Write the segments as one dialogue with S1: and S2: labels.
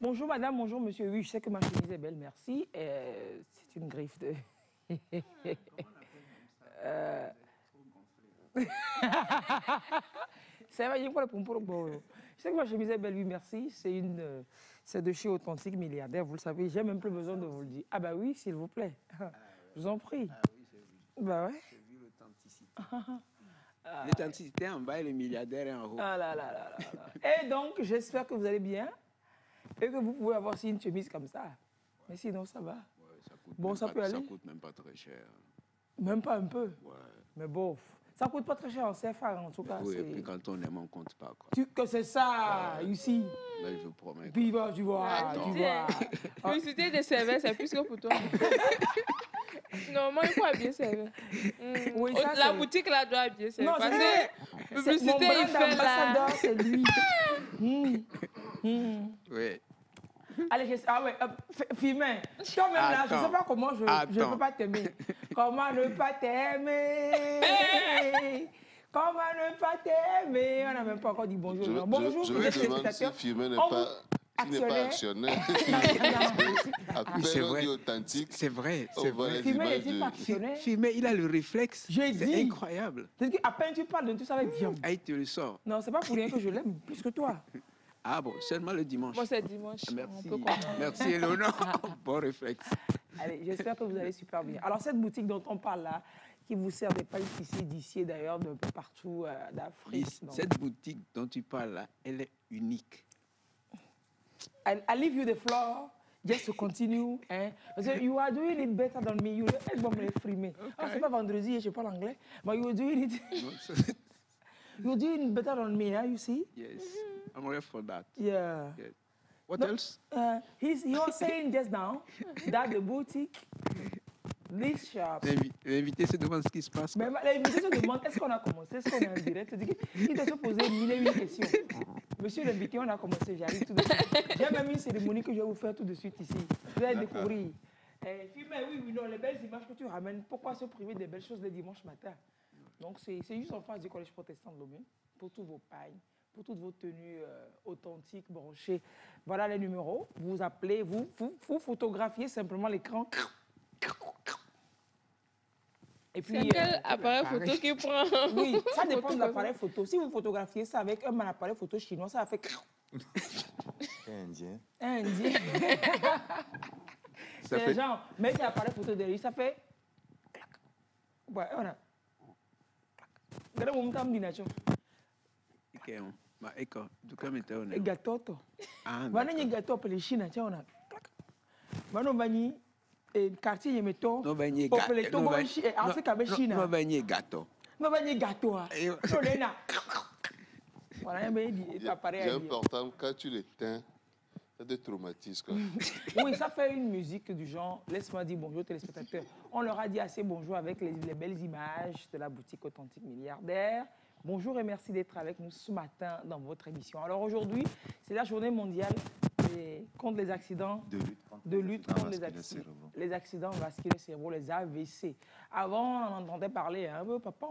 S1: Bonjour madame, bonjour monsieur. Oui, je sais que ma chemise est belle, merci. C'est une griffe de... C'est vrai, il y a quoi le pompon. Je sais que ma chemise est belle, oui, merci. C'est de chez Authentique Milliardaire, vous le savez. J'ai même plus besoin de vous le dire. Ah bah oui, s'il vous plaît. Je vous en prie.
S2: Ah oui, j'ai vu.
S1: Bah ouais.
S2: J'ai vu l'authenticité. L'authenticité en bas et le milliardaire est en haut.
S1: Ah là là là là là. Et donc, j'espère que vous allez bien et que vous pouvez avoir aussi une chemise comme ça. Mais sinon, ça va.
S2: Ouais, ça coûte
S1: Bon, ça peut aller.
S2: Ça coûte même pas très cher.
S1: Même pas un peu.
S2: Ouais.
S1: Mais bof. Ça coûte pas très cher en CFA, en tout cas.
S2: Oui, et puis quand on aime, on compte pas, quoi.
S1: Que c'est ça, ici.
S2: Mais je vous promets.
S1: Puis tu vois.
S3: Publicité des serveurs, c'est plus que pour toi. Normalement, il faut bien servir.
S1: Oui, ça,
S3: la boutique là doit bien servir.
S1: Non,
S3: parce que publicité,
S1: mon
S3: il fait là.
S1: C'est lui.
S2: Oui.
S1: Allez, filmez. Toi-même là, je ne sais pas comment je ne peux pas t'aimer. Comment ne pas t'aimer? Comment ne pas t'aimer? On n'a même pas encore dit bonjour. Bonjour,
S4: je me demande si Firmin n'est pas actionnaire.
S2: C'est vrai.
S4: Authentique.
S2: C'est vrai.
S1: Firmin n'est pas actionnaire.
S2: Firmin, il a le réflexe. C'est incroyable.
S1: C'est-à-dire qu'à peine tu parles de tout ça avec viande.
S2: Ah, il te le sort.
S1: Non, c'est pas pour rien que je l'aime plus que toi.
S2: Ah bon, seulement le dimanche.
S3: Moi, c'est dimanche.
S2: Merci. Merci, Eleonore. Bon réflexe.
S1: Allez, j'espère que vous allez super bien. Alors, cette boutique dont on parle là, qui vous sert des pailles ici, d'ici et d'ailleurs, de partout d'Afrique.
S2: Cette boutique dont tu parles là, elle est unique.
S1: I leave you the floor just to continue. Hein? Parce que you are doing it better than me. You me frimer. Ah, c'est pas vendredi, je parle anglais. But you are doing it. You're doing it better than me, huh? You see?
S2: Yes, I'm ready for that.
S1: Yeah.
S2: Yes. What else?
S1: He was saying just now that the boutique, this shop.
S2: L'invité se demande ce qui se passe.
S1: Mais l'invité se demande est-ce qu'on a commencé, est-ce qu'on est en direct? Il doit se poser mille et une questions. Monsieur l'invité, on a commencé, j'arrive tout de suite. J'ai même une cérémonie que je vais vous faire tout de suite ici. Vous allez découvrir. Oui, non, les belles images que tu ramènes, pourquoi se priver des belles choses le dimanche matin? Donc, c'est juste en face du collège protestant de Lomé, pour tous vos pailles, pour toutes vos tenues authentiques, branchées. Voilà les numéros. Vous appelez, vous photographiez simplement l'écran. Et puis,
S3: c'est quel appareil photo qui prend?
S1: Oui, ça dépend de l'appareil photo. Si vous photographiez ça avec un appareil photo chinois, ça va faire...
S4: Indien.
S1: Indien. C'est les gens, mettez l'appareil photo derrière, ça fait... Ouais, voilà. Gatoto. Vananya gato pele China chaona. Vano vani quartier yemeto.
S2: No vani
S1: gato. No vani China.
S2: No vani gato.
S1: No vani gato. So lena. Voilà,
S4: c'est important quand tu l'éteins. Ça te traumatise, quoi.
S1: Oui, ça fait une musique du genre, laisse-moi dire bonjour téléspectateurs. On leur a dit assez bonjour avec les belles images de la boutique Authentique Milliardaire. Bonjour et merci d'être avec nous ce matin dans votre émission. Alors aujourd'hui, c'est la journée mondiale contre les accidents, de lutte contre les accidents vasculaires cérébraux, les AVC. Avant, on entendait parler un peu, papa,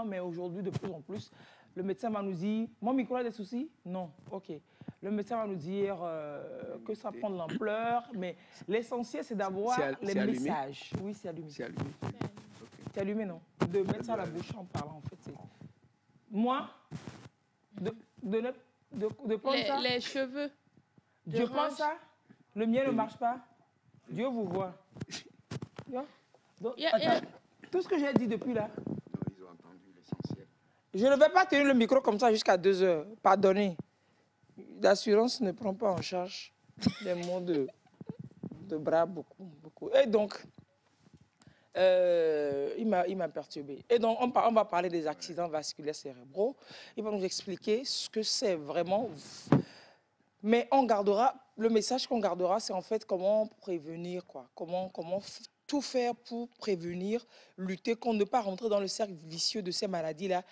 S1: mais aujourd'hui, de plus en plus, le médecin va nous dire, mon micro a des soucis? Non, ok. Le médecin va nous dire que ça prend de l'ampleur, mais l'essentiel, c'est d'avoir les messages. Oui, c'est allumé. C'est allumé. C'est allumé, non? De mettre ça à la bouche en parlant, en fait. Moi, de prendre ça...
S3: Les cheveux.
S1: Je prends ça, le mien ne marche pas. Dieu vous voit. Donc, attends, tout ce que j'ai dit depuis là...
S2: Ils ont entendu l'essentiel.
S1: Je ne vais pas tenir le micro comme ça jusqu'à 2 heures. Pardonnez. L'assurance ne prend pas en charge les mots de bras beaucoup. Et donc, il m'a perturbé. Et donc, on va parler des accidents vasculaires cérébraux. Il va nous expliquer ce que c'est vraiment. Mais on gardera, le message qu'on gardera, c'est en fait comment prévenir, quoi. Comment tout faire pour prévenir, lutter contre, ne pas rentrer dans le cercle vicieux de ces maladies-là.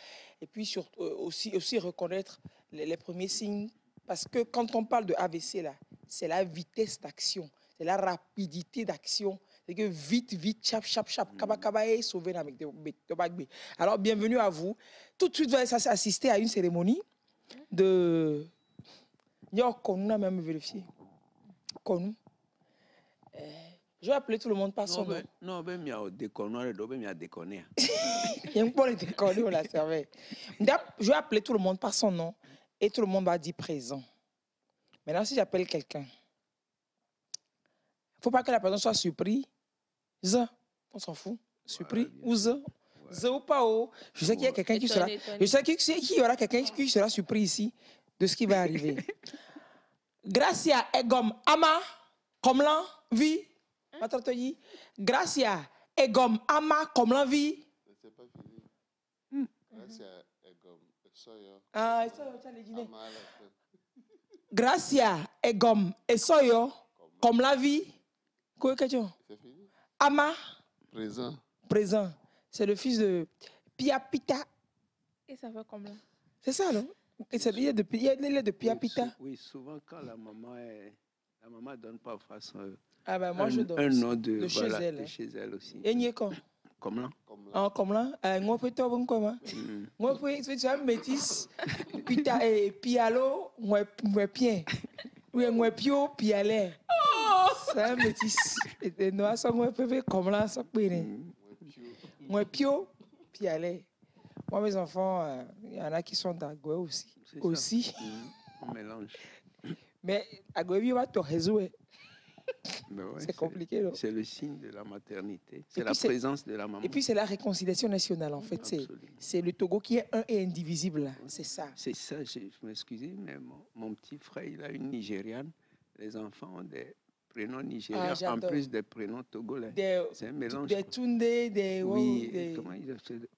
S1: Et puis surtout, aussi reconnaître les premiers signes. Parce que quand on parle de AVC, là, c'est la vitesse d'action, c'est la rapidité d'action. C'est que vite, chap, kaba, et sauver la bagbe. Alors, bienvenue à vous. Tout de suite, vous allez assister à une cérémonie de... On a même vérifié. Connu. Je vais appeler tout le monde par son nom.
S2: Non, ben, il y a déconner, il y a déconner.
S1: Il y a un peu de déconner, on l'a servi. Je vais appeler tout le monde par son nom et tout le monde va dire présent. Maintenant, si j'appelle quelqu'un, il ne faut pas que la personne soit surprise. On s'en fout. Surpris ou ou pas. Je sais qu'il y a quelqu'un qui sera. Je sais qu'il y aura quelqu'un qui sera surpris ici de ce qui va arriver. Gracia egom ama comme l'envie. Gracia egom ama comme l'envie.
S4: C'est pas fini. Gracia egom soyo.
S1: Ah, Gracia egom soyo comme la vie. Quoi question?
S4: C'est fini.
S1: Ama.
S4: Présent.
S1: Présent. C'est le fils de Piapita.
S3: Et ça fait comme là.
S1: C'est ça, non? Il y a de Piapita.
S2: Oui, souvent quand la maman donne parfois
S1: un
S2: nom de
S1: chez
S2: voilà,
S1: elle.
S2: De chez elle aussi.
S1: Et n'y quoi?
S2: Comme là.
S1: Ah, comme là. Moi, peut être comment? Moi, tu es un métis. Pita et Pialo, moi, bien. Oui, moi, Pio, Pialé. C'est un métis. Et nous, ça, moi, peut comme là, ça peut être. Moi, Pio, Pialé. Moi, mes enfants, il y en a qui sont d'Agoué aussi.
S2: On mélange.
S1: Mais Agoué, il va te résoudre.
S2: Ouais,
S1: c'est compliqué.
S2: C'est le signe de la maternité. C'est la présence de la maman.
S1: Et puis, c'est la réconciliation nationale, en fait. C'est le Togo qui est un et indivisible. C'est ça.
S2: C'est ça. Je m'excuse, mais mon petit frère, il a une Nigériane. Les enfants ont des prénoms nigériens en plus des prénoms togolais. C'est un mélange.
S1: Des Tunde, des...
S2: Oui, comment ils appellent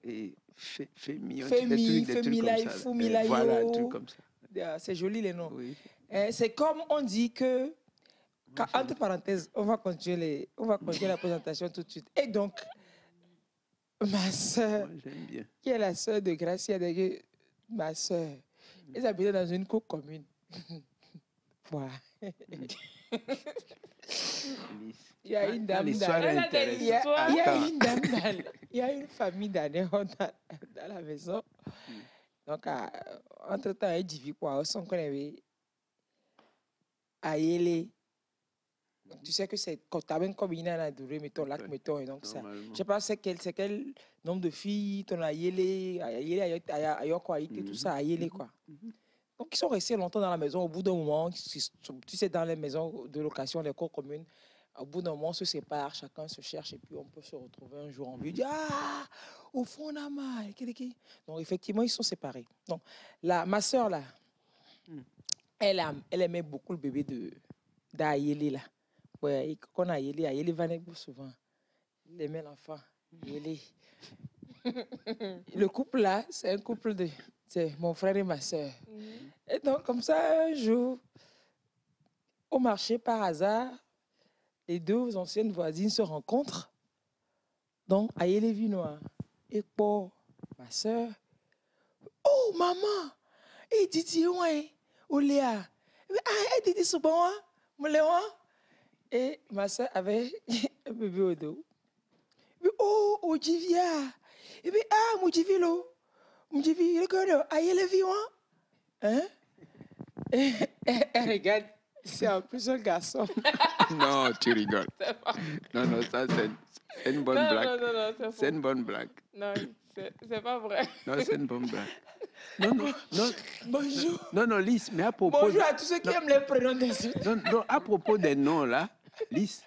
S2: ça? Fémi,
S1: Fumilayo.
S2: Voilà, un truc comme ça.
S1: C'est joli les noms.
S2: Oui.
S1: C'est comme on dit que... Entre parenthèses, on va continuer la présentation tout de suite. Et donc, ma soeur, qui est la soeur de Gracia, ma soeur, elle habitait dans une cour commune. Voilà. Il y a une dame il y a une famille d'années dans la maison. Donc, entre-temps, elle dit quoi? On connaît Ayele. Tu sais que c'est quand tu as un combiné à la durée, mettons, lac, mettons, et donc ça. Je ne sais pas c'est quel nombre de filles, ton Ayele, Ayoko, Aïté, tout ça, Ayele, quoi. Donc, ils sont restés longtemps dans la maison. Au bout d'un moment, tu sais, dans les maisons de location, les cours communes, au bout d'un moment, on se sépare, chacun se cherche, et puis on peut se retrouver un jour en vie. Ah, au fond, on a mal. Donc, effectivement, ils sont séparés. Donc, ma soeur, là, elle aimait beaucoup le bébé d'Ayele, là. Ouais, quand Ayele va souvent. Il aimait l'enfant. Le couple là, c'est un couple c'est mon frère et ma soeur. Et donc, comme ça, un jour, au marché, par hasard, les deux anciennes voisines se rencontrent. Donc, Ayele Vinois et pour ma soeur. Oh, maman! Et dit, ouais, Oléa. Ah, et dit, c'est bon, hein? Et ma soeur avait un bébé au dos. Oh, Ojivia. Et puis, ah, Moujivilo. Moujivi, regarde, Ayele Viwan. Hein? Elle regarde, c'est en plus un garçon.
S2: Non, tu rigoles. Non, ça, c'est une bonne blague.
S3: Non,
S2: c'est une bonne blague.
S3: Non, c'est pas vrai.
S2: Non, c'est une bonne blague. Non.
S1: Bonjour.
S2: Non, Lys, mais à propos...
S1: Bonjour à tous ceux qui aiment les prénoms des autres.
S2: Non, à propos des noms, là, Lys,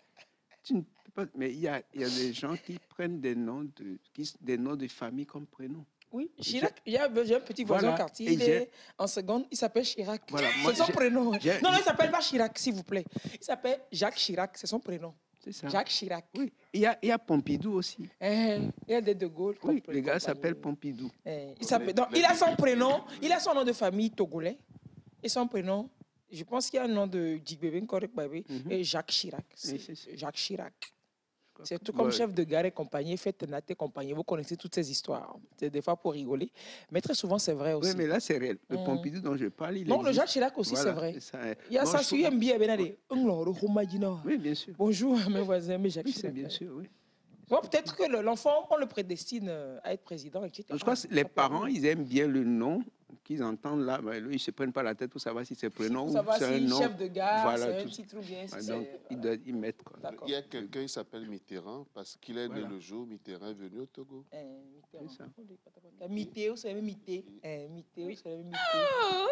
S2: tu ne peux pas... Mais il y a des gens qui prennent des noms de famille comme prénom.
S1: Oui, Chirac, j'ai un petit voisin au quartier, il est en seconde, il s'appelle Chirac.
S2: Voilà,
S1: c'est son prénom. Non, il ne s'appelle pas Chirac, s'il vous plaît. Il s'appelle Jacques Chirac, c'est son prénom.
S2: C'est ça.
S1: Jacques Chirac.
S2: Oui, il y a Pompidou aussi.
S1: Il y a des De Gaulle.
S2: Oui, le gars s'appelle Pompidou.
S1: Il a son prénom, il a son nom de famille togolais. Et son prénom, je pense qu'il y a un nom de Djigbébé et Jacques Chirac. Jacques Chirac. C'est tout comme chef de gare et compagnie, fête Nate et compagnie. Vous connaissez toutes ces histoires. C'est des fois pour rigoler. Mais très souvent, c'est vrai aussi.
S2: Oui, mais là, c'est réel. Le Pompidou dont je parle, il
S1: non, le Jacques Chirac aussi, voilà, c'est vrai. Ça, il y a ça sur MBA. Oui,
S2: bien sûr.
S1: Bonjour, mes voisins, mes Jacques Chirac.
S2: Bien sûr, oui.
S1: Bon, peut-être que l'enfant, on le prédestine à être président, etc.
S2: Donc, je crois que les parents, ils aiment bien le nom qu'ils entendent là, ben, lui, ils ne se prennent pas la tête pour savoir si c'est prénom ou
S1: c'est un nom.
S2: chef
S1: de gare, voilà, c'est un titre ou bien si
S2: donc, ils mettent. Quoi.
S4: Il y a quelqu'un qui s'appelle Mitterrand parce qu'il est né le jour où Mitterrand est venu au Togo.
S1: Mitterrand, c'est même Mitterrand. Mitterrand, c'est même Mitterrand.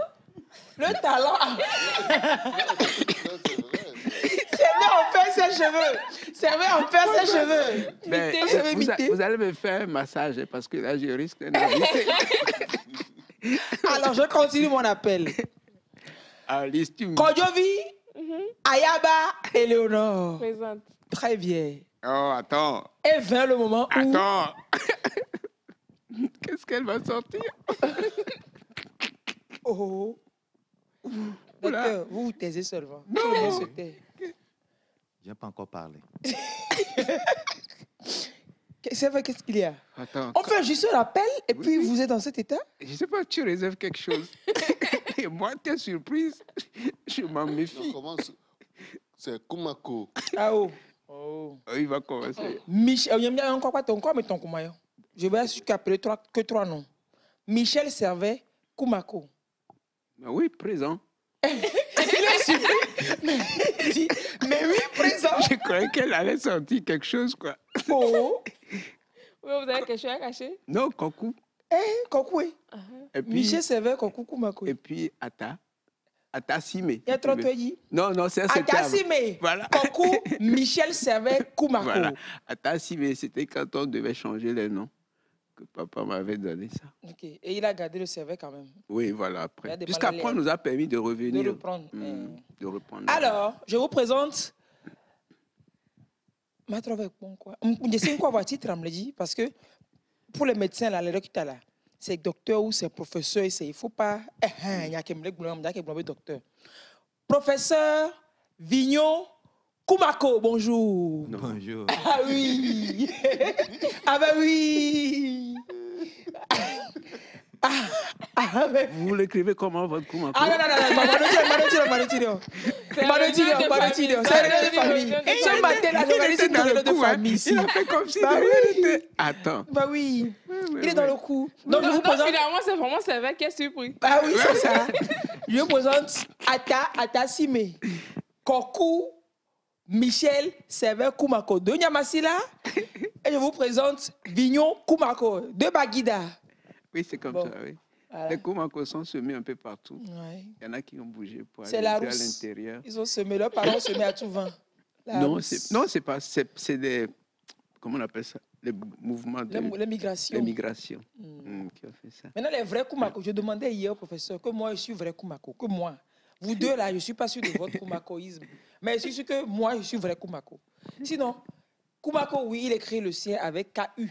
S1: Le talent. C'est vrai, on perd ses cheveux. C'est vrai, on perd ses cheveux.
S2: Vous allez me faire un massage parce que là, je risque de n'aviser.
S1: Alors, je continue mon appel.
S2: Kodjovi,
S1: Ayaba et Léonore.
S3: Présente.
S1: Très bien.
S2: Oh, attends.
S1: Et vint le moment où...
S2: Attends. Qu'est-ce qu'elle va sortir?
S1: Oh. Docteur, vous vous taisez seulement.
S2: Non.
S1: Tout le monde se tait.
S5: Je n'ai pas encore parlé.
S1: C'est vrai, qu'est-ce qu'il y a?
S2: Attends.
S1: On fait juste l'appel et puis vous êtes dans cet état?
S2: Je ne sais pas, tu réserves quelque chose. Et moi, t'es surprise. Je m'en méfie.
S4: Non, comment c'est Kumako.
S1: Ah oh. Oh.
S2: Il va commencer.
S1: Michel, il y a encore quoi ton corps, mais ton Kumayo. Je vais appeler que trois noms. Michel Servet, Kumako.
S2: Oui, présent.
S1: Il est surpris. Mais oui, présent.
S2: Je croyais qu'elle allait sortir quelque chose, quoi.
S1: Oh.
S3: Oui, vous avez quelque chose à cacher?
S2: Non, Kokou.
S1: Kokou, oui.
S2: Et puis,
S1: Michel Servet, Kokou, Kumako.
S2: Et puis, Ata Simé.
S1: Il y a trop dit.
S2: Non, c'est
S1: Ata Simé.
S2: Voilà.
S1: Kokou, Michel Servet, Kumako.
S2: Voilà. Ata Simé, c'était quand on devait changer les noms. Que papa m'avait donné ça.
S1: Ok. Et il a gardé le Servet quand même.
S2: Oui, voilà, après. Puisqu'après, on nous a permis de revenir.
S1: De reprendre.
S2: De reprendre.
S1: Alors, je vous présente... Je sais quoi votre titre, me dit, parce que pour les médecins, là, les docteurs, là, c'est docteur ou c'est professeur, il ne faut pas... Il y a que docteur. Professeur Vignon Kumako, bonjour.
S5: Non. Bonjour.
S1: Ah oui. Ah ben oui.
S2: Vous l'écrivez comment, votre Kumako?
S1: Ah non, Manotino. C'est un réunion de famille. Ce matin, là, je vais une réunion de famille ici.
S2: Il a fait comme si Attends.
S1: Bah oui, il est dans le coup. Donc, je vous présente...
S3: Finalement, c'est vraiment Servet qui est surpris.
S1: Ah oui, c'est ça. Je vous présente Ata Simé, Kokou, Michel Servet Kumako de Nyamasila. Et je vous présente Vignon Kumako de Baguida.
S2: Oui, c'est comme ça, oui. Voilà. Les Kumako sont semés un peu partout.
S1: Ouais.
S2: Il y en a qui ont bougé pour aller
S1: à
S2: l'intérieur.
S1: Ils ont semé, leurs parents ont semé à tout vent.
S2: Non, c'est pas... C'est des... Comment on appelle ça? Les mouvements de...
S1: Les migrations.
S2: Les migrations qui ont fait ça.
S1: Maintenant, les vrais Kumako, je demandais hier au professeur que moi, je suis vrai Kumako. Que moi. Vous deux, là, je ne suis pas sûr de votre Kumakoïsme. Mais je suis sûr que moi, je suis vrai Kumako. Sinon, Kumako, oui, il écrit le sien avec K-U.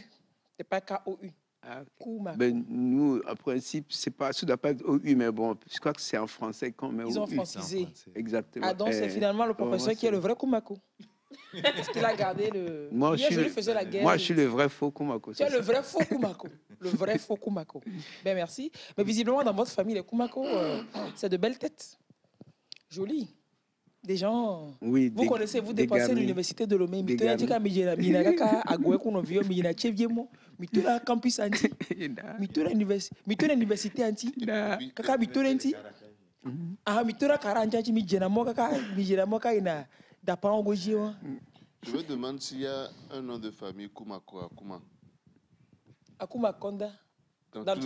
S1: C'est pas K-O-U.
S2: Ah, okay. Ben, nous, en principe, c'est pas, ça ne doit pas être OU, mais bon, je crois que c'est en français qu'on met OU.
S1: Ils ont francisé.
S2: Exactement.
S1: Ah, donc c'est finalement le professeur qui est le vrai Kumako. Parce qu'il a gardé le...
S2: Moi,
S1: je lui faisais la guerre.
S2: Moi, je suis le vrai faux Kumako.
S1: Tu es le vrai faux Kumako. Le vrai faux Kumako. Ben, merci. Mais visiblement, dans votre famille, les Kumako, c'est de belles têtes. Jolies. Des gens...
S2: Oui,
S1: vous connaissez, vous dépassez l'université de Lomé. Vous avez Mitola campus anti. Mitola université anti. Kaka mitola anti. Ah mitola karanja anti mijena moka ina d'apprendre goji.
S4: Je me demande s'il y a un nom de famille Kumako Akuma.
S1: Akuma Konda. Dans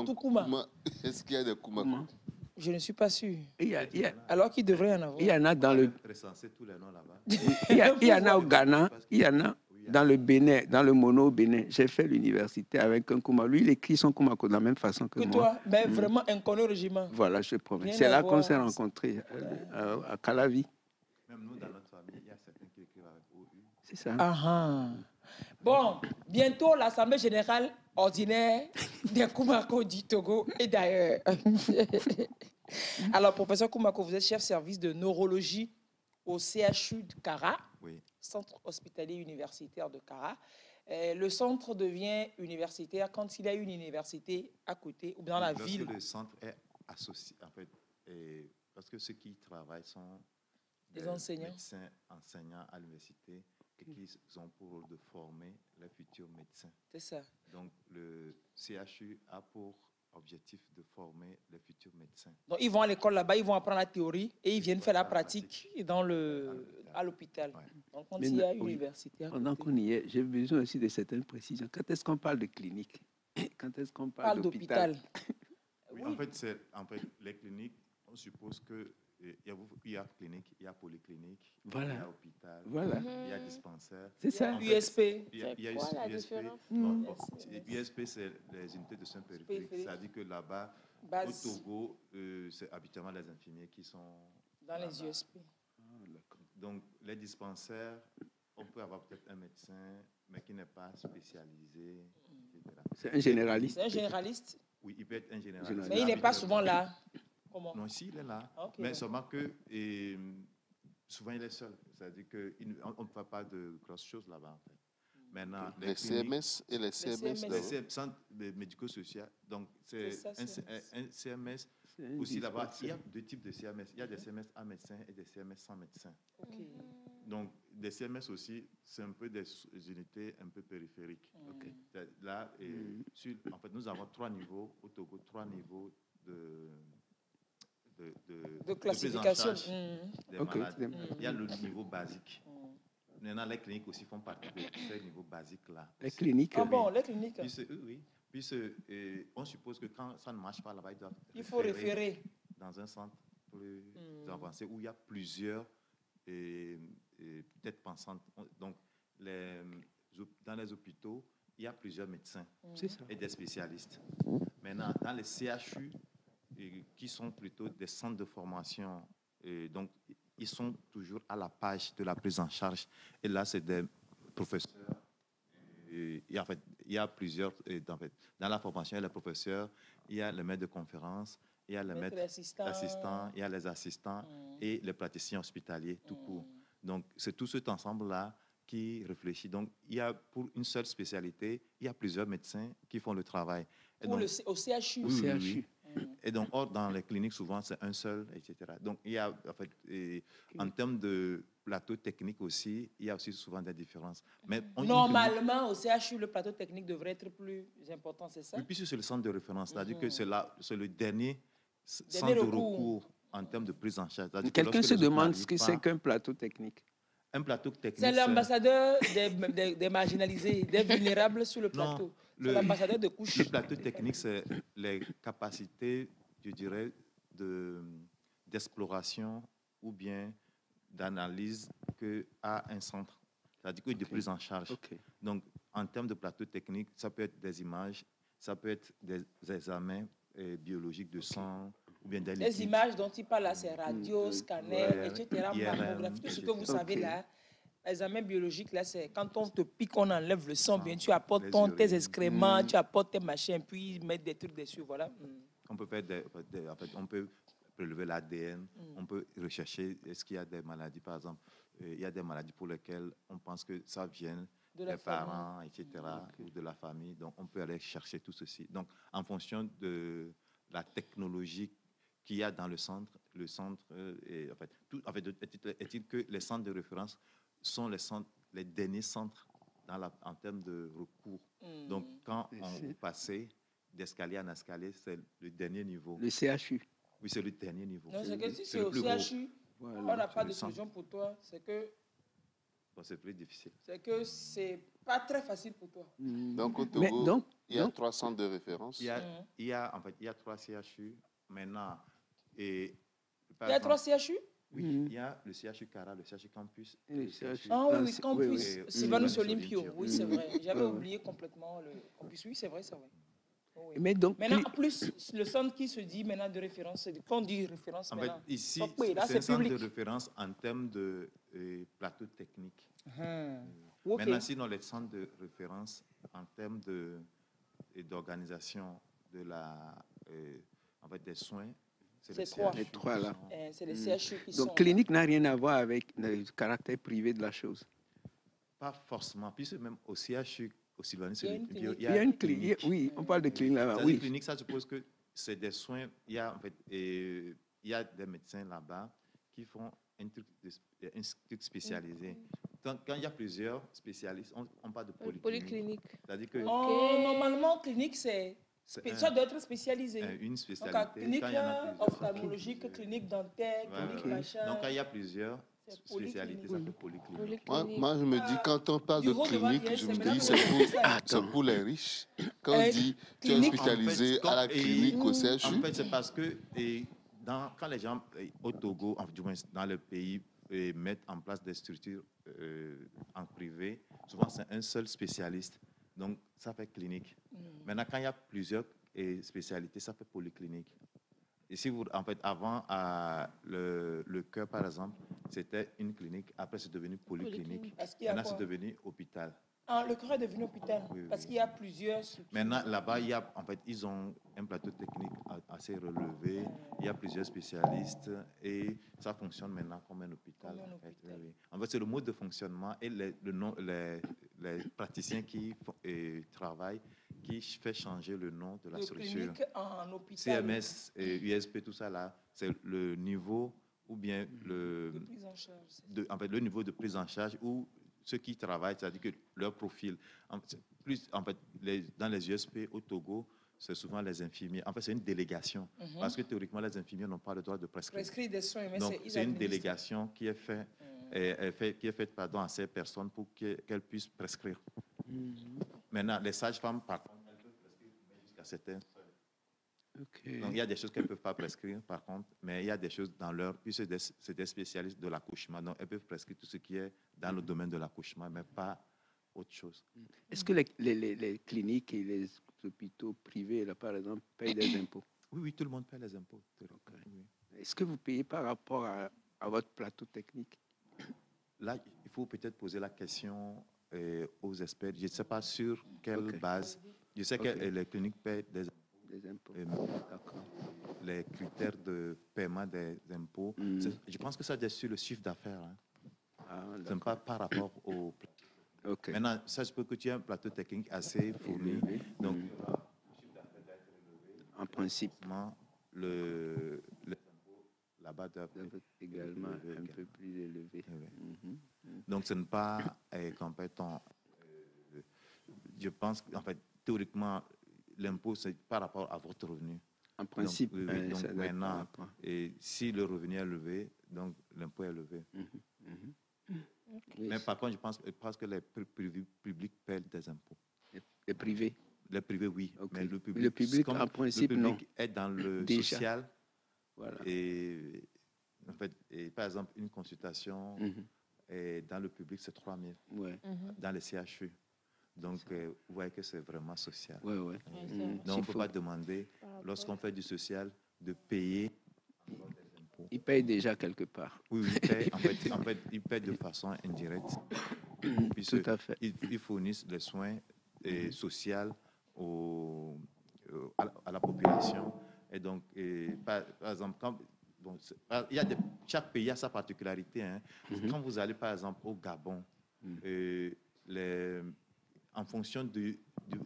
S1: tout Kuma.
S4: Est-ce qu'il y a des Kumako?
S1: Je ne suis pas sûr.
S2: Il y a,
S1: alors qu'il devrait y en avoir.
S2: Il y en a dans le...
S5: Recenser tous les noms là-bas.
S2: Il y en a au Ghana, il y en a dans le Bénin, dans le Mono au Bénin. J'ai fait l'université avec un Kuma. Lui, il écrit son Kumako de la même façon que moi.
S1: Toi, mais vraiment inconnu au régiment.
S2: Voilà, je promets. C'est là qu'on s'est rencontrés, à Calavi.
S5: Même nous, dans notre famille, il y a certains qui écrivent avec OU.
S2: C'est ça.
S1: Ah. Bon, bientôt l'Assemblée générale ordinaire des Kumako du Togo et d'ailleurs. Alors, professeur Kumako, vous êtes chef service de neurologie au CHU de Kara,
S5: oui.
S1: Centre hospitalier universitaire de Kara. Le centre devient universitaire quand il y a une université à côté ou dans la ville.
S5: Le centre est associé, en fait, parce que ceux qui y travaillent sont
S1: des enseignants.
S5: Médecins enseignants à l'université et qui ont pour rôle de former les futurs médecins.
S1: C'est ça.
S5: Donc, le CHU a pour objectif de former les futurs médecins.
S1: Donc, ils vont à l'école là-bas, ils vont apprendre la théorie et ils viennent faire la pratique à l'hôpital.
S5: Ouais.
S1: Donc, quand il y a une université.
S2: Pendant qu'on y est, j'ai besoin aussi de certaines précisions. Quand est-ce qu'on parle de clinique? Quand est-ce qu'on parle d'hôpital?
S5: Oui, en fait, les cliniques, on suppose que il y a clinique, il y a polyclinique,
S2: voilà.
S5: Il y a hôpital,
S2: voilà.
S5: Il y a dispensaire.
S1: C'est ça. USP.
S5: Il y a
S3: quoi la
S5: USP.
S3: différence?
S5: USP, c'est les unités de soins périphériques. C'est-à-dire que là-bas, au Togo, c'est habituellement les infirmiers qui sont
S1: dans les USP.
S5: Donc, les dispensaires, on peut avoir peut-être un médecin, mais qui n'est pas spécialisé, etc.
S2: C'est un généraliste.
S1: C'est un généraliste?
S5: Oui, il peut être un généraliste.
S1: Mais il n'est pas souvent là. Comment?
S5: Non, si, il est là.
S1: Okay,
S5: mais seulement que souvent, il est seul. C'est-à-dire qu'on ne fait pas de grosses choses là-bas, en fait. Maintenant,
S4: les CMS et les CMS.
S5: Les centres médico-sociaux. Donc, c'est un CMS. Aussi là-bas, il y a deux types de CMS. Il y a des CMS à médecin et des CMS sans médecin.
S1: Okay.
S5: Donc, des CMS aussi, c'est un peu des unités un peu périphériques. Okay. Là, en fait, nous avons 3 niveaux au Togo, 3 niveaux de
S1: classification
S5: des malades. Il y a le niveau basique. Maintenant, les cliniques aussi font partie de ces niveaux basiques-là.
S2: Les cliniques?
S1: Ah bon, les cliniques?
S5: Oui. Puis, on suppose que quand ça ne marche pas là-bas,
S1: il faut référer
S5: dans un centre plus avancé où il y a plusieurs têtes pensantes. Donc, dans les hôpitaux, il y a plusieurs médecins et des spécialistes. Maintenant, dans les CHU, qui sont plutôt des centres de formation, donc ils sont toujours à la page de la prise en charge. Et là, c'est des professeurs. Il y a plusieurs. Dans la formation, il y a les professeurs, il y a les maîtres de conférences, il y a les maîtres assistants, il y a les assistants et les praticiens hospitaliers, tout court. Donc, c'est tout cet ensemble-là qui réfléchit. Donc, il y a pour une seule spécialité, il y a plusieurs médecins qui font le travail. Et
S1: pour
S5: donc,
S1: au CHU?
S5: Oui. Et donc, dans les cliniques, souvent, c'est un seul, etc. Donc, il y a, en termes de plateau technique aussi, il y a aussi souvent des différences. Mais
S1: normalement, au CHU, le plateau technique devrait être plus important, c'est ça?
S5: Oui, puisque c'est le centre de référence. C'est-à-dire que c'est le dernier centre de recours en termes de prise en charge.
S2: Quelqu'un se demande ce que c'est qu'un plateau technique.
S5: Un plateau technique.
S1: C'est l'ambassadeur des marginalisés, des vulnérables sur le plateau. C'est l'ambassadeur de couche.
S5: Le plateau technique, c'est les capacités, je dirais, d'exploration ou bien d'analyse qu'a un centre. C'est-à-dire que de prise en charge.
S2: Okay.
S5: Donc, en termes de plateau technique, ça peut être des images, ça peut être des examens biologiques de sang, ou bien des liquides.
S1: Les images dont il parle là, c'est radio, scanner, etc., mammographie, tout ce que vous savez là. L'examen biologique, là, c'est quand on te pique, on enlève le sang, bien tu apportes tes excréments, tu apportes tes machins, puis mettre des trucs dessus, voilà.
S5: On peut faire on peut prélever l'ADN, on peut rechercher est-ce qu'il y a des maladies, par exemple. Il y a des maladies pour lesquelles on pense que ça vient des parents, etc., ou de la famille. Donc, on peut aller chercher tout ceci. Donc, en fonction de la technologie qu'il y a dans le centre, est-il que les centres de référence sont les derniers centres en termes de recours. Donc, quand on passait d'escalier en escalier, c'est le dernier niveau.
S2: Le CHU.
S5: Oui, c'est le dernier niveau.
S1: Non, c'est que si c'est au CHU, voilà, on n'a pas de solution pour toi. C'est que...
S5: Bon, c'est plus difficile.
S1: C'est que c'est pas très facile pour toi.
S4: Donc, au Togo, il y a 3 centres de référence.
S5: Il y a 3 CHU maintenant.
S1: Il y a 3 CHU?
S5: Oui, il y a le CHU Cara, le CHU Campus.
S2: Et le CHU.
S1: Ah oui, Campus. Sylvanus Olympio. Oui, c'est vrai. J'avais oublié complètement le Campus. Oui, c'est vrai, c'est vrai. Oui.
S2: Mais donc,
S1: maintenant, en plus, le centre qui se dit maintenant de référence, quand on dit référence
S5: en
S1: maintenant,
S5: fait, ici, c'est un centre de référence en termes de plateau technique. Maintenant, sinon, les centres de référence en termes d'organisation des soins,
S1: c'est 3.
S2: Les 3 là.
S1: C'est les CHU qui
S2: sont. Donc, clinique n'a rien à voir avec le caractère privé de la chose.
S5: Pas forcément. Puisque même au CHU, au Sylvanus,
S2: il y a une clinique. Oui, on parle de clinique là-bas. Oui.
S5: Clinique, ça suppose que c'est des soins. Il y a des médecins là-bas qui font un truc spécialisé. Quand il y a plusieurs spécialistes, on parle de polyclinique.
S3: Polyclinique.
S5: C'est-à-dire que
S1: normalement, clinique, c'est Ça doit être spécialisé.
S5: Une spécialité.
S1: Donc, clinique ophtalmologique, clinique dentaire, clinique machin.
S5: Donc, quand il y a plusieurs spécialités, ça fait polyclinique.
S4: Moi, je me dis, quand on parle de clinique, je me dis, c'est pour les riches. Quand on dit, tu es spécialisé à la clinique au CHU.
S5: En fait, c'est parce que quand les gens au Togo, du moins dans le pays, mettent en place des structures en privé, souvent c'est un seul spécialiste. Donc, ça fait clinique. Maintenant, quand il y a plusieurs spécialités, ça fait polyclinique. Et si vous, en fait, avant, le cœur, par exemple, c'était une clinique. Après, c'est devenu polyclinique. Maintenant, c'est devenu hôpital.
S1: Ah, le cœur est devenu hôpital, parce qu'il y a plusieurs structures.
S5: Maintenant, là-bas, en fait, ils ont un plateau technique assez relevé. Il y a plusieurs spécialistes et ça fonctionne maintenant comme un hôpital. En fait, c'est le mode de fonctionnement et les praticiens qui travaillent qui fait changer le nom de la structure.
S1: En hôpital.
S5: CMS, USP, tout ça là, c'est le niveau ou bien le niveau de prise en charge ou ceux qui travaillent, c'est-à-dire que leur profil, dans les USP au Togo, c'est souvent les infirmiers. En fait, c'est une délégation. Parce que théoriquement, les infirmiers n'ont pas le droit de prescrire.
S1: Prescrire des soins, mais
S5: donc, c'est une délégation qui est faite à ces personnes pour qu'elles puissent prescrire. Maintenant, les sages-femmes, par contre, elles peuvent prescrire jusqu'à certains seuils. Donc, il y a des choses qu'elles ne peuvent pas prescrire, par contre, mais il y a des choses dans leur... Puis, c'est des spécialistes de l'accouchement, donc elles peuvent prescrire tout ce qui est dans le domaine de l'accouchement, mais pas autre chose.
S2: Est-ce que les cliniques et les hôpitaux privés, là, par exemple, payent des impôts?
S5: Oui, tout le monde paye les impôts. Oui.
S2: Est-ce que vous payez par rapport à votre plateau technique?
S5: Là, il faut peut-être poser la question aux experts. Je ne sais pas sur quelle base. Je sais que les cliniques paient des impôts. Les critères de paiement des impôts, je pense que ça est sur le chiffre d'affaires. Ce n'est pas par rapport au plateau. Maintenant, ça se peut que tu aies un plateau technique assez fourni. Donc, le chiffre d'affaires doit être élevé.
S2: En principe.
S5: Les impôts là-bas doivent
S2: être également un peu plus élevés.
S5: Donc, ce n'est pas compétent. Je pense qu'en fait, théoriquement, l'impôt, c'est par rapport à votre revenu.
S2: En principe.
S5: Donc maintenant, si le revenu est élevé, donc l'impôt est élevé. Mais par contre, je pense que les publics paient des impôts.
S2: Les privés?
S5: Les privés, oui. Mais le public
S2: en principe,
S5: le public
S2: non.
S5: est dans le social. Voilà. Et en fait, par exemple, une consultation dans le public, c'est 3 000. Dans les CHU. Donc, vous voyez que c'est vraiment social.
S2: Donc,
S5: on ne peut pas demander, lorsqu'on fait du social, de payer des impôts.
S2: Ils payent déjà quelque part.
S5: Oui, ils payent. En fait, ils payent de façon indirecte.
S2: Tout à fait.
S5: Ils fournissent des soins sociaux à la population. Et donc, par exemple, chaque pays a sa particularité. Quand vous allez, par exemple, au Gabon, en fonction de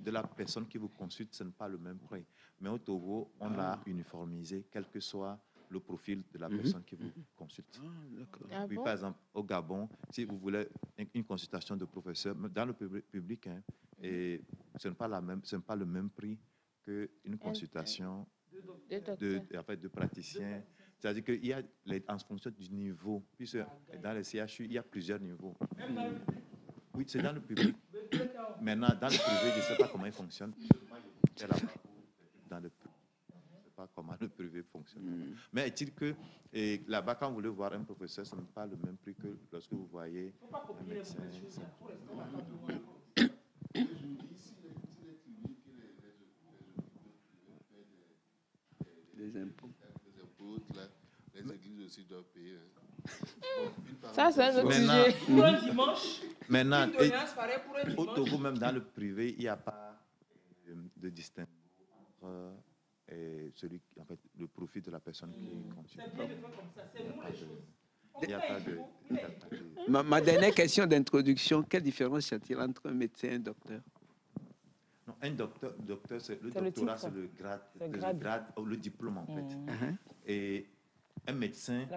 S5: la personne qui vous consulte, ce n'est pas le même prix. Mais au Togo, on l'a uniformisé, quel que soit le profil de la personne qui vous consulte. Puis, par exemple, au Gabon, si vous voulez une consultation de professeur, dans le public, ce n'est pas le même prix qu'une consultation de praticien. C'est-à-dire qu'il y a, en fonction du niveau, puisque dans les CHU, il y a plusieurs niveaux. Oui, c'est dans le public. Maintenant, dans le privé, je ne sais pas comment il fonctionne. Dans le privé, je ne sais pas comment le privé fonctionne. Mais est-il que là-bas, quand vous voulez voir un professeur, ce n'est pas le même prix que lorsque vous voyez un médecin.
S2: Les impôts.
S4: Les églises aussi doivent payer.
S3: Ça, c'est un autre sujet.
S1: Pour un dimanche,
S5: maintenant,
S1: au
S5: Togo, même dans le privé, il n'y a pas de distinction entre en fait, le profit de la personne qui consulte. Il n'y a pas de...
S2: Ma dernière question d'introduction, quelle différence y a-t-il entre un médecin et un docteur?
S5: Non, un docteur, c'est le doctorat, c'est le grade, le diplôme en fait. Et un médecin,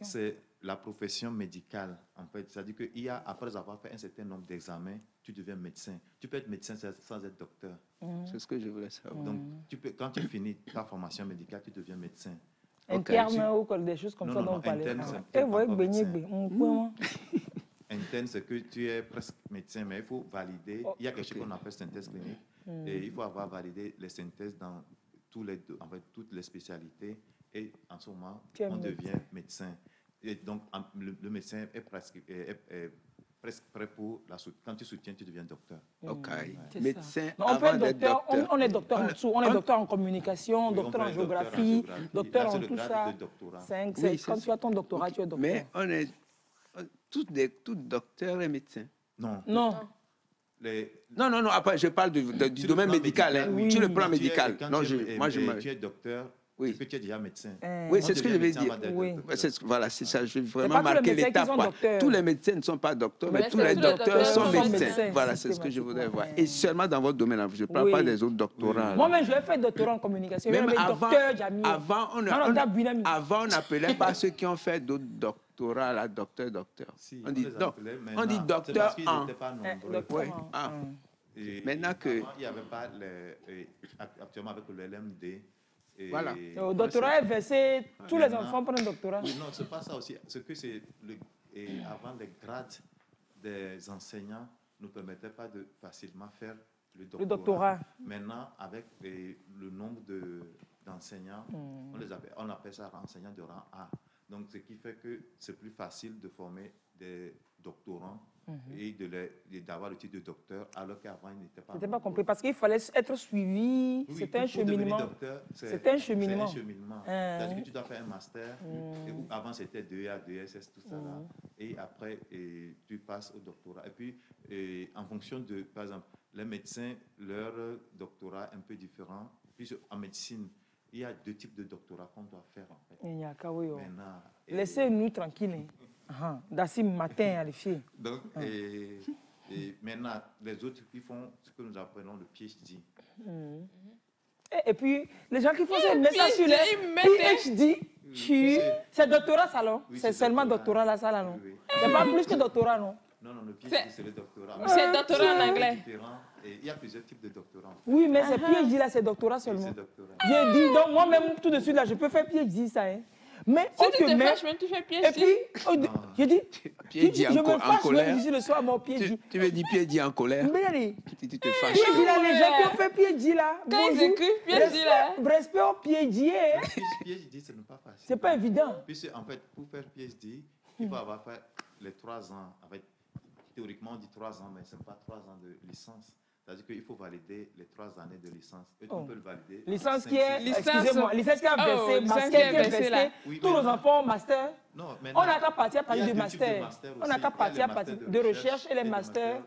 S5: c'est la profession médicale, en fait, c'est-à-dire qu'après avoir fait un certain nombre d'examens, tu deviens médecin. Tu peux être médecin sans être docteur.
S2: C'est ce que je voulais savoir.
S5: Donc, quand tu finis ta formation médicale, tu deviens médecin.
S1: Interne ou des choses comme ça dont on parlait.
S5: Interne, c'est que tu es presque médecin, mais il faut valider. Il y a quelque chose qu'on appelle synthèse clinique. Et il faut avoir validé les synthèses dans toutes les spécialités. Et en ce moment, on devient médecin. Et donc, le médecin est presque prêt pour la soutenir. Quand tu soutiens, tu deviens docteur.
S2: OK. Médecin,
S1: on peut être docteur. On est docteur en dessous. On est docteur en communication, docteur en géographie, docteur en tout ça. Quand tu as ton doctorat, tu es docteur.
S2: Mais on est tout docteur et médecin.
S5: Non.
S1: Non.
S2: Non. Après, je parle du domaine médical. Oui. Sur le plan médical.
S5: Tu es docteur. Oui. Parce que tu es déjà médecin.
S2: Oui, c'est ce que je vais dire. Oui. Voilà, c'est ça. Je vais vraiment marquer l'étape. Tous les médecins ne sont pas docteurs, mais tous les docteurs sont médecins. Voilà, c'est ce que je voudrais voir. Et seulement dans votre domaine. Je ne parle pas des autres doctorats.
S1: Moi-même, je vais faire doctorat en communication. Même
S2: avant, on n'appelait pas ceux qui ont fait d'autres doctorats là, docteur.
S5: Si,
S2: on dit docteur en. Maintenant que...
S5: Il n'y avait pas, actuellement avec le LMD,
S2: voilà.
S1: Le doctorat est versé, tous les enfants prennent le doctorat.
S5: Oui, non, ce n'est pas ça aussi. Ce que c'est avant, les grades des enseignants ne permettaient pas de facilement faire le doctorat. Maintenant, avec le nombre d'enseignants, on appelle ça enseignants de rang A. Donc, ce qui fait que c'est plus facile de former des doctorants et d'avoir le titre de docteur, alors qu'avant, il n'était pas...
S1: C'était pas compris, parce qu'il fallait être suivi, c'était un cheminement. C'était un cheminement.
S5: C'est-à-dire que tu dois faire un master, avant c'était 2A, 2SS, tout ça là, et après, tu passes au doctorat. Et puis, en fonction de, par exemple, les médecins, leur doctorat est un peu différent. Puis en médecine, il y a 2 types de doctorats qu'on doit faire en fait.
S1: Maintenant, laissez-nous tranquilles. D'assez matin à les filles.
S5: Donc, et maintenant, les autres qui font ce que nous appelons le PhD.
S1: Et puis, les gens qui font ça, mettent ça sur les PhD, c'est doctorat, ça, non? C'est seulement doctorat, là, ça, là, non? C'est pas plus que doctorat, non?
S5: Non, le PhD, c'est le doctorat.
S3: C'est doctorat en anglais.
S5: Il y a plusieurs types de doctorats.
S1: Oui, mais c'est PhD, là, c'est doctorat seulement. J'ai dit, donc moi-même, tout de suite, là, je peux faire PhD, ça, hein? Mais
S3: si tu te fâches, même tu fais PhD.
S1: Et puis, je dis, je me fâche même ici le soir, mon PhD.
S2: Tu veux dire PhD en colère?
S1: Mais allez,
S2: tu te fâches.
S1: PhD là, les gens qui ont fait PhD là.
S3: Quand ils écrivent PhD là.
S1: Respect au PhD.
S5: PhD, ce n'est pas facile.
S1: C'est pas évident.
S5: Puisque, en fait, pour faire PhD, il faut avoir fait les 3 ans. Théoriquement, on dit 3 ans, mais ce n'est pas 3 ans de licence. C'est-à-dire qu'il faut valider les 3 années de licence. Et on peut le valider.
S1: Licence qui est, excusez-moi, licence qui a versé, master qui est versé. Tous nos enfants ont master.
S5: Non,
S1: on n'a qu'à partir à partir de master. On n'a qu'à partir à partir de recherche et les masters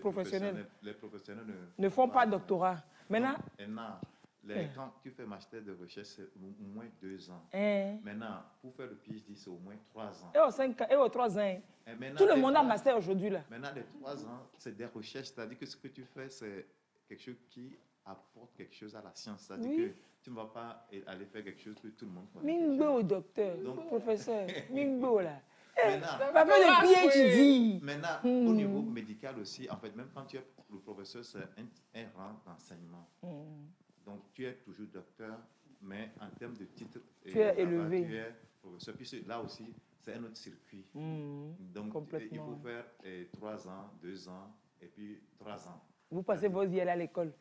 S1: professionnels.
S5: Les professionnels
S1: ne font pas doctorat. Maintenant,
S5: quand tu fais master de recherche, c'est au moins 2 ans. Maintenant, pour faire le PhD, c'est au moins 3 ans.
S1: Et aux 5 ans, et aux 3 ans. Tout le monde a master aujourd'hui là.
S5: Maintenant, les 3 ans, c'est des recherches. C'est-à-dire que ce que tu fais, c'est quelque chose qui apporte quelque chose à la science. C'est-à-dire que tu ne vas pas aller faire quelque chose que tout le monde connaît.
S1: Mingbo, docteur, professeur, Mingbo là. Va faire le PhD.
S5: Maintenant, au niveau médical aussi, en fait, même quand tu es le professeur, c'est un rang d'enseignement. Donc, tu es toujours docteur, mais en termes de titre,
S1: tu es élevé.
S5: Tu es professeur. Puis là aussi, c'est un autre circuit. Donc, il faut faire 3 ans, 2 ans, et puis 3 ans.
S1: Vous passez vos vies à l'école.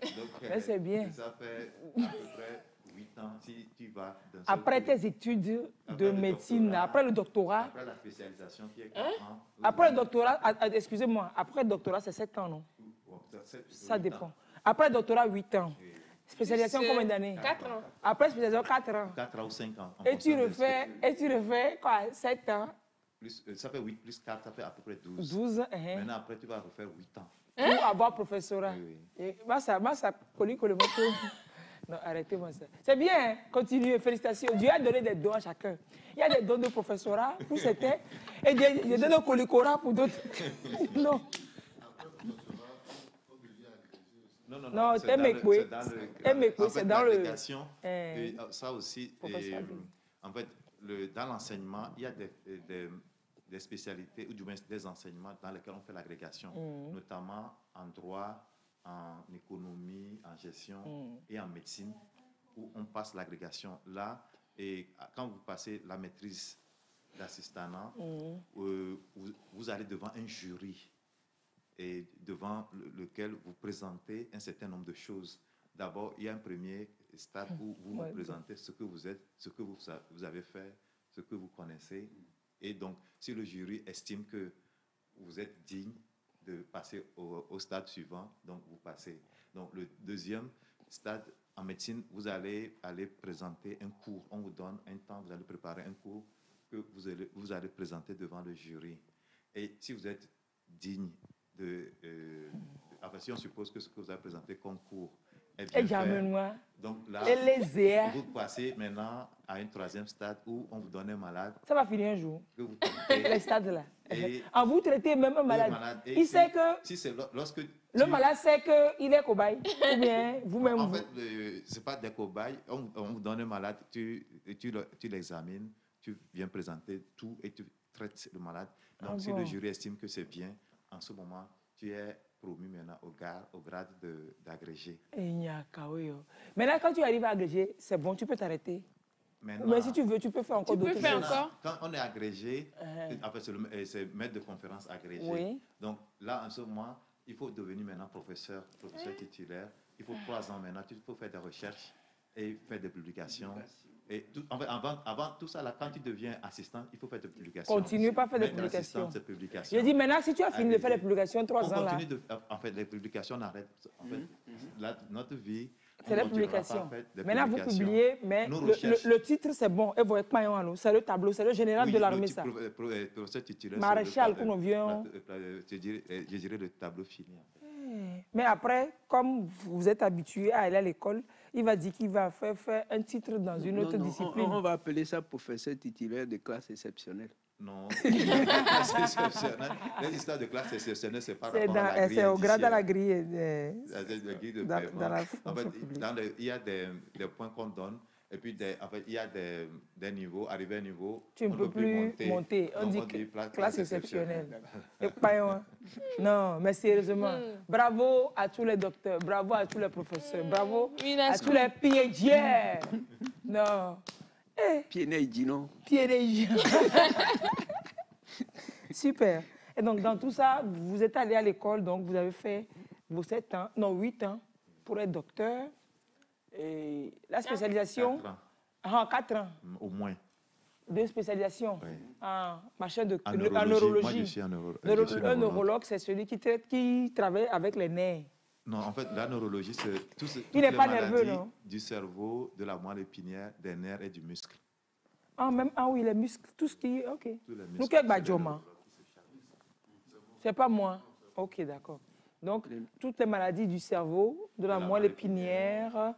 S1: Mais c'est bien.
S5: Ça fait à peu près 8 ans si tu vas dans
S1: après tes études de médecine, après le doctorat.
S5: Après la spécialisation qui est 4 ans.
S1: Après le doctorat, excusez-moi, après le doctorat, c'est 7 ans, non? Ça dépend. Après le doctorat, 8 ans. Spécialisation combien d'années?
S3: 4 ans.
S1: Après spécialisation, 4 ans.
S5: 4 ans ou 5 ans.
S1: Et tu refais quoi? 7 ans?
S5: Ça fait 8 plus 4, ça fait à peu près 12.
S1: 12
S5: Maintenant, après, tu vas refaire 8 ans.
S1: Pour avoir professorat.
S5: Oui.
S1: Moi, ça colle le moto. Non, arrêtez-moi ça. C'est bien, hein? Continuez, félicitations. Dieu a donné des dons à chacun. Il y a des dons de professorat pour certains et des dons de colicora pour d'autres. Non. Non, c'est dans le...
S5: Ça aussi, en fait, dans l'enseignement, il y a des spécialités, ou du moins des enseignements dans lesquels on fait l'agrégation, notamment en droit, en économie, en gestion et en médecine, où on passe l'agrégation. Là, et quand vous passez la maîtrise d'assistanat, vous allez devant un jury et devant lequel vous présentez un certain nombre de choses. D'abord, il y a un premier stade où vous présentez ce que vous êtes, ce que vous avez fait, ce que vous connaissez. Et donc, si le jury estime que vous êtes digne de passer au stade suivant, donc vous passez. Donc, le deuxième stade, en médecine, vous allez présenter un cours. On vous donne un temps, vous allez préparer un cours que vous allez présenter devant le jury. Et si vous êtes digne si on suppose que ce que vous avez présenté comme cours est bien fait, donc là, vous passez maintenant à un troisième stade où on vous donne un malade.
S1: Ça va finir un jour. Les stades là. En vous traitez même un malade. Il sait que
S5: lorsque
S1: le malade sait qu'il est cobaye. Ou bien vous-même.
S5: En fait, ce n'est pas des cobayes. On vous donne un malade, tu l'examines, tu viens présenter tout et tu traites le malade. Donc, si le jury estime que c'est bien, en ce moment, tu es promu maintenant au grade d'agrégé.
S1: Maintenant, quand tu arrives à agrégé, c'est bon, tu peux t'arrêter. Mais si tu veux, tu peux faire encore d'autres choses.
S5: Quand on est agrégé, en fait, c'est maître de conférence agrégé.
S1: Oui.
S5: Donc là, en ce moment, il faut devenir maintenant professeur titulaire. Il faut 3 ans maintenant, il faut faire des recherches et faire des publications. Et avant tout ça, là, quand tu deviens assistant, il faut faire des publications.
S1: Continue pas à faire des publications. Je dis maintenant, si tu as fini de faire des publications 3 ans là.
S5: En fait, les publications n'arrêtent. En fait, notre vie.
S1: C'est la publication. Maintenant, vous publiez, mais le titre, c'est bon. Et vous êtes maillon, c'est le tableau, c'est le général de l'armée, ça. Maréchal, qu'on vient.
S5: Je dirais le tableau fini.
S1: Mais après, comme vous êtes habitué à aller à l'école, il va dire qu'il va faire un titre dans une autre discipline.
S2: On va appeler ça professeur titulaire de classe exceptionnelle.
S5: Non, classe exceptionnelle. Les histoires de classe exceptionnelle, c'est pas rapport à la grille.
S1: C'est au grade à la grille.
S5: En fait, il y a des points qu'on donne. Et puis, en fait, il y a des niveaux, arrivé à un niveau,
S1: tu ne peux plus monter. On dit classe exceptionnelle. Non, mais sérieusement, bravo à tous les docteurs, bravo à tous les professeurs, bravo à tous les PhD. Non.
S2: PhD, non?
S1: PhD. Super. Et donc, dans tout ça, vous êtes allé à l'école, donc vous avez fait vos 8 ans pour être docteur. Et la spécialisation 4 ans.
S5: Au moins.
S1: 2 spécialisations.
S5: Oui.
S1: En neurologie.
S5: Moi, je suis un
S1: un neurologue, c'est celui qui travaille avec les nerfs.
S5: Non, en fait, la neurologie, c'est toutes
S1: les maladies
S5: du cerveau, de la moelle épinière, des nerfs et du muscle.
S1: Oui, les muscles, tout ce qui... OK.
S5: Nous,
S1: c'est pas moi. OK, d'accord. Donc, toutes les maladies du cerveau, de la moelle épinière,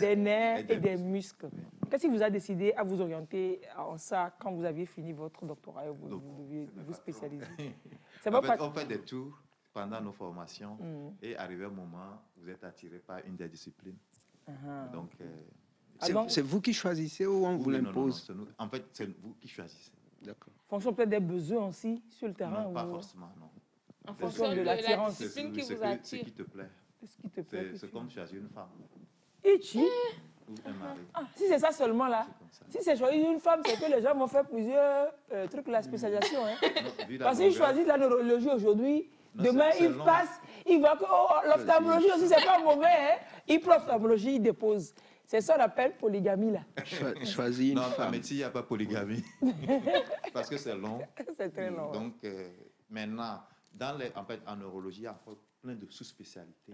S1: des nerfs et des muscles. Qu'est-ce qui vous a décidé à vous orienter en ça quand vous aviez fini votre doctorat et vous deviez vous spécialiser?
S5: On fait des tours pendant nos formations et arrivé un moment, vous êtes attiré par une des disciplines. Donc,
S2: c'est vous qui choisissez ou on vous l'impose?
S5: En fait, c'est vous qui choisissez.
S2: D'accord.
S1: En fonction peut-être des besoins aussi sur le terrain?
S5: Non, pas forcément, non.
S3: En fonction de la discipline qui vous attire.
S5: Ce qui te plaît. C'est comme choisir une femme.
S1: Ichi?
S5: Ou un mari.
S1: Si c'est ça seulement là. Si c'est choisir une femme, c'est que les gens vont faire plusieurs trucs de la spécialisation. Parce qu'ils choisissent la neurologie aujourd'hui. Demain, ils passent, ils voient que l'ophtalmologie aussi, c'est pas mauvais. Ils prennent l'ophtalmologie, ils déposent. C'est ça qu'on appelle polygamie là.
S2: Choisir une femme.
S5: Non, mais il n'y a pas polygamie. Parce que c'est long.
S1: C'est très long.
S5: Donc, maintenant, en neurologie, il y a encore plein de sous-spécialités.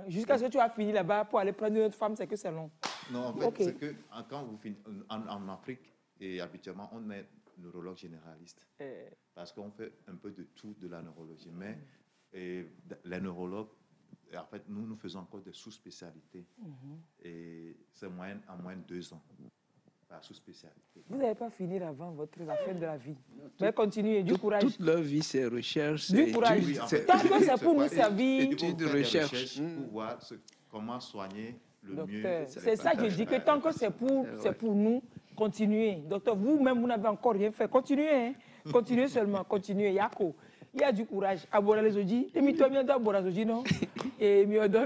S1: Jusqu'à ce que tu as fini là-bas pour aller prendre une autre femme, c'est que c'est long.
S5: Non, en fait, c'est que quand vous finissez en Afrique, et habituellement, on est neurologue généraliste. Parce qu'on fait un peu de tout de la neurologie. Mais les neurologues, en fait, nous faisons encore des sous-spécialités. Et c'est en moyenne 2 ans. La sous-spécialité.
S1: Vous n'avez pas fini avant la fin de la vie. Mais continuez, du courage.
S2: Toute leur vie, c'est recherche.
S1: Du courage. Tant que c'est pour nous servir.
S5: Études de recherche. Pour voir comment soigner le mieux.
S1: C'est ça que je dis, que tant que c'est pour nous, Continuez. Docteur, vous-même, vous n'avez encore rien fait. Continuez. Hein. Continuez seulement. Continuez. Yako. Il y a du courage. Abora les ojis. Et mi toi bien d'abora les ojis, non? Et miodo.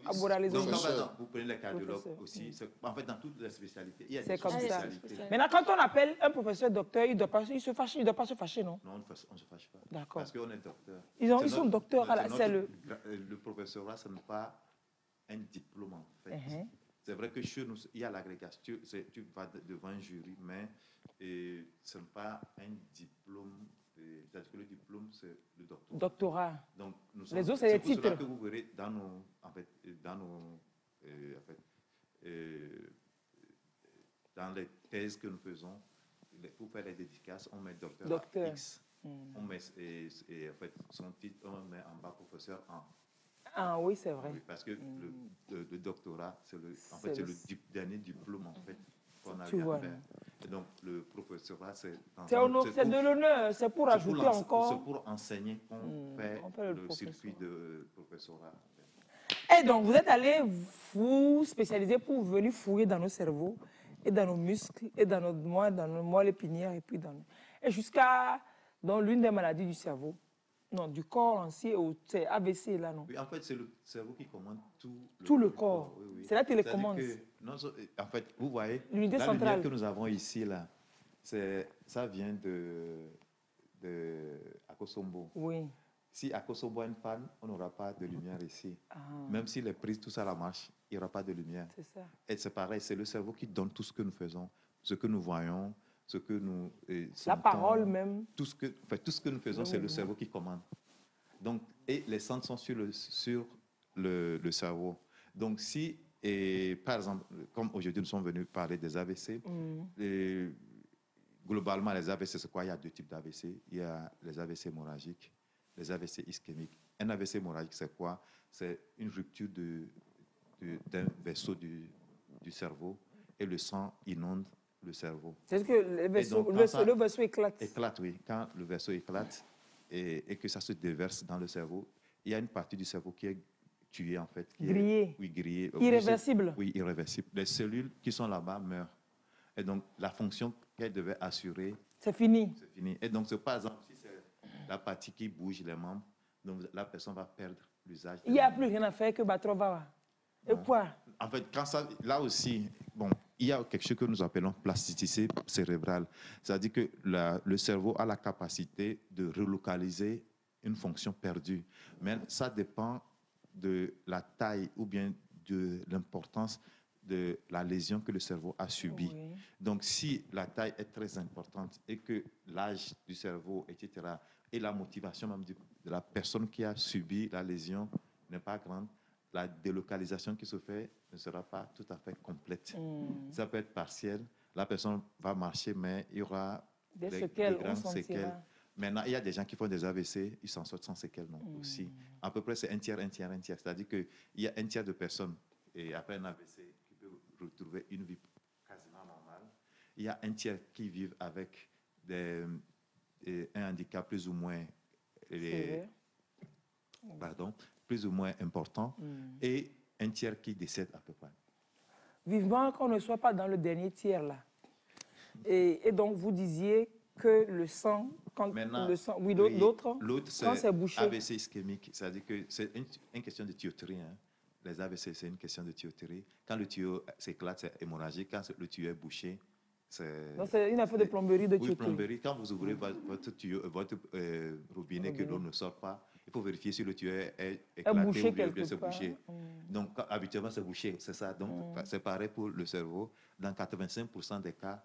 S1: Abora les ojis.
S5: Donc, vous prenez les cardiologues aussi. En fait, dans toutes les spécialités, il y a des spécialités.
S1: Maintenant, quand on appelle un professeur docteur, il ne doit pas se fâcher, non?
S5: Non, on ne se fâche pas.
S1: D'accord.
S5: Parce qu'on est docteur.
S1: Ils sont docteurs.
S5: Le professorat, ce n'est pas un diplôme, en fait. C'est vrai que chez nous, il y a l'agrégation. Tu vas devant un jury, mais ce n'est pas un diplôme. C'est-à-dire que le diplôme, c'est le doctorat. Donc,
S1: les autres, c'est les titres.
S5: C'est pour cela que vous verrez dans les thèses que nous faisons, pour faire les dédicaces, on met docteur. X. On met en fait, son titre, on met en bas professeur en.
S1: Ah oui, c'est vrai. Oui,
S5: parce que le doctorat, c'est le dernier diplôme en fait qu'on a à faire. Et donc le professorat, c'est
S1: de l'honneur, c'est pour ajouter encore.
S5: C'est pour enseigner qu'on fait le circuit de professorat.
S1: Et donc vous êtes allé vous spécialiser pour venir fouiller dans nos cerveaux et dans nos muscles et dans nos moelles épinières et jusqu'à dans l'une des maladies du cerveau. Non, du corps entier, c'est AVC là, non?
S5: Oui, en fait, c'est le cerveau qui commande
S1: tout le corps. Oui. C'est la télécommande.
S5: En fait, vous voyez,
S1: l'unité centrale
S5: lumière que nous avons ici, là, ça vient de Akosombo.
S1: Oui.
S5: Si Akosombo a une panne, on n'aura pas de lumière ici. Même si les prises, tout ça, la marche, il n'y aura pas de lumière.
S1: C'est ça.
S5: Et c'est pareil, c'est le cerveau qui donne tout ce que nous faisons, ce que nous voyons, ce que nous
S1: la parole même.
S5: Tout ce que nous faisons, c'est le cerveau qui commande. Donc, et les centres sont sur le cerveau. Donc, si, par exemple, comme aujourd'hui nous sommes venus parler des AVC, globalement, les AVC, c'est quoi? Il y a deux types d'AVC. Il y a les AVC hémorragiques, les AVC ischémiques. Un AVC hémorragique, c'est quoi? C'est une rupture d'un vaisseau du cerveau et le sang inonde le cerveau.
S1: C'est-à-dire que le vaisseau éclate.
S5: Éclate, oui. Quand le vaisseau éclate et que ça se déverse dans le cerveau, il y a une partie du cerveau qui est tuée, en fait.
S1: Grillée.
S5: Oui, grillée.
S1: Irréversible.
S5: Oui, irréversible. Les cellules qui sont là-bas meurent. Et donc, la fonction qu'elles devaient assurer...
S1: C'est fini.
S5: C'est fini. Et donc, par exemple, si c'est la partie qui bouge les membres, donc la personne va perdre l'usage.
S1: Il n'y a plus rien à faire que Batrova. Et quoi?
S5: En fait, là aussi, il y a quelque chose que nous appelons plasticité cérébrale. C'est-à-dire que le cerveau a la capacité de relocaliser une fonction perdue. Mais ça dépend de la taille ou bien de l'importance de la lésion que le cerveau a subie. Oui. Donc, si la taille est très importante et que l'âge du cerveau, etc., et la motivation même de la personne qui a subi la lésion n'est pas grande, la délocalisation qui se fait ne sera pas tout à fait complète. Ça peut être partiel. La personne va marcher, mais il y aura des grandes séquelles. Maintenant, il y a des gens qui font des AVC, ils s'en sortent sans séquelles aussi. À peu près, c'est un tiers. C'est-à-dire qu'il y a un tiers de personnes, et après un AVC, qui peuvent retrouver une vie quasiment normale. Il y a un tiers qui vivent avec un handicap plus ou moins... plus ou moins important, et un tiers qui décède à peu près.
S1: Vivement qu'on ne soit pas dans le dernier tiers, là. Et donc, vous disiez que le sang, l'autre, quand c'est bouché...
S5: AVC ischémique, c'est-à-dire que c'est une question de tuyauterie. Hein. Les AVC, c'est une question de tuyauterie. Quand le tuyau s'éclate, c'est hémorragique. Quand le tuyau est bouché, c'est...
S1: Donc, c'est une affaire de plomberie, de tuyauterie.
S5: Oui, plomberie. Quand vous ouvrez votre robinet, que l'eau ne sort pas, il faut vérifier si le tuyau est éclaté ou bien c'est bouché. Donc, habituellement, c'est bouché, c'est ça. Donc, c'est pareil pour le cerveau. Dans 85% des cas,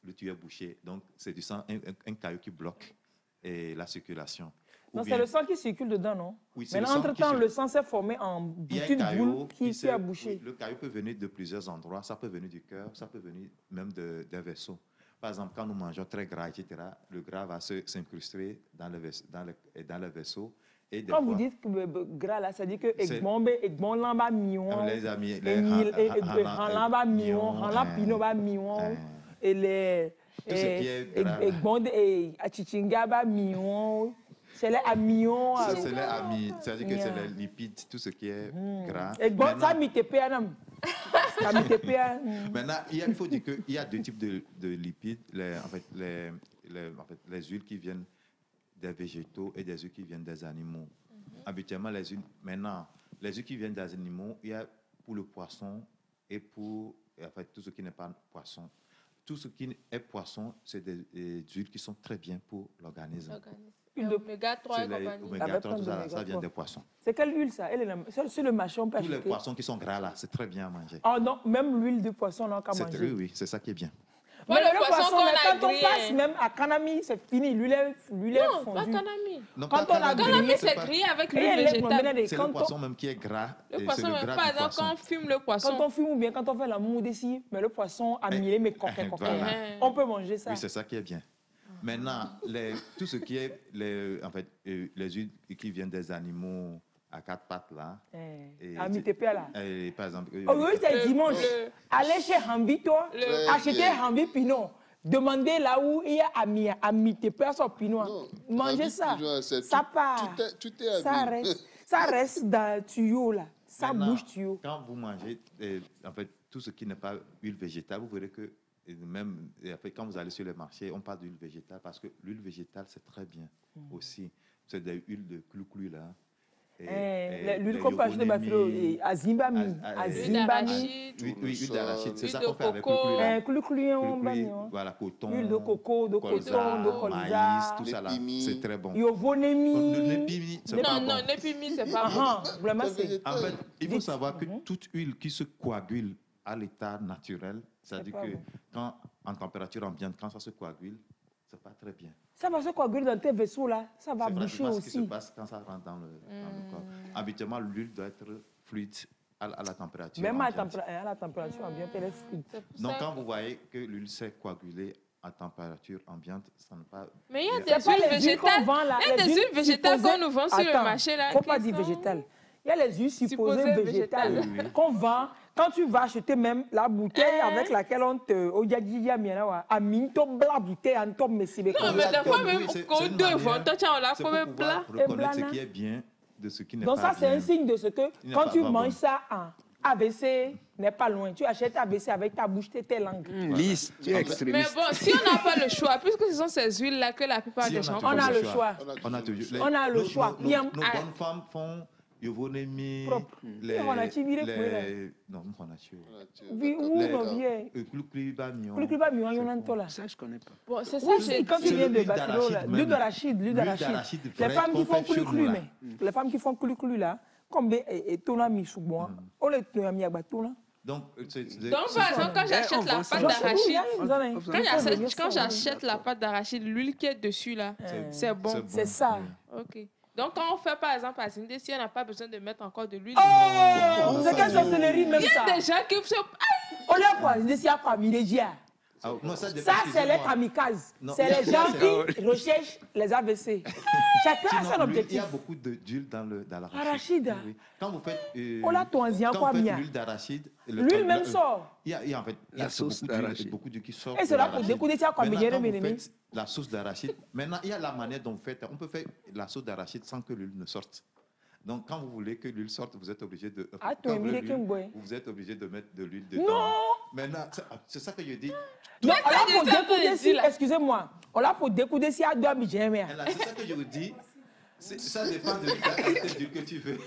S5: le tuyau est bouché. Donc, c'est du sang, un caillou qui bloque la circulation.
S1: Non, c'est le sang qui circule dedans, non? Oui, mais entre-temps, le sang s'est formé en petite boule qui a bouché.
S5: Oui, le caillou peut venir de plusieurs endroits. Ça peut venir du cœur, ça peut venir même d'un vaisseau. Par exemple, quand nous mangeons très gras, etc., le gras va s'incruster dans le vaisseau.
S1: Quand vous dites que gras, là, ça dit que Egbon lamba mion,
S5: les amis,
S1: lamba mion, pino ba mion, et les Egbon et achichinga ba mion. C'est les amions.
S5: C'est les amis, c'est-à-dire que c'est les lipides, tout ce qui est gras.
S1: Et bon, ça m'y te paye,
S5: Maintenant, il faut dire qu'il y a deux types de lipides. Les huiles qui viennent des végétaux et des huiles qui viennent des animaux. Habituellement, les huiles qui viennent des animaux, il y a pour le poisson et pour tout ce qui n'est pas poisson. Tout ce qui est poisson, c'est des huiles qui sont très bien pour l'organisme.
S3: Oméga 3 et compagnie.
S5: Oméga 3, ça vient des poissons.
S1: C'est quelle huile ça? C'est le machin pas.
S5: Tous les poissons qui sont gras là, c'est très bien à manger.
S1: Ah non, même l'huile de poisson, on n'a qu'à manger.
S5: Oui, c'est ça qui est bien.
S1: Mais le poisson, quand on passe même à Kanami, c'est fini. L'huile est fondue.
S3: Non, pas Kanami.
S1: Quand on a
S3: Kanami, c'est grillé avec l'huile végétale.
S5: C'est le poisson même qui est gras.
S3: Le poisson, par exemple, quand on fume le poisson.
S1: Quand on fume ou bien quand on fait la moude ici, mais le poisson a millé, mais coquin. On peut manger ça.
S5: Oui, c'est ça qui est bien. Maintenant, tout ce qui est les huiles qui viennent des animaux à quatre pattes là.
S1: À Mitépé là.
S5: Par exemple.
S1: Oui, c'est dimanche. Allez chez Hambi, toi, achetez Hambi Pinot. Demandez là où il y a à Mitépé son Pinot. Mangez ça. Ça part. Ça reste dans le tuyau là. Ça bouge tuyau.
S5: Quand vous mangez, tout ce qui n'est pas huile végétale, vous verrez que même quand vous allez sur les marchés, on parle d'huile végétale parce que l'huile végétale, c'est très bien aussi. C'est des huiles de clou-clou là.
S1: L'huile qu'on peut acheter à Zimbabwe.
S3: L'huile d'arachide.
S5: Oui, l'huile d'arachide. C'est ça qu'on fait avec
S1: clou-clou.
S5: Voilà, coton.
S1: Huile de coco, de coton, de colza.
S5: Maïs, tout ça là, c'est très bon.
S1: Yovonemi.
S3: Non, l'épimi, c'est pas bon.
S1: Vraiment,
S5: en fait, il faut savoir que toute huile qui se coagule à l'état naturel, c'est-à-dire que quand en température ambiante, quand ça se coagule, c'est pas très bien.
S1: Ça va se coaguler dans tes vaisseaux là, ça va boucher aussi.
S5: C'est ce qui se passe quand ça rentre dans le corps. Habituellement, l'huile doit être fluide à la température
S1: même
S5: ambiante.
S1: à la température ambiante, elle est fluide.
S5: Donc quand vous voyez que l'huile s'est coagulée à température ambiante, ça n'est pas...
S3: Mais il y a des huiles végétales. Il y a des huiles végétales qu'on nous vend sur le marché là.
S1: Il ne faut pas dire végétales. Il y a les huiles supposées végétales qu'on vend. Quand tu vas acheter même la bouteille avec laquelle on te... Non,
S3: mais des fois même, quand deux vont, toi, on l'a fait même plat.
S5: Reconnaître ce qui est bien de ce qui n'est pas bien.
S1: Donc ça, c'est un signe de ce que quand tu manges ça en ABC, n'est pas loin. Tu achètes ABC avec ta bouche, tes langues.
S2: Lisse, tu es extrémiste.
S3: Mais bon, si on n'a pas le choix, puisque ce sont ces huiles-là que la plupart des gens...
S1: On a le choix. On a le choix.
S5: Nos bonnes femmes font... Yovonemi,
S1: non, on a tué.
S2: Ça, je connais pas.
S3: Bon, c'est ça.
S1: Oui, quand tu viens de Barcelone, l'huile d'arachide. Les femmes qui font clu-clu, les femmes qui font clu-clu là, comme et tona mi souvent, on les tient mi abatona.
S5: Donc,
S3: par exemple, quand j'achète la pâte d'arachide, quand j'achète la pâte d'arachide, l'huile qui est dessus là, c'est bon.
S1: C'est ça.
S3: Ok. Donc, quand on fait par exemple à Zindé, si on n'a pas besoin de mettre encore de l'huile.
S1: Oh, c'est quelle sorcellerie même ça.
S3: Il y a des gens qui se.
S1: On l'a quoi Zindé, il y a quoi Miregia. Ça, c'est les kamikazes. C'est les gens qui recherchent les AVC. Chacun a son objectif.
S5: Il y a beaucoup d'huile dans l'arachide.
S1: Arachide.
S5: Quand vous faites
S1: l'huile
S5: d'arachide,
S1: l'huile même sort.
S5: Il y a en fait
S2: la sauce d'arachide.
S5: Beaucoup d'huile qui sort.
S1: Et c'est là pour découper ça quoi
S5: la sauce d'arachide. Maintenant, il y a la manière dont vous faites. On peut faire la sauce d'arachide sans que l'huile ne sorte. Donc, quand vous voulez que l'huile sorte, vous êtes obligé de. Vous êtes obligé de mettre de l'huile dedans.
S1: Non.
S5: Maintenant, c'est ça que je dis.
S1: Non, on l'a pour découder si, excusez-moi, on l'a pour découder si à 2 midjammer.
S5: C'est ça que je vous dis. Ça dépend de la quantité d'huile que tu veux.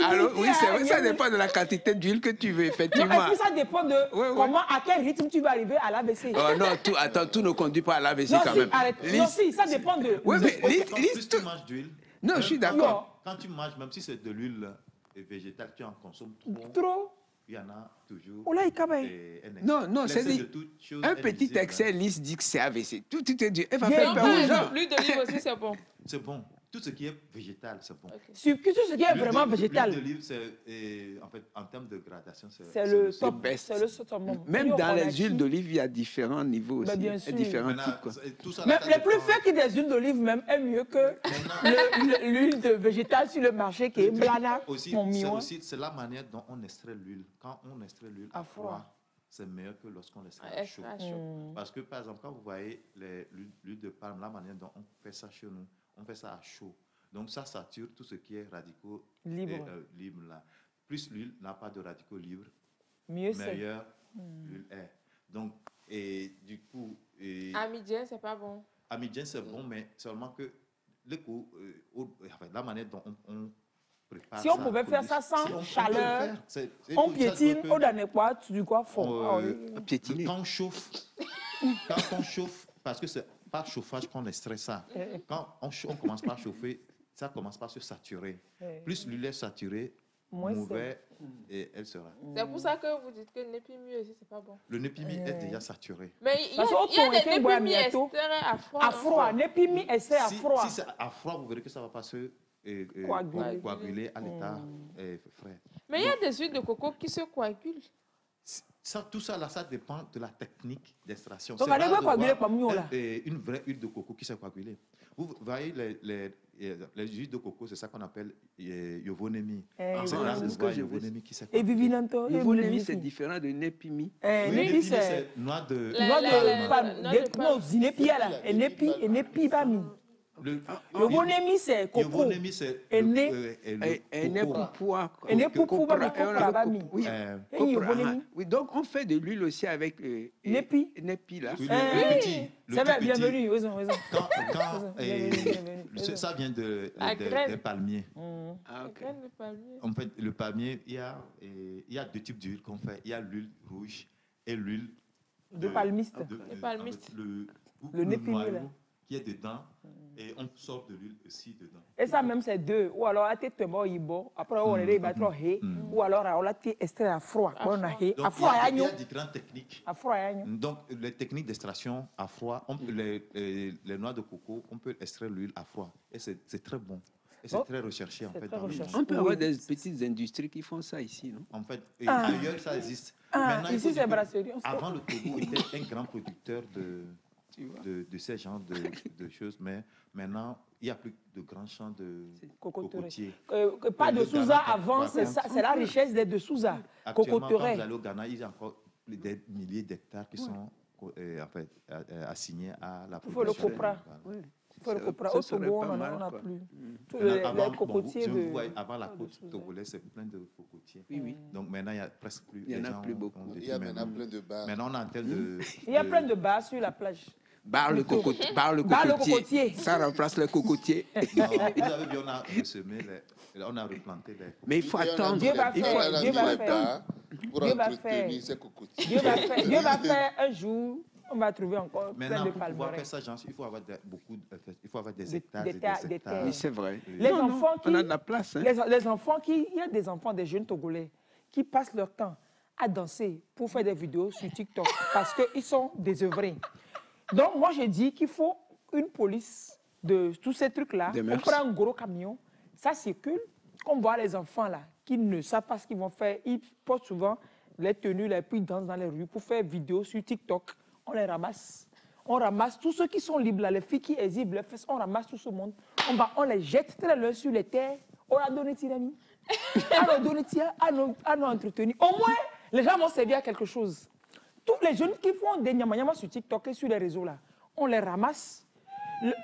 S2: Alors, oui, c'est vrai, ça dépend de la quantité d'huile que tu veux, effectivement.
S1: Non, et puis ça dépend de comment, à quel rythme tu vas arriver à l'AVC.
S2: Oh non, tout ne conduit pas à l'AVC quand même.
S1: Non, si, ça dépend de...
S2: Oui, mais
S5: plus tu manges d'huile...
S2: Non, je suis d'accord.
S5: Quand tu manges, même si c'est de l'huile végétale, tu en consommes
S1: trop.
S5: Il y en a toujours.
S2: Non, c'est dit. Un petit excès lisse dit que c'est AVC. Tout est dit. Elle va faire peur
S3: aux gens. L'huile d'olive aussi, c'est bon.
S5: C'est bon. Tout ce qui est végétal, c'est bon.
S1: Tout ce qui est vraiment végétal.
S5: L'huile d'olive, c'est, en fait, en termes de gradation,
S1: c'est le top best.
S2: Même dans les huiles d'olive, il y a différents niveaux aussi.
S1: Bien sûr.
S2: Différents types. Quoi.
S1: Mais les plus faibles des huiles d'olive même est mieux que l'huile végétale sur le marché qui est blana.
S5: C'est la manière dont on extrait l'huile. Quand on extrait l'huile à froid, c'est meilleur que lorsqu'on l'extrait à chaud. Parce que, par exemple, quand vous voyez l'huile de palme, la manière dont on fait ça chez nous, on fait ça à chaud. Donc, ça sature tout ce qui est radicaux libres là. Plus l'huile n'a pas de radicaux libres, meilleure l'huile est. Donc, et du coup...
S3: Amidien, c'est pas bon.
S5: Amidien, c'est bon, mais seulement que la manière dont on prépare
S1: si on pouvait faire ça sans chaleur, on piétine, on donne quoi, tu dis quoi, fort.
S5: Piétiner. Quand on chauffe, parce que c'est par chauffage qu'on extrait ça. Quand on commence par chauffer, ça commence par se saturer. Plus l'huile est saturée, mauvais, et elle sera.
S3: C'est pour ça que vous dites que le népimi aussi, c'est pas bon.
S5: Le népimi est déjà saturé.
S3: Mais il y a des népimi extraits à froid.
S1: À froid, népimi extrait à froid.
S5: Si c'est à froid, vous verrez que ça ne va pas se coaguler à l'état frais.
S3: Mais il y a des huiles de coco qui se coagulent.
S5: Tout ça, là, ça dépend de la technique d'extraction.
S1: Donc, allez voir coaguler comme nous, là.
S5: Une vraie huile de coco qui s'est coagulée. Vous voyez, les huiles de coco, c'est ça qu'on appelle yovonemi. C'est ce que yovonemi qui s'est coagulée.
S1: Et vivinanto.
S2: Yovonemi, c'est différent de népimi.
S1: Népimi, c'est
S5: noix de
S1: palme. Non, zinépi, là. Et népi, bami. Le yovonemi, c'est coco.
S5: Yovonemi, c'est
S2: oui, donc on fait de l'huile aussi avec
S1: népi
S2: là.
S1: C'est bien, bienvenue.
S5: Ça vient des palmiers. En fait, le palmier, il y a deux types d'huile qu'on fait. Il y a l'huile rouge et l'huile
S1: de palmiste.
S5: Le népi qui est dedans. Et on sort de l'huile aussi dedans.
S1: Et ça même c'est deux. Ou alors à tête mort ibo. Après on est trop hé. Ou alors on l'a extrait à froid.
S5: Donc il y a différentes techniques.
S1: À froid.
S5: Donc les techniques d'extraction à froid, les noix de coco, on peut extraire l'huile à froid. Et c'est très bon. Et c'est très recherché en fait.
S2: On peut avoir des petites industries qui font ça ici, non?
S5: En fait, ailleurs ça existe.
S1: Ici c'est brasserie.
S5: Avant le Togo était un grand producteur de ces genres de choses, mais maintenant, il n'y a plus de grands champs de cocotiers.
S1: Pas de Souza avant, c'est la richesse des Souza.
S5: Actuellement, quand vous allez au Ghana, il y a encore des milliers d'hectares qui sont assignés à la production.
S1: Il faut le copra. Il faut le copra. Au Togo, on n'en a plus. Tous les cocotiers de...
S5: Avant la côte togolaise, c'est plein de cocotiers.
S2: Oui.
S5: Donc maintenant, il n'y a presque plus.
S2: Il n'y en a plus beaucoup.
S4: Il y a maintenant plein de bars.
S5: Maintenant, on est en train de...
S1: Il y a plein de bars sur la plage.
S2: Bar le cocotier. Ça remplace le cocotier.
S5: Vous avez vu, on a semé, on a replanté les...
S2: Mais il faut attendre.
S1: Dieu va faire.
S4: Pour entretenir ces cocotiers.
S1: Dieu va faire un jour. On va trouver encore plein de palmeraies.
S5: Pour pouvoir faire ça, il faut avoir des hectares et des hectares.
S2: Oui, c'est vrai.
S1: Les enfants
S2: on a de la place. Hein.
S1: Les enfants il y a des enfants, des jeunes Togolais qui passent leur temps à danser pour faire des vidéos sur TikTok parce qu'ils sont désœuvrés. Donc, moi, je dis qu'il faut une police de tous ces trucs-là. On prend un gros camion, ça circule. On voit les enfants là qui ne savent pas ce qu'ils vont faire. Ils portent souvent les tenues, puis ils dansent dans les rues pour faire vidéos sur TikTok. On les ramasse. On ramasse tous ceux qui sont libres, là, les filles qui exhibent les fesses, on ramasse tout ce monde. On les jette très loin sur les terres. On a donné tirami. On a donné à nous entretenir. Au moins, les gens vont servir à quelque chose. Tous les jeunes qui font des nyama sur TikTok et sur les réseaux, là, on les ramasse.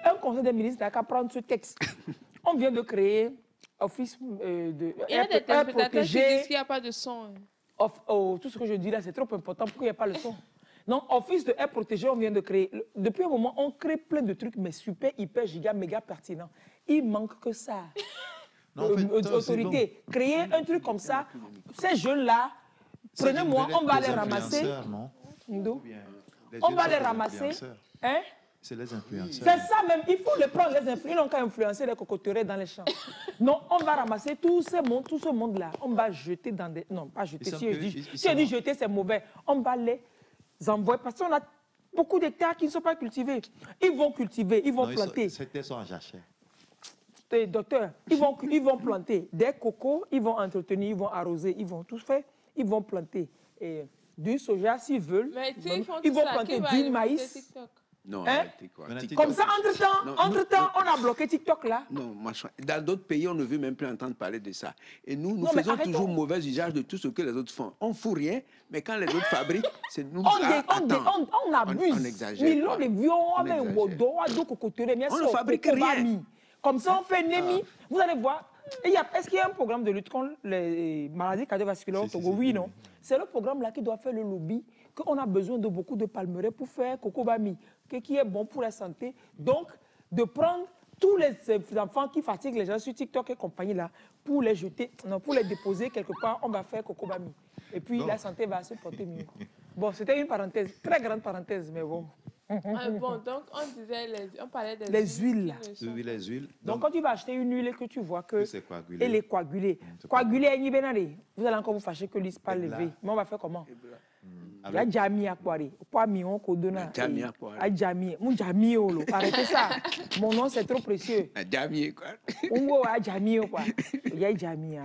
S1: Un conseil des ministres n'a qu'à prendre ce texte. On vient de créer office de...
S3: Il y a des téléspectateurs qui disent qu'il n'y a pas de son.
S1: Tout ce que je dis là, c'est trop important pour qu'il n'y ait pas le son. Donc, office de air protégé, on vient de créer. Depuis un moment, on crée plein de trucs, mais super, hyper, giga, méga pertinents. Il manque que ça. Autorité, créer un truc comme ça, ces jeunes-là, prenez-moi, on va les ramasser. On va les ramasser. Hein?
S5: C'est les influenceurs.
S1: C'est ça même, il faut les prendre, les influenceurs. Ils n'ont qu'à influencer les cocoteraies dans les champs. Non, on va ramasser tout ce monde-là. On va jeter dans des... Non, pas jeter. Si je dis jeter, c'est mauvais. On va les envoyer parce qu'on a beaucoup d'hectares qui ne sont pas cultivés. Ils vont cultiver, ils vont planter.
S5: Ces terres sont en jachère.
S1: Docteur, ils vont planter des cocos, ils vont entretenir, ils vont arroser, ils vont tout faire, ils vont planter du soja s'ils veulent. Ils vont planter du maïs.
S2: Non,
S1: hein? Comme ça, entre-temps, on a bloqué TikTok là.
S2: Non, dans d'autres pays, on ne veut même plus entendre parler de ça. Et nous faisons toujours mauvais usage de tout ce que les autres font. On ne fout rien, mais quand les autres fabriquent, c'est nous.
S1: On abuse.
S2: On exagère.
S1: On ne fabrique rien. Comme ça, on fait Némi. Vous allez voir, Est-ce qu'il y a un programme de lutte contre les maladies cardiovasculaires au Togo? Oui, non. C'est le programme-là qui doit faire le lobby, qu'on a besoin de beaucoup de palmeraies pour faire Coco Bami, qui est bon pour la santé. Donc, de prendre tous les enfants qui fatiguent les gens sur TikTok et compagnie là, pour les jeter, non, pour les déposer quelque part, on va faire Coco Bami. Et puis la santé va se porter mieux. Bon, c'était une parenthèse, très grande parenthèse, mais bon.
S3: Bon, donc on parlait des
S1: huiles là.
S5: Oui, les huiles.
S1: Donc quand tu vas acheter une huile et que tu vois que
S5: coagulé.
S1: elle est coagulée, vous allez encore vous fâcher que l'huile n'est pas levée. Mais on va faire comment? Il y a Jamie à quoi? On codona. Jamie à quoi? Jamie arrêtez ça. Mon nom c'est trop précieux.
S2: Jamie quoi?
S1: On va Jamie quoi? Il y a Jamie.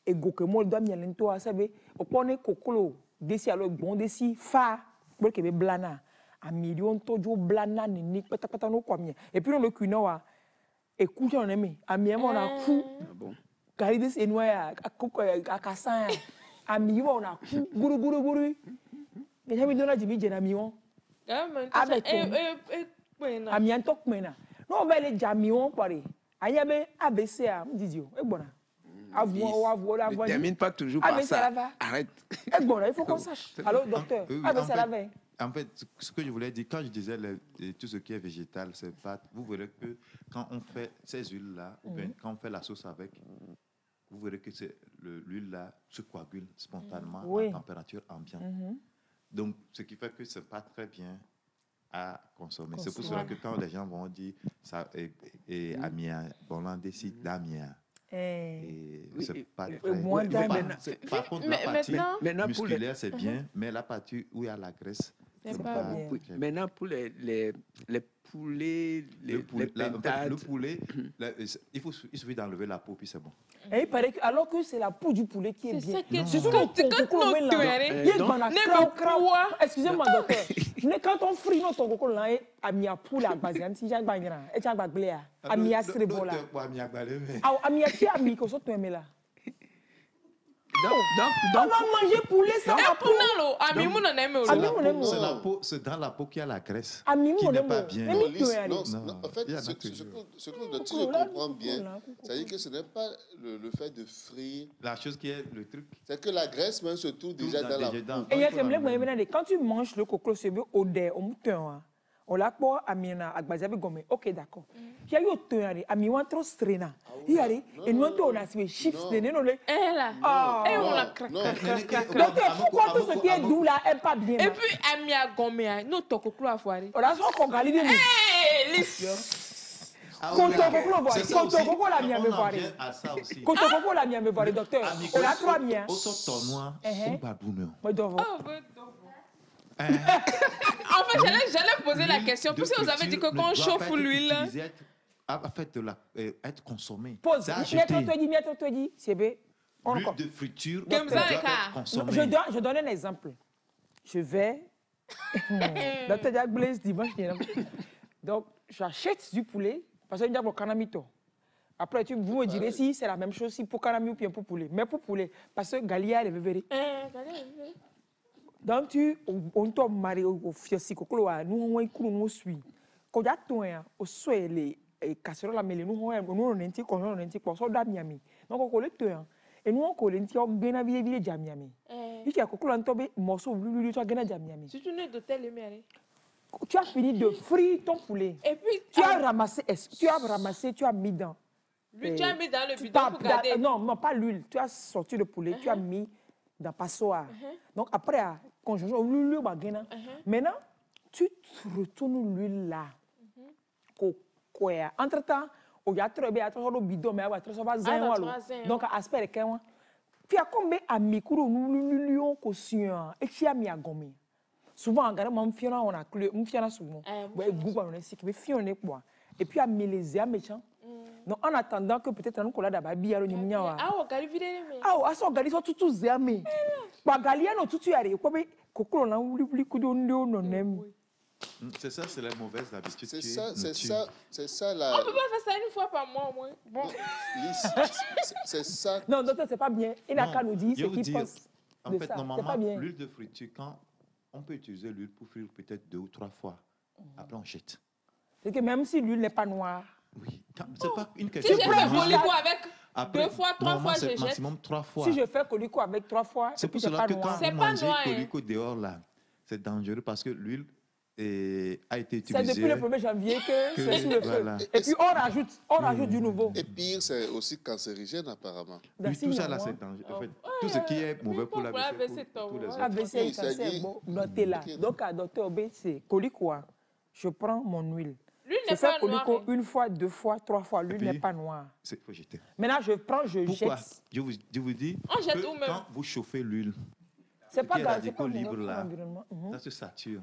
S1: Et Gokemo doit m'y aller toi, savez? Au point de Kokolo, d'ici alors bon d'ici fa, pour que me blana. A million tojo blana ni pata no kwamia. Et puis on le kunawa. Écoute on aime. A mi on a coup. Bon. Karides enwaya a kasan. A mi on a coup. Guru. Mais j'ai mis dans la Jimmy Jenamion. Avec a mi antok mena. Non va les Jamion paré. Ayabe ABC a Didio. Et bon.
S2: Ne termine pas toujours par ça. Arrête.
S1: Et bon, il faut qu'on sache. Alors docteur, ABC la veille.
S5: En fait, ce que je voulais dire, quand je disais tout ce qui est végétal, c'est pas. Vous verrez que quand on fait ces huiles-là, ou bien quand on fait la sauce avec, vous verrez que l'huile-là se coagule spontanément à température ambiante. Donc, ce qui fait que ce n'est pas très bien à consommer. C'est pour cela que quand les gens vont dire ça et amia, bon, là, on décide d'amia. Et c'est pas très bien. Par contre, la partie musculaire, c'est bien, mais la partie où il y a la graisse,
S3: c'est pas bien.
S2: Maintenant, pour les poulets, les pintades...
S5: Le poulet, il suffit d'enlever la peau, puis c'est bon.
S1: Et il paraît que, alors que c'est la peau du poulet qui est bien.
S3: C'est ce que
S1: excusez-moi, docteur. Quand on frit notre coco là, à mi poule à base, si j'ai pas bien, et j'ai pas gléa, à mi astrebola. À mi a mi que ça tu aimes là. Donc, on va manger poulet sans la peau.
S5: C'est dans la peau qu'il y a la graisse.
S1: Qui
S5: n'est pas bien.
S4: Non, en fait, ce que je comprends bien, c'est-à-dire que ce n'est pas le fait de frire.
S5: La chose qui est le truc.
S4: C'est que la graisse même se trouve déjà dans la peau.
S1: Et quand tu manges le coco, c'est au dé, au mouton. On l'a pas amina agbazabe gomé. OK, d'accord. Il y a eu autant à mi wan trop strena. Il y a et nous on a fait chips de non le.
S3: Là. Et on l'a craqué.
S1: Donc pourquoi tout ce qui est doux là est pas bien?
S3: Et puis amia gomé, nous to coco à foirer.
S1: On a son qu'on galide nous. Koto la mienne me voir. Koto la mienne me voir docteur. On a trois miens.
S5: Au sort noir, on va boumeur.
S3: En fait, j'allais poser la question. Puisque vous avez dit que quand on chauffe l'huile...
S5: être consommé.
S1: Pose. Maître te dit, c'est bien.
S5: L'huile de friture doit être consommée.
S1: Je donne un exemple. Je vais... Docteur Jack Blaise dimanche. Donc, j'achète du poulet parce que je dis canamito. Après, vous me direz si c'est la même chose si pour canami ou bien pour poulet. Mais pour poulet, parce que Galia, elle est vérée. Donc, on tombe marié au fiasi, nous on suit. Quand tu as au souhait les casseroles à mêler, nous on est un petit peu on est un petit peu sur Miami. Donc on colle tout et nous on colle un petit peu bien vivre Miami. Il y a coco on tombe morceau bleu tu as gagné Miami.
S3: Si tu n'es d'hôtel le
S1: tu as fini de frire ton poulet.
S3: Et puis
S1: tu as ramassé, tu as mis dans.
S3: Lui tu as mis dans le bidon pour garder.
S1: Non, pas l'huile. Tu as sorti le poulet, tu as mis dans passoire. Donc après quand je joue l'huile maintenant tu retournes l'huile là. Entre-temps, il y a très bien le bidon mais il y a donc aspect que puis à combien amis courent nous lions conscient et qui a mis à gommer. Souvent en regardant mon fiona on a clé mon fiona souvent. Ouais goût on est si mais fiona quoi. Et puis à mélanger méchant. Donc en attendant que peut-être nous coller d'abord bien le nya.
S3: Ah gali vidéo mais.
S1: Ah ça gali so tout zéamé. Ba gali no tout tu ari ko be kokolo na wuli kudo ndo no nem.
S5: C'est ça, c'est la mauvaise habitude.
S4: C'est ça la.
S3: On peut pas faire ça une fois par mois au moins. Bon.
S4: C'est ça.
S1: Non, docteur, c'est pas bien. Il n'a qu'à nous dire ce qu'il pense.
S5: En fait, normalement, l'huile de friture, quand on peut utiliser l'huile pour frire peut-être 2 ou 3 fois. Après, on jette.
S1: C'est que même si l'huile n'est pas noire.
S5: Oui, c'est pas une question.
S3: Si j'ai fait bolivo avec. 2 fois, 3 fois, je jette.
S5: Maximum 3 fois.
S1: Si je fais colico avec 3 fois,
S5: c'est pour cela que quand vous mangez colico dehors, là, c'est dangereux parce que l'huile a été utilisée.
S1: C'est depuis le 1er janvier que c'est sur le feu. Et puis on rajoute du nouveau.
S4: Et pire, c'est aussi cancérigène apparemment.
S5: Oui, tout ça là, c'est dangereux. En fait, tout ce qui est mauvais pour la WC, pour tous les autres.
S1: AVC, cancer, bon, notez là. Donc à docteur Obé, c'est colico. Je prends mon huile. Je fais colico 1 fois, 2 fois, 3 fois. L'huile n'est pas noire.
S5: Il faut jeter.
S1: Maintenant, je prends, je jette.
S5: Je vous dis que quand vous chauffez l'huile,
S1: c'est pas grave,
S5: c'est pas libre là, ça se sature.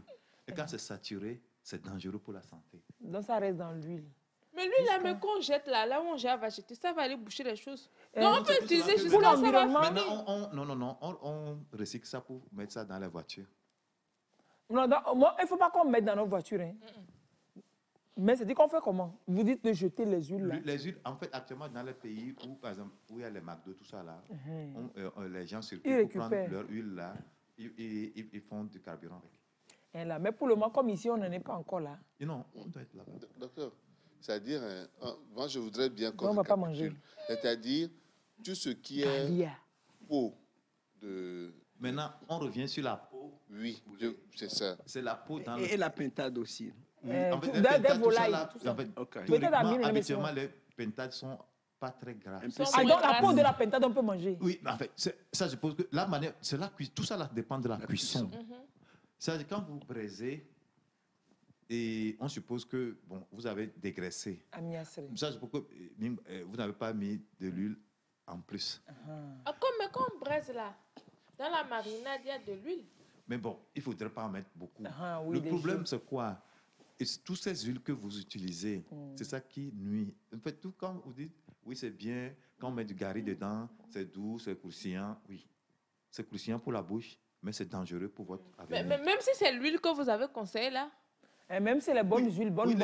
S5: Et quand c'est saturé, c'est dangereux pour la santé.
S1: Donc ça reste dans l'huile.
S3: Mais l'huile, là, mais qu'on jette là où on va jeter, ça va aller boucher les choses. Donc on peut utiliser jusqu'à
S1: l'environnement.
S5: Maintenant, on recycle ça pour mettre ça dans la voiture.
S1: Non, il ne faut pas qu'on mette dans nos voitures. Hein. Mais c'est-à-dire qu'on fait comment? Vous dites de jeter les huiles là.
S5: Les huiles, en fait, actuellement, dans les pays où, par exemple, où il y a les McDo, tout ça là, les gens circulent pour prendre leur huile là, ils font du carburant avec.
S1: Et là, mais pour le moment, comme ici, on n'en est pas encore là.
S5: Non, on doit être là.
S4: Docteur, c'est-à-dire, moi je voudrais bien qu'on
S1: on ne va pas manger.
S4: C'est-à-dire, tout ce qui est peau de...
S5: Maintenant, on revient sur la peau.
S4: Oui, c'est ça.
S5: C'est la peau dans
S2: et la pintade aussi.
S5: En fait,
S1: des volailles, tout ça.
S5: Habituellement, les pintades sont pas très graves.
S1: Donc la peau de la pintade, on peut manger.
S5: Oui, en fait, ça je suppose que la manière, tout ça là dépend de la cuisson. C'est-à-dire quand vous braisez, et on suppose que bon, vous avez dégraissé. Ça, je suppose que vous n'avez pas mis de l'huile en plus.
S3: Mais quand on braise là, dans la marinade, il y a de l'huile.
S5: Mais bon, il ne faudrait pas en mettre beaucoup. Le problème, c'est quoi? Et toutes ces huiles que vous utilisez, c'est ça qui nuit. En fait, tout quand vous dites, oui, c'est bien, quand on met du gari dedans, c'est doux, c'est croustillant. Oui, c'est croustillant pour la bouche, mais c'est dangereux pour votre avenir.
S3: Mais même si c'est l'huile que vous avez conseillée là?
S1: Et même si c'est les bonnes huiles,
S5: les bonnes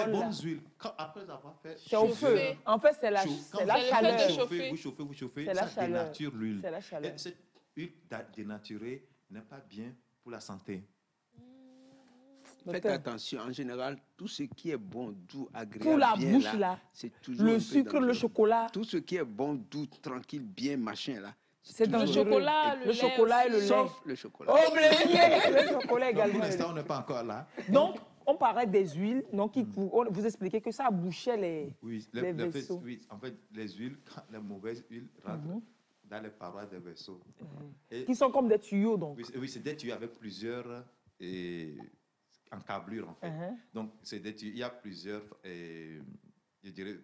S5: huiles. Après avoir fait
S1: c'est au feu. En fait, c'est la chaleur.
S5: Vous chauffez, ça dénature l'huile.
S1: C'est la chaleur.
S5: Et cette huile dénaturée n'est pas bien pour la santé.
S2: Faites attention, en général, tout ce qui est bon, doux, agréable,
S1: pour la bouche là,
S2: c'est toujours
S1: le sucre, le chocolat.
S2: Tout ce qui est bon, doux, tranquille, bien, machin là.
S1: C'est dans le chocolat,
S3: le chocolat et le lait.
S2: Sauf le chocolat.
S1: Oh, le chocolat également.
S5: Pour l'instant, on n'est pas encore là.
S1: Donc, on parlait des huiles, donc vous expliquez que ça bouchait les vaisseaux.
S5: Oui, en fait, les huiles, les mauvaises huiles rentrent dans les parois des vaisseaux.
S1: Qui sont comme des tuyaux, donc.
S5: Oui, c'est des tuyaux avec plusieurs encablures, en fait. Donc, c'est des tuyaux, il y a plusieurs, je dirais,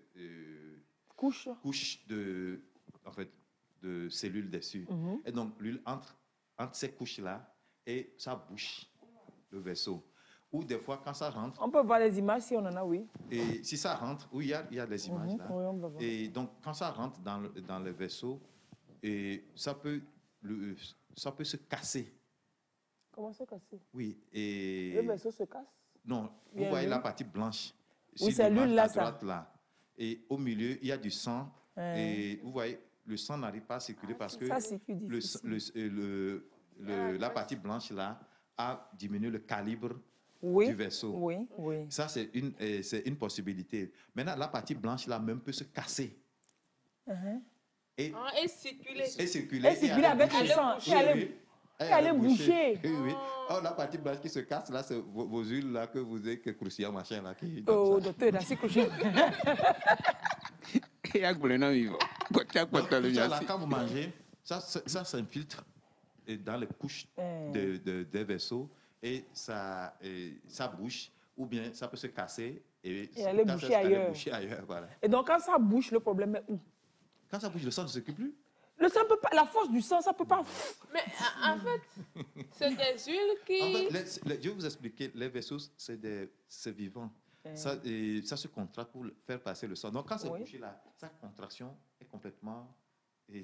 S5: couches de cellules dessus. Et donc, l'huile entre ces couches-là et ça bouche le vaisseau. Ou des fois, quand ça rentre...
S1: On peut voir les images si on en a, oui.
S5: Et si ça rentre, oui, il y a des images là.
S1: Oui, on va voir.
S5: Et donc, quand ça rentre dans le vaisseau, et ça peut se casser.
S1: Comment se casser?
S5: Oui. Et
S1: le vaisseau se casse?
S5: Non, vous voyez la partie blanche.
S1: Oui, c'est l'huile là,
S5: ça. Là. Et au milieu, il y a du sang. Et vous voyez, le sang n'arrive pas à circuler parce que la partie blanche là a diminué le calibre du vaisseau.
S1: Oui.
S5: Ça, c'est une possibilité. Maintenant, la partie blanche là même peut se casser. Et
S3: circuler.
S1: Et circuler avec le sang. Et aller boucher.
S5: Oui. Oh, la partie blanche qui se casse, là, c'est vos huiles là que vous avez, que croustillant, machin là.
S1: Oh, docteur, là, c'est couché.
S5: Quand vous mangez, ça s'infiltre dans les couches des vaisseaux et ça bouche, ou bien ça peut se casser et
S1: aller boucher ailleurs.
S5: Voilà.
S1: Et donc, quand ça bouche, le problème est où?
S5: Quand ça bouge, le sang ne circule plus.
S1: Le sang peut pas, la force du sang, ça peut pas.
S3: Mais en fait, c'est des huiles qui...
S5: En fait, je vais vous expliquer, les vaisseaux, c'est vivant. Ça se contracte pour faire passer le sang. Donc, quand c'est bouché là, sa contraction est complètement... est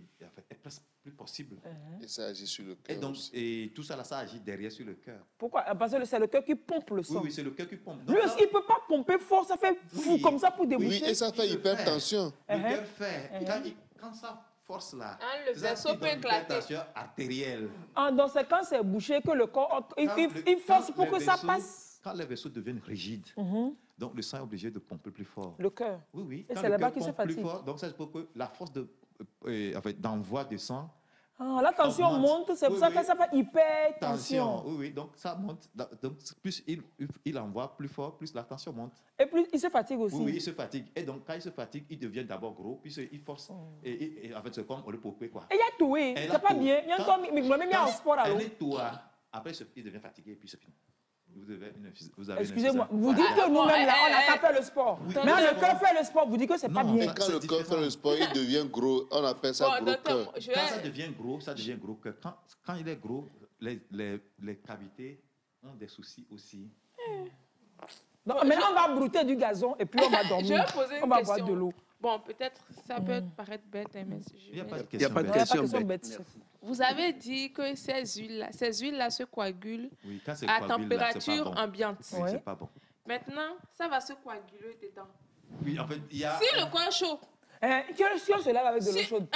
S5: presque plus possible.
S4: Et ça agit sur le cœur.
S5: Et tout ça là, ça agit derrière sur le cœur.
S1: Pourquoi? Parce que c'est le cœur qui pompe le sang.
S5: Oui, c'est le cœur qui pompe.
S1: Donc, lui aussi, il ne peut pas pomper fort, ça fait fou comme ça pour déboucher.
S4: Oui, et ça fait hypertension.
S5: Le cœur fait. Quand ça force là,
S3: le vaisseau peut éclater.
S5: Hypertension artérielle.
S1: Dans ce cas, c'est bouché que le corps, il force pour que ça passe.
S5: Quand les vaisseaux deviennent rigides, donc le sang est obligé de pomper plus fort.
S1: Le cœur.
S5: Oui.
S1: Et
S5: quand
S1: c'est là-bas qu'il se fatigue.
S5: Plus fort, donc ça c'est pour que la force de d'envoi de sang.
S1: Ah, la tension monte, c'est pour ça que ça fait hypertension.
S5: Oui, donc ça monte. Donc, plus il envoie plus fort, plus la tension monte.
S1: Et plus il se fatigue aussi.
S5: Oui, il se fatigue. Et donc, quand il se fatigue, il devient d'abord gros, puis il force. Et en fait, c'est comme on le poupée, quoi.
S1: Et il y a tout, oui. C'est pas bien. Il y a encore, moi-même, il y a un sport alors.
S5: Elle est tout. Après, il devient fatigué, et puis c'est fini.
S1: Excusez-moi, vous dites que nous-mêmes, là, on n'a pas fait le sport. Mais le cœur fait le sport, vous dites que c'est pas bien.
S4: Quand le cœur fait le sport, il devient gros. On appelle ça gros cœur.
S5: Quand ça devient gros cœur. Quand il est gros, les cavités ont des soucis aussi.
S1: Donc, maintenant, on va brouter du gazon et puis on va dormir.
S3: Je vais poser
S1: on va boire de l'eau.
S3: Bon, peut-être ça peut paraître bête, mais
S2: il n'y a pas de question bête.
S3: Vous avez dit que ces huiles-là se coagulent à température ambiante.
S5: Oui, c'est pas bon.
S3: Maintenant, ça va se coaguler dedans.
S5: Oui, en fait, il y a...
S3: Si le coin est chaud...
S1: Si on se lave avec de l'eau chaude.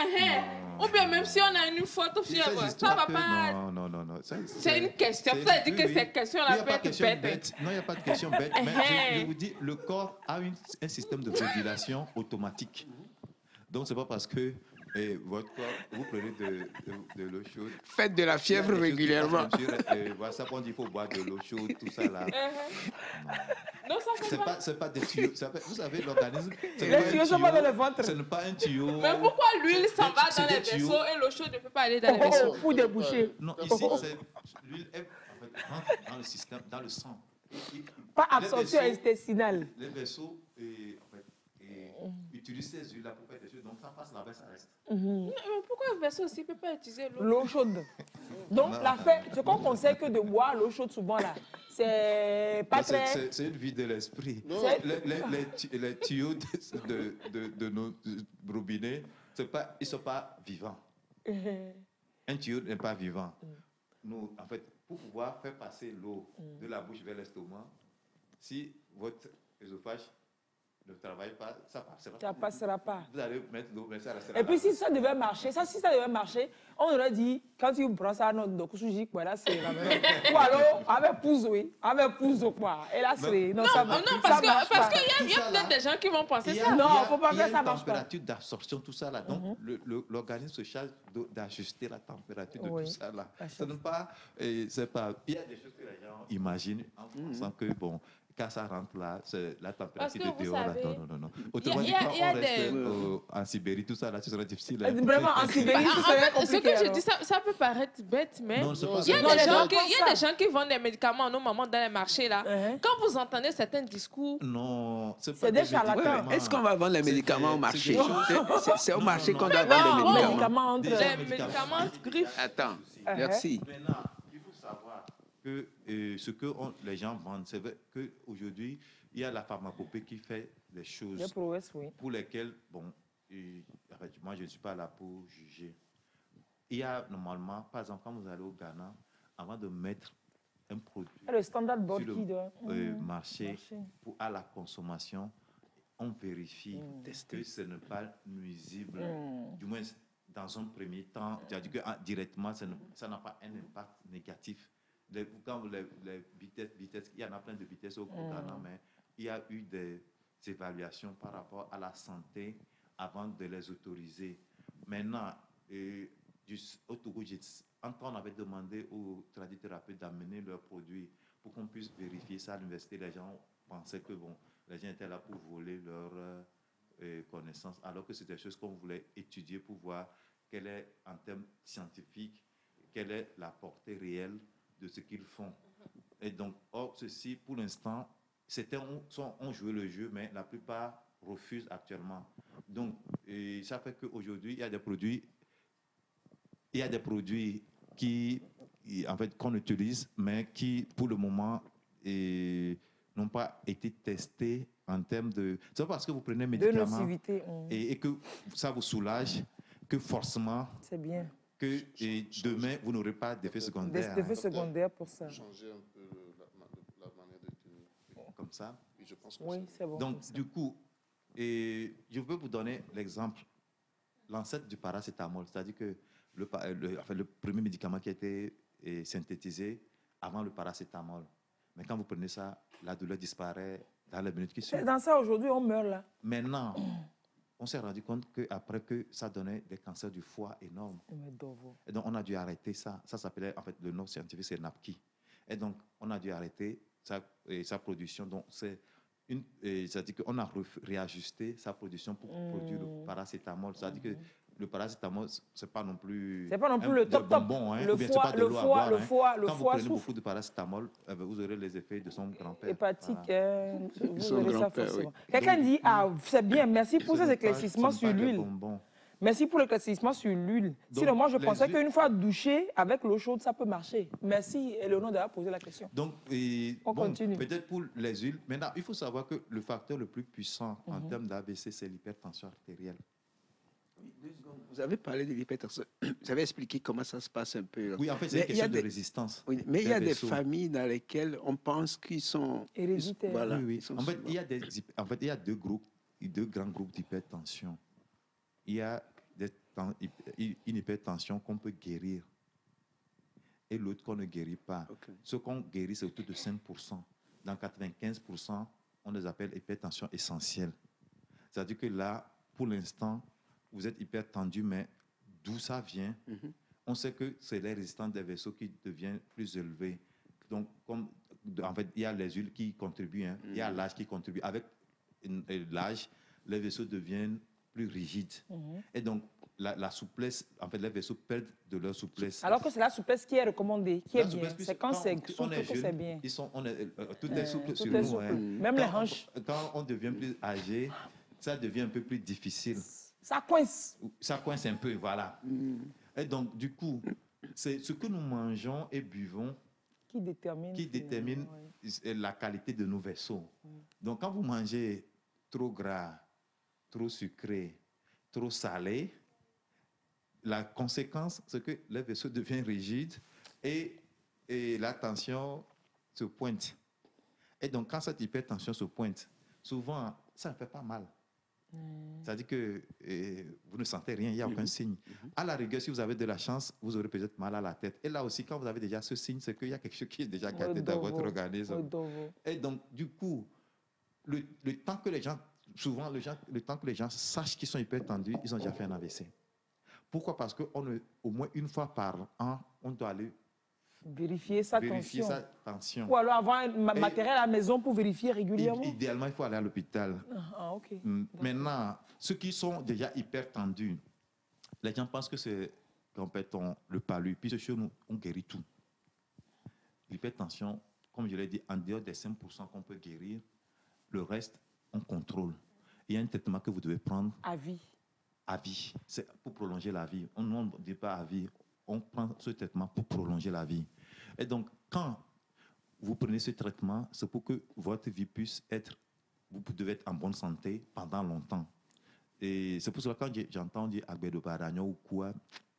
S3: Ou bien même si on a une photo fièvre, ça va pas...
S5: Non.
S3: C'est une question. Ça veut dire que cette question-là peut être bête.
S5: Non, il n'y a pas de question bête. Mais je vous dis, le corps a un système de régulation automatique. Donc, ce n'est pas parce que votre corps, vous prenez de l'eau chaude.
S2: Faites de la fièvre régulièrement.
S5: Voilà, ça il faut boire de l'eau chaude, tout ça là.
S3: Non, ça
S5: c'est pas des tuyaux. Vous savez, l'organisme.
S1: Les tuyaux sont pas dans le ventre.
S5: Ce n'est pas un tuyau.
S3: Mais pourquoi l'huile s'en va dans les vaisseaux et l'eau chaude ne peut pas aller dans les vaisseaux?
S1: Pour déboucher.
S5: Non, ici, l'huile rentre dans le système, dans le sang.
S1: Pas absorption intestinale.
S5: Les vaisseaux utilisent ces huiles-là pour faire des choses. Donc, ça passe là-bas, ça reste.
S3: Mais pourquoi le vaisseau aussi ne peut pas utiliser l'eau?
S1: L'eau chaude. Donc, ce qu'on conseille que de boire l'eau chaude souvent, là, c'est pas très...
S5: C'est une vie de l'esprit. Les tuyaux de nos robinets, ils ne sont pas vivants. Un tuyau n'est pas vivant. Nous, en fait, pour pouvoir faire passer l'eau de la bouche vers l'estomac, si votre œsophage ne travaille pas, ça passera.
S1: Ça passera pas.
S5: Vous allez mettre l'eau, mais ça restera.
S1: Et puis si ça devait marcher, on aurait dit, quand tu prends ça, non, donc là, c'est ou alors, avec pouzo, quoi. Et là, c'est...
S3: Non, parce qu'il y a peut-être des gens qui vont penser ça.
S1: Non, il ne faut pas faire ça, marche pas.
S5: Il y a une température d'absorption, tout ça, là. Donc, l'organisme se charge d'ajuster la température de tout ça, là. Ce n'est pas... C'est pas... Il y a des choses que les gens imaginent en pensant que, bon... Quand ça rentre là, c'est la température de dehors. Non. Automatiquement, on reste en Sibérie, tout ça là, ce serait difficile.
S1: Vraiment, en Sibérie, ce serait compliqué.
S3: Ce que je dis, ça peut paraître bête, mais il y a des gens qui vendent des médicaments à nos mamans dans les marchés là. Quand vous entendez certains discours...
S5: Non,
S1: c'est des charlatans.
S2: Est-ce qu'on va vendre les médicaments au marché? C'est au marché qu'on doit vendre les médicaments.
S3: Les médicaments griffes.
S2: Attends, merci.
S5: Maintenant, il faut savoir que ce que les gens vendent, c'est vrai qu'aujourd'hui, il y a la pharmacopée qui fait des choses pour lesquelles, bon, moi je ne suis pas là pour juger. Il y a normalement, par exemple, quand vous allez au Ghana, avant de mettre un produit
S1: le standard
S5: sur le marché à la consommation, on vérifie que ce n'est pas nuisible, du moins dans un premier temps, c'est-à-dire que directement, ça n'a pas un impact négatif. Quand les vitesses, il y en a plein de vitesses au Ghana, mais il y a eu des évaluations par rapport à la santé avant de les autoriser. Maintenant, au Togo, on avait demandé aux tradithérapeutes d'amener leurs produits pour qu'on puisse vérifier ça à l'université. Les gens pensaient que les gens étaient là pour voler leurs connaissances, alors que c'est des choses qu'on voulait étudier pour voir quelle est, en termes scientifiques, quelle est la portée réelle de ce qu'ils font. Et donc, ceci, pour l'instant, on jouait le jeu, mais la plupart refusent actuellement. Donc, ça fait qu'aujourd'hui, il y a des produits qui, en fait, qu'on utilise, mais qui, pour le moment, n'ont pas été testés en termes de... C'est pas parce que vous prenez un médicament et que ça vous soulage que forcément...
S1: C'est bien.
S5: Que demain, vous n'aurez pas d'effets secondaires.
S1: Des effets secondaires pour ça.
S4: Changer un peu la manière de tenir.
S5: Comme ça?
S4: Je pense que
S1: c'est bon.
S5: Donc, du coup, je peux vous donner l'exemple, l'ancêtre du paracétamol, c'est-à-dire que le premier médicament qui a été synthétisé avant le paracétamol. Mais quand vous prenez ça, la douleur disparaît dans les minutes qui suivent.
S1: Dans ça, aujourd'hui, on meurt là.
S5: Maintenant, on s'est rendu compte qu'après que ça donnait des cancers du foie énormes. Et donc, on a dû arrêter ça. Ça s'appelait, en fait, le nom scientifique, c'est NAPKI. Et donc, on a dû arrêter sa production. Donc, c'est-à-dire qu'on a réajusté sa production pour produire le paracétamol. C'est-à-dire que le paracétamol, c'est pas non plus
S1: le top
S5: bonbon, hein,
S1: le foie
S5: Quand vous prenez beaucoup de paracétamol, vous aurez les effets de son grand-père.
S1: Hépatique, vous aurez ça forcément. Quelqu'un dit, c'est bien, merci pour ces éclaircissements sur l'huile. Merci pour l'éclaircissement sur l'huile. Sinon, moi, je pensais qu'une fois douché avec l'eau chaude, ça peut marcher. Merci, Eleonore, d'avoir posé la question.
S5: Donc, on continue. Peut-être pour les huiles. Maintenant, il faut savoir que le facteur le plus puissant en termes d'AVC, c'est l'hypertension artérielle.
S2: Vous avez parlé de l'hypertension. Vous avez expliqué comment ça se passe un peu.
S5: Oui, en fait, c'est une question de résistance.
S2: Oui, mais il y a des familles dans lesquelles on pense qu'ils sont
S1: héréditaires.
S2: Voilà,
S5: oui. En fait, il y a deux grands groupes d'hypertension. Il y a une hypertension qu'on peut guérir et l'autre qu'on ne guérit pas. Okay. Ce qu'on guérit, c'est autour de 5%. Dans 95%, on les appelle hypertension essentielle. C'est-à-dire que là, pour l'instant, vous êtes hyper tendu, mais d'où ça vient? On sait que c'est les résistances des vaisseaux qui deviennent plus élevées. Donc, en fait, il y a les huiles qui contribuent, hein. Il y a l'âge qui contribue. Avec l'âge, les vaisseaux deviennent plus rigides. Et donc, la souplesse, en fait, les vaisseaux perdent de leur souplesse.
S1: Alors que c'est la souplesse qui est recommandée, qui est bien. C'est quand c'est souple que c'est bien.
S5: Tout est souple sur nous. Hein.
S1: Même les hanches.
S5: Quand on devient plus âgé, ça devient un peu plus difficile.
S1: Ça coince.
S5: Ça coince un peu, voilà. Et donc, du coup, c'est ce que nous mangeons et buvons
S1: qui détermine
S5: la qualité de nos vaisseaux. Donc, quand vous mangez trop gras, trop sucré, trop salé, la conséquence, c'est que les vaisseaux deviennent rigides et la tension se pointe. Et donc, quand cette hypertension se pointe, souvent, ça ne fait pas mal. C'est-à-dire que vous ne sentez rien, il n'y a aucun signe. À la rigueur, si vous avez de la chance, vous aurez peut-être mal à la tête. Et là aussi, quand vous avez déjà ce signe, c'est qu'il y a quelque chose qui est déjà gâté dans votre organisme. Et donc, du coup, le temps que les gens, souvent, le temps que les gens sachent qu'ils sont hyper tendus, ils ont déjà fait un AVC. Pourquoi? Parce qu'au moins une fois par an, on doit aller
S1: vérifier sa tension. Ou alors avoir un matériel à la maison pour vérifier régulièrement.
S5: Idéalement, il faut aller à l'hôpital.
S1: Okay.
S5: Maintenant, ceux qui sont déjà hyper tendus, les gens pensent que c'est le palu. Puis chez nous, on guérit tout. L'hypertension, comme je l'ai dit, en dehors des 5% qu'on peut guérir, le reste, on contrôle. Il y a un traitement que vous devez prendre.
S1: À vie.
S5: À vie. C'est pour prolonger la vie. On ne dit pas à vie. On prend ce traitement pour prolonger la vie. Et donc, quand vous prenez ce traitement, c'est pour que votre vie puisse vous devez être en bonne santé pendant longtemps. Et c'est pour cela que quand j'entends dire Agbedo Baragno ou quoi,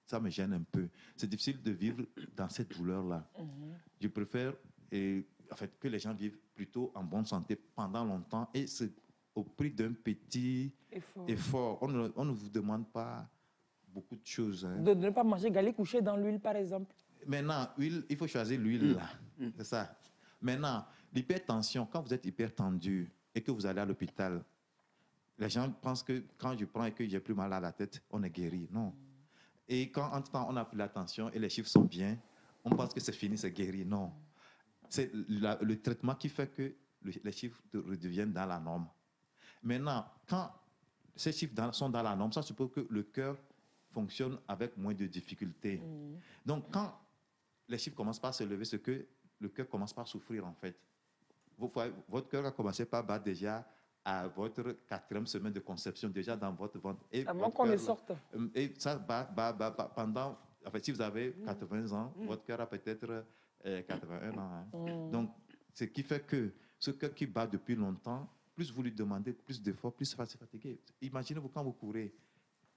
S5: ça me gêne un peu. C'est difficile de vivre dans cette douleur-là. Je préfère en fait, que les gens vivent plutôt en bonne santé pendant longtemps et c'est au prix d'un petit effort. On ne vous demande pas beaucoup de choses. Hein.
S1: De ne pas manger galets couchés dans l'huile, par exemple.
S5: Maintenant, il faut choisir l'huile, là. C'est ça. Maintenant, l'hypertension, quand vous êtes hypertendu et que vous allez à l'hôpital, les gens pensent que quand je prends et que j'ai plus mal à la tête, on est guéri. Non. Et quand, entre-temps, on a pris la tension et les chiffres sont bien, on pense que c'est fini, c'est guéri. Non. C'est le traitement qui fait que les chiffres redeviennent dans la norme. Maintenant, quand ces chiffres sont dans la norme, ça suppose que le cœur fonctionne avec moins de difficultés. Donc, quand les chiffres commencent par se lever, c'est que le cœur commence par souffrir, en fait. Votre cœur a commencé par battre déjà à votre 4e semaine de conception, déjà dans votre ventre. Et
S1: avant qu'on ne sorte.
S5: Et ça bat pendant... En fait, si vous avez 80 ans, votre cœur a peut-être 81 ans. Hein. Donc, ce qui fait que ce cœur qui bat depuis longtemps, plus vous lui demandez plus d'efforts, plus il va se fatiguer. Imaginez-vous quand vous courez.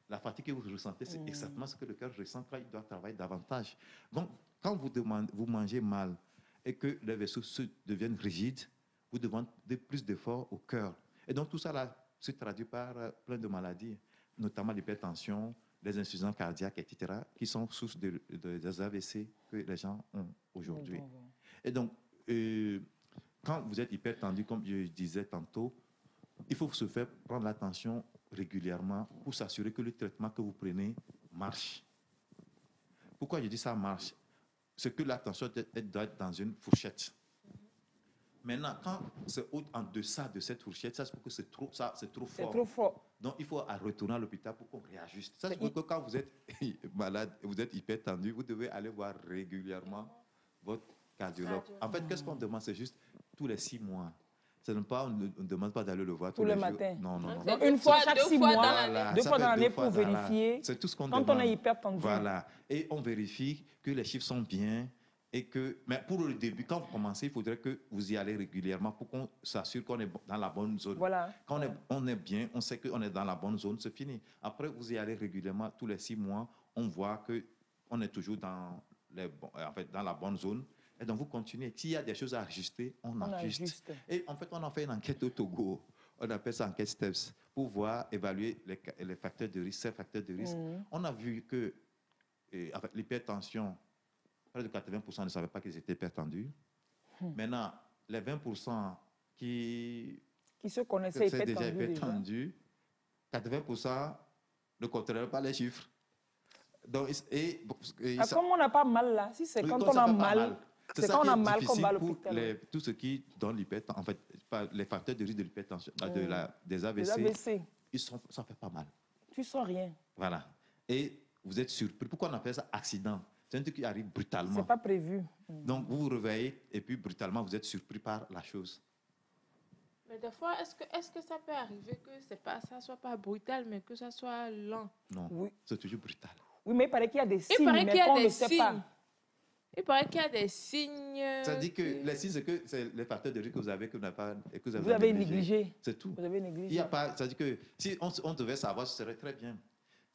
S5: La fatigue que vous ressentez, c'est exactement ce que le cœur ressent quand il doit travailler davantage. Donc, quand vous mangez mal et que les vaisseaux deviennent rigides, vous demandez plus d'efforts au cœur. Et donc, tout ça là, se traduit par plein de maladies, notamment l'hypertension, les insuffisances cardiaques, etc., qui sont sources des AVC que les gens ont aujourd'hui. Et donc, quand vous êtes hypertendu, comme je disais tantôt, il faut se faire prendre l'attention régulièrement pour s'assurer que le traitement que vous prenez marche. Pourquoi je dis ça marche? C'est que la tension doit être dans une fourchette. Maintenant, quand c'est en deçà de cette fourchette, ça c'est parce que c'est trop fort.
S1: C'est trop fort.
S5: Donc, il faut retourner à l'hôpital pour qu'on réajuste. Ça c'est pour que quand vous êtes malade, vous êtes hyper tendu, vous devez aller voir régulièrement votre cardiologue. En fait, qu'est-ce qu'on demande? C'est juste tous les 6 mois. On ne demande pas d'aller le voir tous les
S1: matins.
S5: Non.
S1: Donc, une fois chaque 6 mois, voilà. 2 fois dans l'année pour vérifier.
S5: C'est tout ce qu'on
S1: demande. Quand on est hyper tendu.
S5: Voilà. Et on vérifie que les chiffres sont bien. Mais pour le début, quand vous commencez, il faudrait que vous y allez régulièrement pour qu'on s'assure qu'on est dans la bonne zone.
S1: Voilà.
S5: Quand on est bien, on sait qu'on est dans la bonne zone, c'est fini. Après, vous y allez régulièrement, tous les 6 mois, on voit qu'on est toujours dans la bonne zone. Et donc, vous continuez. S'il y a des choses à ajuster, on ajuste. Et en fait, on a fait une enquête au Togo. On appelle ça enquête STEPS pour évaluer les facteurs de risque, ces facteurs de risque. On a vu que avec l'hypertension, près de 80% ne savaient pas qu'ils étaient hypertendus. Maintenant, les 20% qui
S1: se connaissaient
S5: hypertendus, 80% ne contrôlaient pas les chiffres. Donc,
S1: comme on n'a pas mal là, si c'est quand on a mal, c'est quand on a mal qu'on va à l'hôpital.
S5: Tout ce qui donne l'hypertension, en fait, les facteurs de risque de l'hypertension, des AVC, ça fait pas mal.
S1: Tu sens rien.
S5: Voilà. Et vous êtes surpris. Pourquoi on appelle ça accident? C'est un truc qui arrive brutalement.
S1: C'est pas prévu.
S5: Donc, vous vous réveillez et puis brutalement, vous êtes surpris par la chose.
S3: Mais des fois, est-ce que ça peut arriver que ça soit pas brutal, mais que ça soit lent?
S5: Non, oui. C'est toujours brutal.
S1: Oui, mais il paraît qu'il y a des signes, mais qu'on ne sait pas.
S3: Il paraît qu'il y a des signes.
S5: Ça dit que les signes, c'est les facteurs de risque que vous avez, que
S1: vous avez négligé.
S5: C'est tout.
S1: Vous avez négligé.
S5: Il y a pas, ça dit que si on devait savoir, ce serait très bien.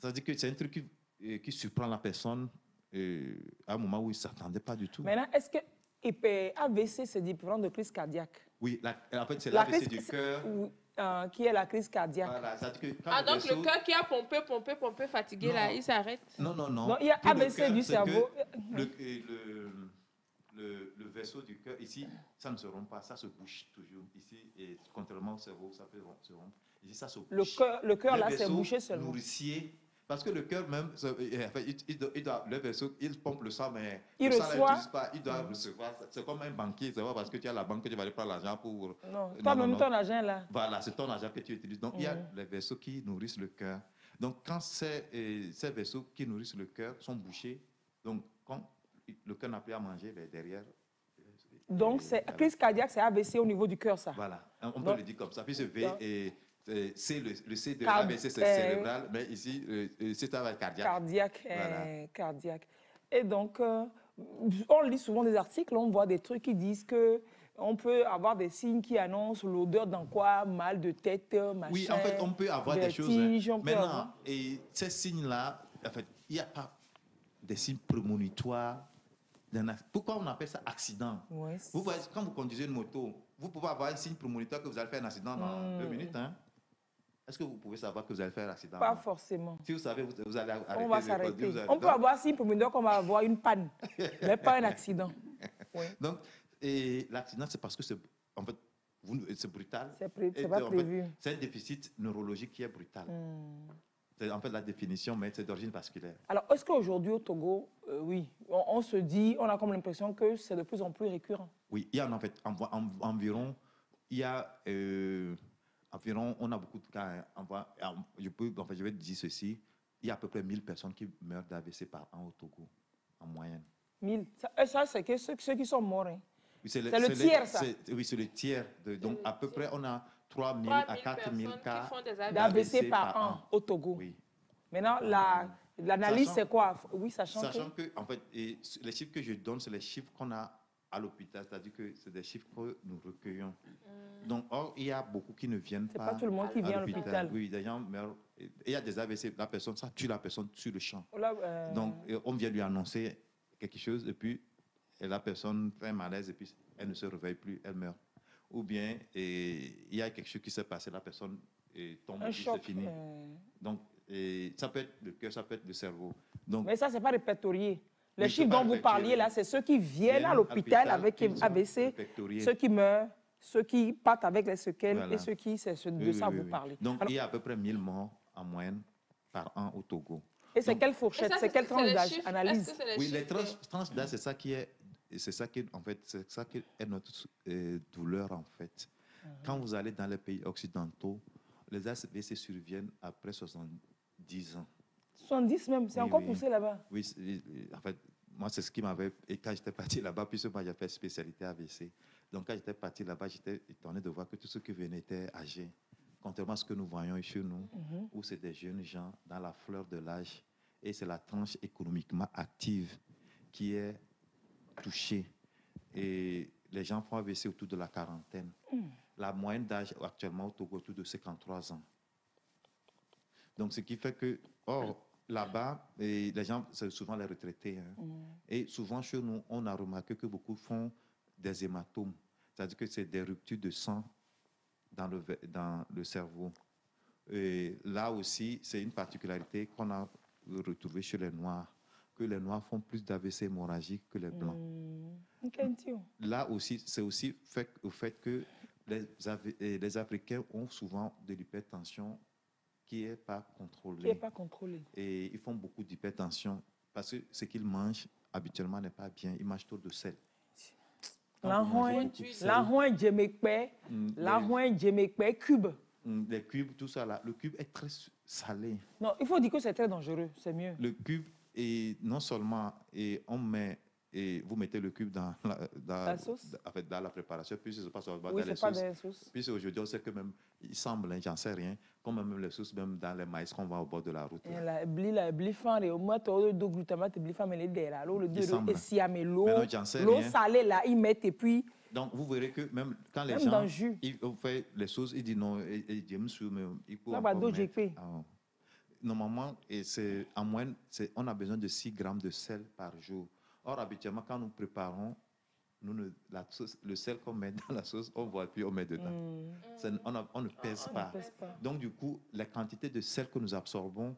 S5: Ça dit que c'est un truc qui surprend la personne à un moment où il ne s'attendait pas du tout.
S1: Maintenant, est-ce que AVC, c'est différent de crise cardiaque?
S5: Oui, en fait, c'est l'AVC du cœur.
S1: Qui est la crise cardiaque.
S5: Voilà, ça dit que
S3: donc le cœur qui a pompé, fatigué, là, il s'arrête?
S5: Non.
S1: Il y a AVC du cerveau.
S5: Le vaisseau du cœur, ici, ça ne se rompt pas, ça se bouche toujours. Ici, et contrairement au cerveau, ça peut se rompre. Ici, ça se bouche.
S1: Le cœur là, c'est bouché seulement.
S5: Nourricier. Parce que le cœur même, le vaisseau, il pompe le sang, mais
S1: il reçoit.
S5: Il doit recevoir. C'est comme un banquier, c'est pas parce que tu as la banque que tu vas aller prendre l'argent pour...
S1: Non, toi-même ton argent là.
S5: Voilà, c'est ton argent que tu utilises. Donc, il y a les vaisseaux qui nourrissent le cœur. Donc, quand ces vaisseaux qui nourrissent le cœur sont bouchés, donc quand le cœur n'a plus à manger, ben, derrière...
S1: Donc, crise cardiaque, c'est AVC au niveau du cœur, ça.
S5: Voilà, on peut le dire comme ça. Puis ce V et... le C de l'AVC, c'est cérébral, mais ici, c'est cardiaque.
S1: Cardiaque. Et donc, on lit souvent des articles, on voit des trucs qui disent qu'on peut avoir des signes qui annoncent l'odeur d'un quoi, mal de tête, machin.
S5: Oui, en fait, on peut avoir des choses. Maintenant, et ces signes-là, en fait, il n'y a pas des signes prémonitoires. Pourquoi on appelle ça accident? Vous voyez, quand vous conduisez une moto, vous pouvez avoir un signe prémonitoire que vous allez faire un accident dans 2 minutes, hein? Est-ce que vous pouvez savoir que vous allez faire un accident?
S1: Pas forcément.
S5: Si vous savez, vous allez arrêter.
S1: On va s'arrêter. On peut avoir signe prémonitoire qu'on va avoir une panne, mais pas un accident. Oui.
S5: Donc, l'accident, c'est parce que c'est brutal.
S1: C'est pas prévu.
S5: C'est un déficit neurologique qui est brutal. C'est en fait la définition, mais c'est d'origine vasculaire.
S1: Alors, est-ce qu'aujourd'hui au Togo, oui, on se dit, on a comme l'impression que c'est de plus en plus récurrent?
S5: Oui, il y a en fait environ, environ, on a beaucoup de cas. Je vais te dire ceci. Il y a à peu près 1000 personnes qui meurent d'AVC par an au Togo, en moyenne. 1000?
S1: Ça c'est que ceux qui sont morts. Hein.
S5: Oui, c'est le
S1: tiers, ça?
S5: Oui, c'est le tiers. Donc, à peu près, on a 3000 à 4000 cas
S1: d'AVC par an au Togo.
S5: Oui.
S1: Maintenant, l'analyse, c'est quoi? Oui, sachant
S5: que, en fait, les chiffres que je donne, c'est les chiffres qu'on a à l'hôpital, c'est-à-dire que c'est des chiffres que nous recueillons. Donc, il y a beaucoup qui ne viennent pas.
S1: C'est pas tout le monde qui vient à l'hôpital.
S5: Oui, des gens meurent. Il y a des AVC, ça tue la personne sur le champ. Donc, on vient lui annoncer quelque chose et puis la personne fait un malaise et puis elle ne se réveille plus, elle meurt. Ou bien, il y a quelque chose qui s'est passé, la personne tombe et c'est fini. Donc, ça peut être le cœur, ça peut être le cerveau. Donc,
S1: mais ça, ce n'est pas répertorié. Les chiffres dont vous parliez, là, c'est ceux qui viennent à l'hôpital avec AVC, ceux qui meurent. ceux qui partent avec les séquelles et ceux qui, c'est de ça vous parlez.
S5: Donc, il y a à peu près 1000 morts en moyenne par an au Togo.
S1: Et c'est quelle fourchette, c'est quelle tranche d'âge? Analyse.
S5: Oui, les tranches d'âge, c'est ça qui est, en fait, c'est ça qui est notre douleur, en fait. Quand vous allez dans les pays occidentaux, les AVC surviennent après 70 ans.
S1: 70 même, c'est encore poussé là-bas.
S5: Oui, en fait, moi, c'est ce qui m'avait... Et quand j'étais parti là-bas, puisque moi, j'ai fait spécialité AVC. Donc, quand j'étais parti là-bas, j'étais étonné de voir que tous ceux qui venaient étaient âgés. Contrairement à ce que nous voyons chez nous, où c'est des jeunes gens dans la fleur de l'âge. Et c'est la tranche économiquement active qui est touchée. Et les gens font AVC autour de la quarantaine. La moyenne d'âge actuellement au Togo, autour de 53 ans. Donc, ce qui fait que, là-bas, les gens, c'est souvent les retraités. Hein. Et souvent, chez nous, on a remarqué que beaucoup font des hématomes. C'est-à-dire que c'est des ruptures de sang dans le cerveau. Et là aussi, c'est une particularité qu'on a retrouvée chez les Noirs, que les Noirs font plus d'AVC hémorragique que les Blancs. Là aussi, c'est aussi au fait que les Africains ont souvent de l'hypertension qui n'est pas contrôlée. Et ils font beaucoup d'hypertension parce que ce qu'ils mangent habituellement n'est pas bien. Ils mangent trop de sel.
S1: Cube.
S5: Les cubes, tout ça là. Le cube est très salé.
S1: Non, il faut dire que c'est très dangereux, c'est mieux.
S5: Le cube, et non seulement, vous mettez le cube dans
S1: la sauce,
S5: en fait, dans la préparation, puis c'est pas dans
S1: les
S5: sauces. Puis aujourd'hui, on sait que même, il semble, j'en sais rien, comme même les sauces, même dans les maïs qu'on va au bord de la route.
S1: L'eau salée là, ils mettent et puis...
S5: Donc, vous verrez que même quand les gens font les sauces, ils disent non, il faut normalement, en moyenne, on a besoin de 6 grammes de sel par jour. Or, habituellement, quand nous préparons, le sel qu'on met dans la sauce, on ne voit plus, on met dedans. On ne pèse pas. Donc, du coup, la quantité de sel que nous absorbons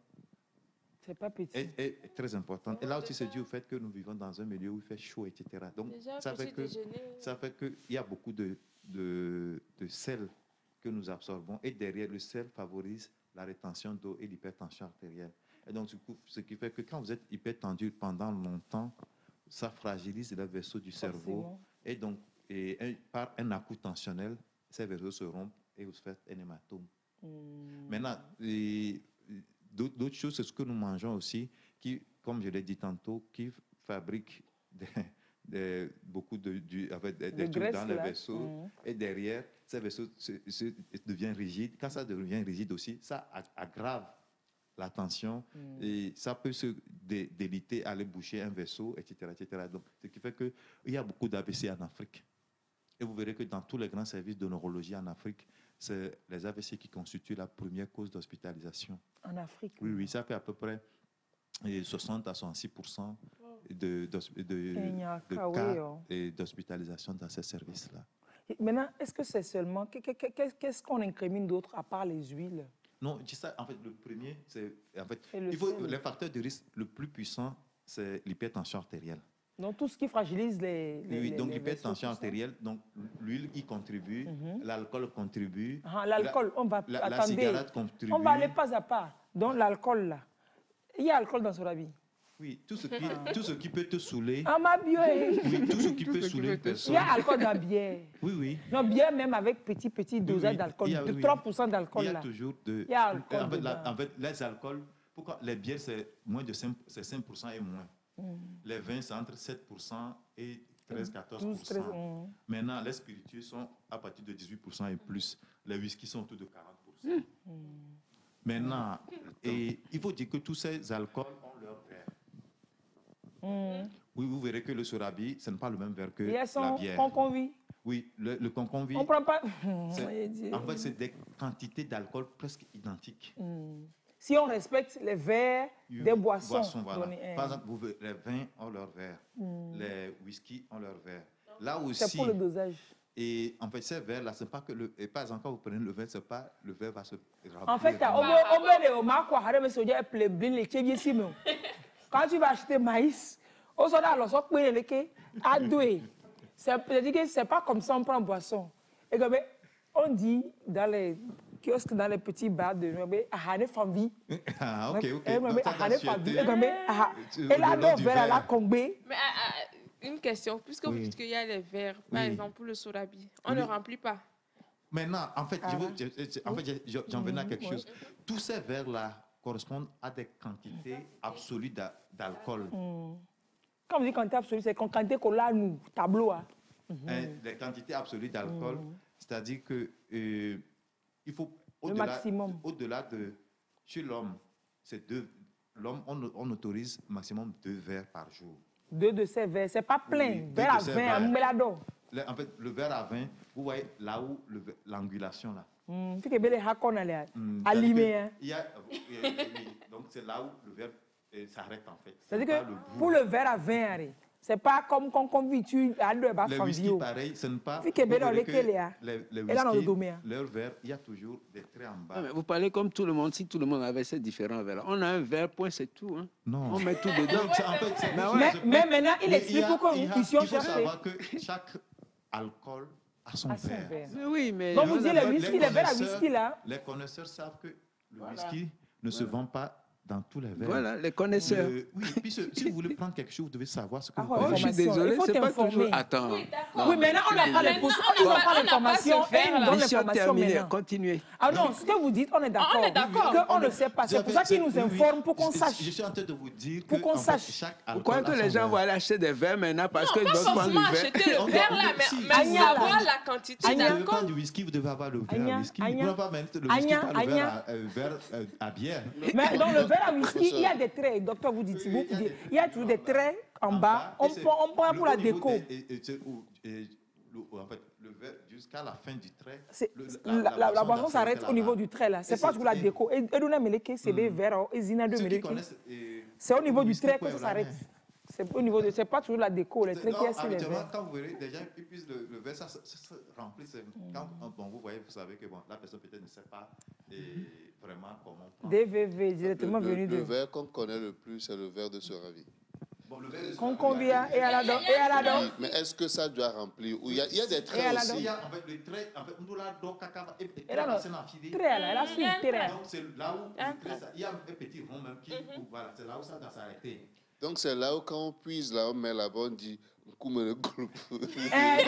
S5: est très importante. Et là aussi, c'est dû au fait que nous vivons dans un milieu où il fait chaud, etc. Donc, ça fait qu'il y a beaucoup de sel que nous absorbons. Et derrière, le sel favorise la rétention d'eau et l'hypertension artérielle. Et donc, du coup, ce qui fait que quand vous êtes hypertendu pendant longtemps, ça fragilise les vaisseaux du cerveau. Et donc, par un à-coup tensionnel, ces vaisseaux se rompent et vous faites un hématome. Maintenant, d'autres choses, c'est ce que nous mangeons aussi, qui, comme je l'ai dit tantôt, qui fabriquent beaucoup de graisse dans les vaisseaux. Et derrière, ces vaisseaux deviennent rigides. Quand ça devient rigide aussi, ça aggrave la tension et ça peut se déliter, aller boucher un vaisseau, etc., etc. Donc, ce qui fait qu'il y a beaucoup d'AVC en Afrique. Et vous verrez que dans tous les grands services de neurologie en Afrique, c'est les AVC qui constituent la première cause d'hospitalisation.
S1: En Afrique?
S5: Oui, ça fait à peu près 60 à 66% de cas d'hospitalisation dans ces services-là.
S1: Maintenant, est-ce que c'est seulement... Qu'est-ce qu'on incrimine d'autre à part les huiles?
S5: Non, je dis ça, en fait, le premier, c'est... En fait, les facteurs de risque le plus puissant, c'est l'hypertension artérielle.
S1: Donc, tout ce qui fragilise les
S5: oui, donc l'hypertension artérielle, donc l'huile y contribue, l'alcool contribue.
S1: L'alcool,
S5: la cigarette contribue.
S1: On va aller pas à pas. Donc, l'alcool, là. Il y a alcool dans Sorabi.
S5: Oui, tout ce qui peut te saouler.
S1: Ah, ma bière.
S5: Oui, tout ce qui peut saouler une personne.
S1: Il y a alcool dans la bière.
S5: Oui.
S1: Non, bière même avec petit dosage d'alcool, de 3% d'alcool.
S5: Il y a toujours
S1: il y a alcool
S5: en fait, les alcools, pourquoi les bières, c'est moins de 5% et moins. Les vins, c'est entre 7% et 13-14%. Maintenant, les spiritueux sont à partir de 18% et plus. Les whiskies sont autour de 40%. Maintenant, il faut dire que tous ces alcools ont leur verre. Oui, vous verrez que le Sorabi, ce n'est pas le même verre que la bière.
S1: Conconvi.
S5: Oui, le conconvi.
S1: On ne prend pas.
S5: En fait, c'est des quantités d'alcool presque identiques.
S1: Si on respecte les verres des boissons.
S5: Voilà. Par exemple, les vins ont leur verre, les whisky ont leur verre. Là aussi.
S1: C'est pour le dosage.
S5: Et en fait, ces verres-là, c'est pas que par exemple, quand vous prenez le verre, c'est pas le verre va se remplir.
S1: En fait, quand tu vas acheter maïs, c'est pas comme ça on prend boisson. Et comme on dit dans les kiosques, dans les petits bars de Noël, ahane famille.
S5: Ah, ok.
S1: Ahane famille. Et là, le verre à la combée.
S3: Mais une question, puisque vous dites qu'il y a les verres, par exemple pour le sodabi, on ne remplit pas.
S5: Maintenant, en fait, j'en venais à quelque chose. Tous ces verres-là correspondent à des quantités absolues d'alcool.
S1: Quand on dit quantité absolue, c'est quantité qu'on a nous, tableau.
S5: Les quantités absolues d'alcool, c'est-à-dire que il faut au-delà de chez l'homme, l'homme on autorise maximum 2 verres par jour.
S1: 2 de ces verres, c'est pas plein. Verre à 20, à Mélado.
S5: En fait, le verre à 20, vous voyez là où l'angulation là.
S1: Il faut que les hakon allumé.
S5: Donc c'est là où le verre s'arrête en fait.
S1: C'est-à-dire que pour le verre à 20, c'est pas comme convitu à deux bas
S5: les whisky pareil, ce n'est pas.
S1: Les
S5: whisky, leur verre, il y a toujours des traits en bas.
S2: Vous parlez comme tout le monde, si tout le monde avait ces différents verres. On a un verre, point, c'est tout. Hein.
S5: Non.
S2: On met tout dedans.
S1: Mais maintenant, il explique pourquoi nous puissions
S5: chercher. Il faut savoir que chaque alcool a son verre.
S2: Oui, mais.
S1: Donc vous dites le whisky, les verres à whisky là.
S5: Les connaisseurs savent que le whisky ne se vend pas dans tous les verres.
S2: Voilà, les connaisseurs.
S5: Oui, puis si vous voulez prendre quelque chose, vous devez savoir ce que vous
S2: prenez. Je suis désolé, c'est pas toujours... Attends.
S1: Oui, maintenant, on n'a pas l'information.
S2: Mission terminée, continuez.
S1: Ah non, ce que vous dites, on est d'accord. Qu'on ne sait pas. C'est pour ça qu'ils nous informent, pour qu'on sache.
S5: Je suis en train de vous dire
S1: pour qu'on sache.
S2: Vous croyez que les gens vont aller acheter des verres maintenant parce qu'ils doivent prendre le verre?
S3: Acheter le verre là, mais savoir la quantité
S5: d'alcool. Si vous
S3: devez
S5: prendre du whisky, vous devez avoir le verre à whisky. Vous ne pouvez pas mettre le whisky par le verre à bière.
S1: Mais dans le verre à whisky, il y a des traits, docteur, vous dites, il y a toujours des traits en bas, on prend pour la déco.
S5: En fait, le verre, jusqu'à la fin du trait,
S1: la boisson s'arrête au niveau du trait, là. C'est pas pour la déco. Et c'est des verres, c'est au niveau du trait que ça s'arrête. C'est pas toujours la déco, les traits qui est sur les verres.
S5: Quand vous verrez, déjà, puis le verre, ça se remplit. Quand vous voyez, vous savez que la personne peut-être ne sait pas vraiment comment prendre.
S1: DVV, directement venu de...
S4: Le verre qu'on connaît le plus, c'est le verre de Soravi.
S1: Qu'on convient et à la dent.
S4: Mais est-ce que ça doit remplir? Il y a des traits aussi.
S5: Il y a avec le trait, nous la dent caca et
S1: là, c'est trait.
S5: Donc c'est là où il y a un petit rond même qui, voilà, c'est là où ça doit s'arrêter.
S4: Donc c'est là où quand on puise là, on met là-bas, on dit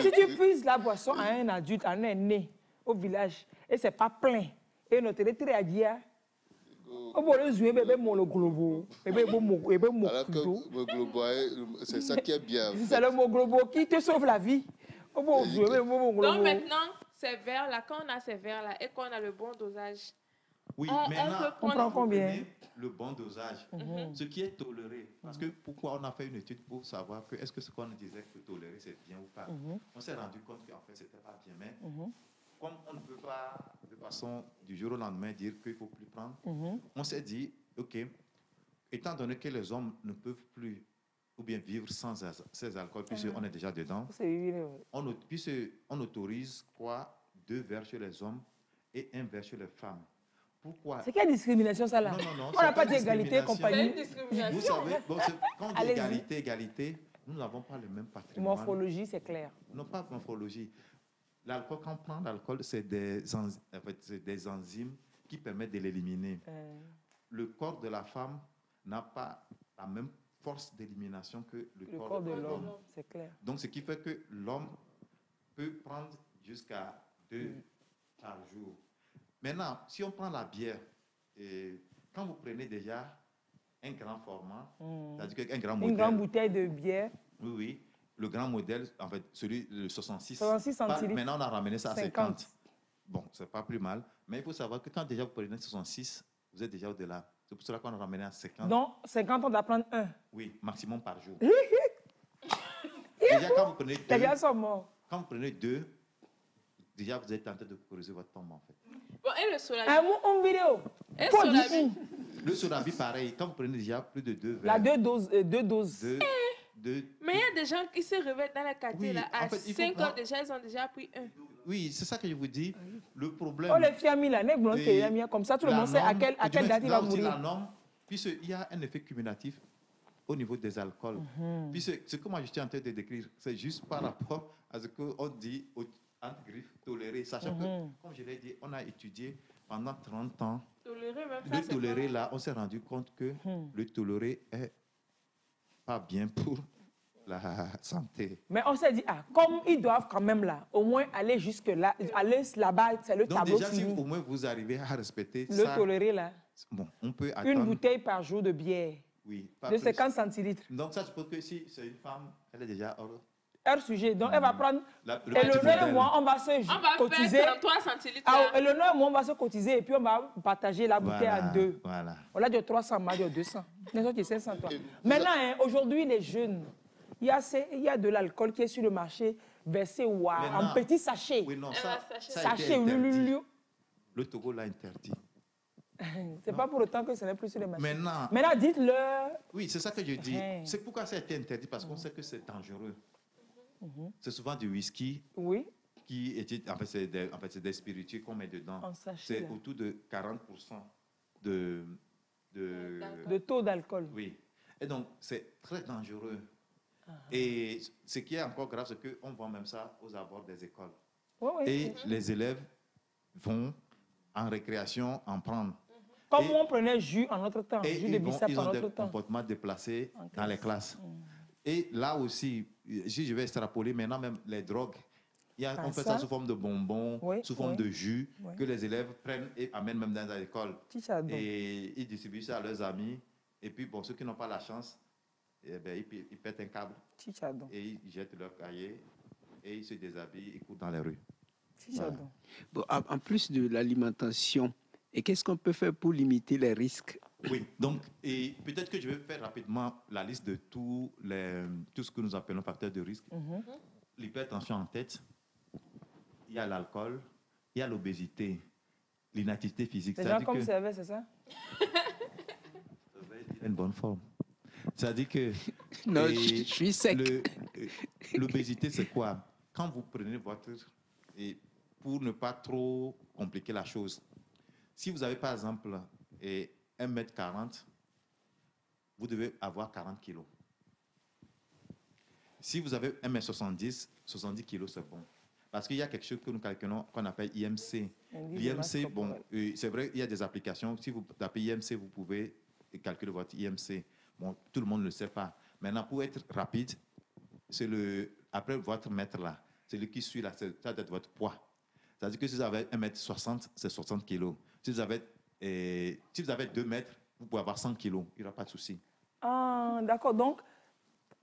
S1: si tu puises la boisson à un adulte, à un né au village, et c'est pas plein, et notre trait à dire.
S4: C'est ça qui est bien.
S1: C'est le mot globo qui te sauve la vie.
S3: Donc maintenant, ces verres-là, quand on a ces verres-là et qu'on a le bon dosage,
S5: oui, maintenant,
S1: on prend combien?
S5: Le bon dosage, ce qui est toléré. Parce que pourquoi on a fait une étude pour savoir que est-ce que ce qu'on disait que tolérer c'est bien ou pas. On s'est rendu compte qu'en fait c'était pas bien, mais comme on ne peut pas de façon du jour au lendemain dire qu'il ne faut plus prendre, on s'est dit, ok, étant donné que les hommes ne peuvent plus ou bien vivre sans ces alcools, puisqu'on est déjà dedans, on autorise quoi? 2 verres chez les hommes et 1 verre chez les femmes. Pourquoi?
S1: C'est quelle discrimination ça là?
S5: Non,
S1: on n'a pas d'égalité et compagnie.
S5: Vous savez, quand on dit égalité, nous n'avons pas le même patrimoine.
S1: Morphologie, c'est clair.
S5: Non, pas morphologie. L'alcool, quand on prend l'alcool, c'est des enzymes qui permettent de l'éliminer. Le corps de la femme n'a pas la même force d'élimination que le corps de l'homme.
S1: C'est clair.
S5: Donc, ce qui fait que l'homme peut prendre jusqu'à 2 par jour. Maintenant, si on prend la bière, quand vous prenez déjà un grand format, c'est-à-dire qu'un grand modèle...
S1: Une grande bouteille de bière.
S5: Oui. Le grand modèle, en fait, celui de 66.
S1: 66 centilitres.
S5: Maintenant, on a ramené ça à 50. Bon, c'est pas plus mal. Mais il faut savoir que quand déjà vous prenez 66, vous êtes déjà au-delà. C'est pour cela qu'on a ramené à 50.
S1: Donc, 50, on doit prendre 1.
S5: Oui, maximum par jour. Déjà, quand vous prenez 2...
S1: Les gars sont morts.
S5: Quand vous prenez 2, déjà, vous êtes tenté de creuser votre tombe, en fait.
S3: Bon, et le sodabi?
S1: Un vidéo.
S3: Et le sodabi?
S5: Le sodabi, pareil. Quand vous prenez déjà plus de 2 verres...
S1: La 2 doses.
S3: Mais il y a des gens qui se réveillent dans les quartiers là, à 5 heures déjà, ils ont déjà pris 1.
S5: Oui, c'est ça que je vous dis. Le problème...
S1: Oh, les filles, là, comme ça, tout le monde sait à quelle date il va mourir.
S5: La norme, puisqu'il y a un effet cumulatif au niveau des alcools. Puis ce que moi je suis en train de décrire, c'est juste par rapport à ce qu'on dit entre griffes, tolérer, sachant que, comme je l'ai dit, on a étudié pendant 30 ans. Le tolérer, là, on s'est rendu compte que le tolérer est pas bien pour la santé.
S1: Mais on s'est dit, comme ils doivent quand même là, au moins aller jusque là, aller là-bas, c'est le tableau
S5: déjà,
S1: fini.
S5: Si au moins vous arrivez à respecter
S1: le tolérer là.
S5: Bon, on peut attendre.
S1: Une bouteille par jour de bière.
S5: Oui.
S1: De 50 centilitres.
S5: Donc ça, je pense que si c'est une femme, elle est déjà
S1: hors sujet. Donc elle va prendre. Eleonore et moi, on va se cotiser.
S3: On va faire 33 centilitres.
S1: Eleonore et moi, on va se cotiser et puis on va partager la bouteille en deux.
S5: Voilà.
S1: On a de 300, on a de 200. Les autres, 500 toi. Maintenant, aujourd'hui, les jeunes. Il y a de l'alcool qui est sur le marché versé en petits sachets.
S5: Oui, non,
S1: sachet.
S5: Le Togo l'a interdit.
S1: C'est pas pour autant que ce n'est plus sur les marchés.
S5: Maintenant,
S1: dites-le.
S5: Oui, c'est ça que je dis. C'est pourquoi ça a été interdit, parce qu'on sait que c'est dangereux. C'est souvent du whisky.
S1: Oui.
S5: Qui était, en fait, c'est des spiritueux qu'on met dedans. C'est autour de 40% de
S1: taux d'alcool.
S5: Oui. Et donc, c'est très dangereux. Et ce qui est encore grave, c'est qu'on voit même ça aux abords des écoles. Et les élèves vont en récréation en prendre.
S1: Comme on prenait jus en notre temps, jus de bissap en notre temps.
S5: Ils ont des comportements déplacés dans les classes. Et là aussi, si je vais extrapoler maintenant même les drogues, on fait ça sous forme de bonbons, sous forme de jus, que les élèves prennent et amènent même dans l'école. Et ils distribuent ça à leurs amis. Et puis, bon, ceux qui n'ont pas la chance, eh bien, ils pètent un câble et ils jettent leur cahier et ils se déshabillent et courent dans les rues.
S2: Voilà. Bon, en plus de l'alimentation, et qu'est-ce qu'on peut faire pour limiter les risques?
S5: Oui, donc, et peut-être que je vais faire rapidement la liste de tout ce que nous appelons facteurs de risque. L'hypertension en tête, il y a l'alcool, il y a l'obésité, l'inactivité physique.
S1: Les gens comme Servet, c'est ça?
S5: Il a une bonne forme. C'est-à-dire que...
S2: Non, je suis sec.
S5: L'obésité, c'est quoi? Quand vous prenez votre... Et pour ne pas trop compliquer la chose, si vous avez par exemple 1m40, vous devez avoir 40 kilos. Si vous avez 1m70, 70 kilos, c'est bon. Parce qu'il y a quelque chose que nous calculons, qu'on appelle IMC. L'IMC, bon, c'est vrai, il y a des applications. Si vous tapez IMC, vous pouvez calculer votre IMC. Bon, tout le monde ne le sait pas. Maintenant, pour être rapide, c'est après votre mètre là, celui qui suit là, ça doit être votre poids. C'est-à-dire que si vous avez 1m60, c'est 60 kilos. Si vous avez 2 mètres, vous pouvez avoir 100 kilos. Il n'y aura pas de souci.
S1: Ah, d'accord. Donc,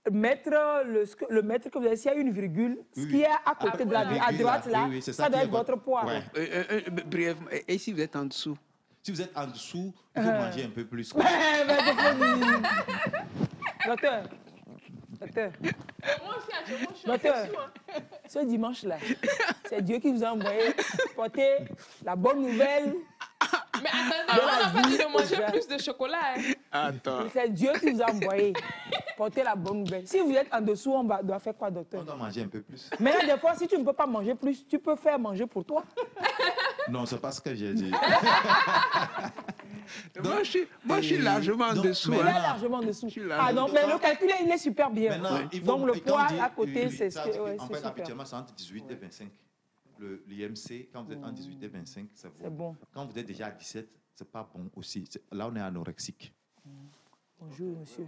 S1: le mètre que vous avez, s'il y a une virgule, ce qui est à côté de à droite là, ça doit être votre poids.
S2: Ouais. Brièvement, et si vous êtes en dessous?
S5: Si vous êtes en dessous, il faut manger un peu plus.
S1: Docteur. Docteur, ce dimanche-là, c'est Dieu qui vous a envoyé porter la bonne nouvelle.
S3: Mais attendez, on n'a pas dit de manger plus de chocolat.
S2: Attends.
S1: C'est Dieu qui vous a envoyé porter la bonne nouvelle. Si vous êtes en dessous, on doit faire quoi, docteur?
S5: On doit manger un peu plus.
S1: Mais là, des fois, si tu ne peux pas manger plus, tu peux faire manger pour toi.
S5: Non, c'est pas ce que j'ai dit.
S2: Moi, je suis largement en dessous.
S1: Il est largement en dessous. Ah non, mais le calcul, il est super bien. Donc, le poids à côté, c'est ce que...
S5: En fait, habituellement, c'est entre 18 et 25. L'IMC, quand vous êtes en 18 et 25, c'est bon. Quand vous êtes déjà à 17, c'est pas bon aussi. Là, on est anorexique.
S1: Bonjour, monsieur.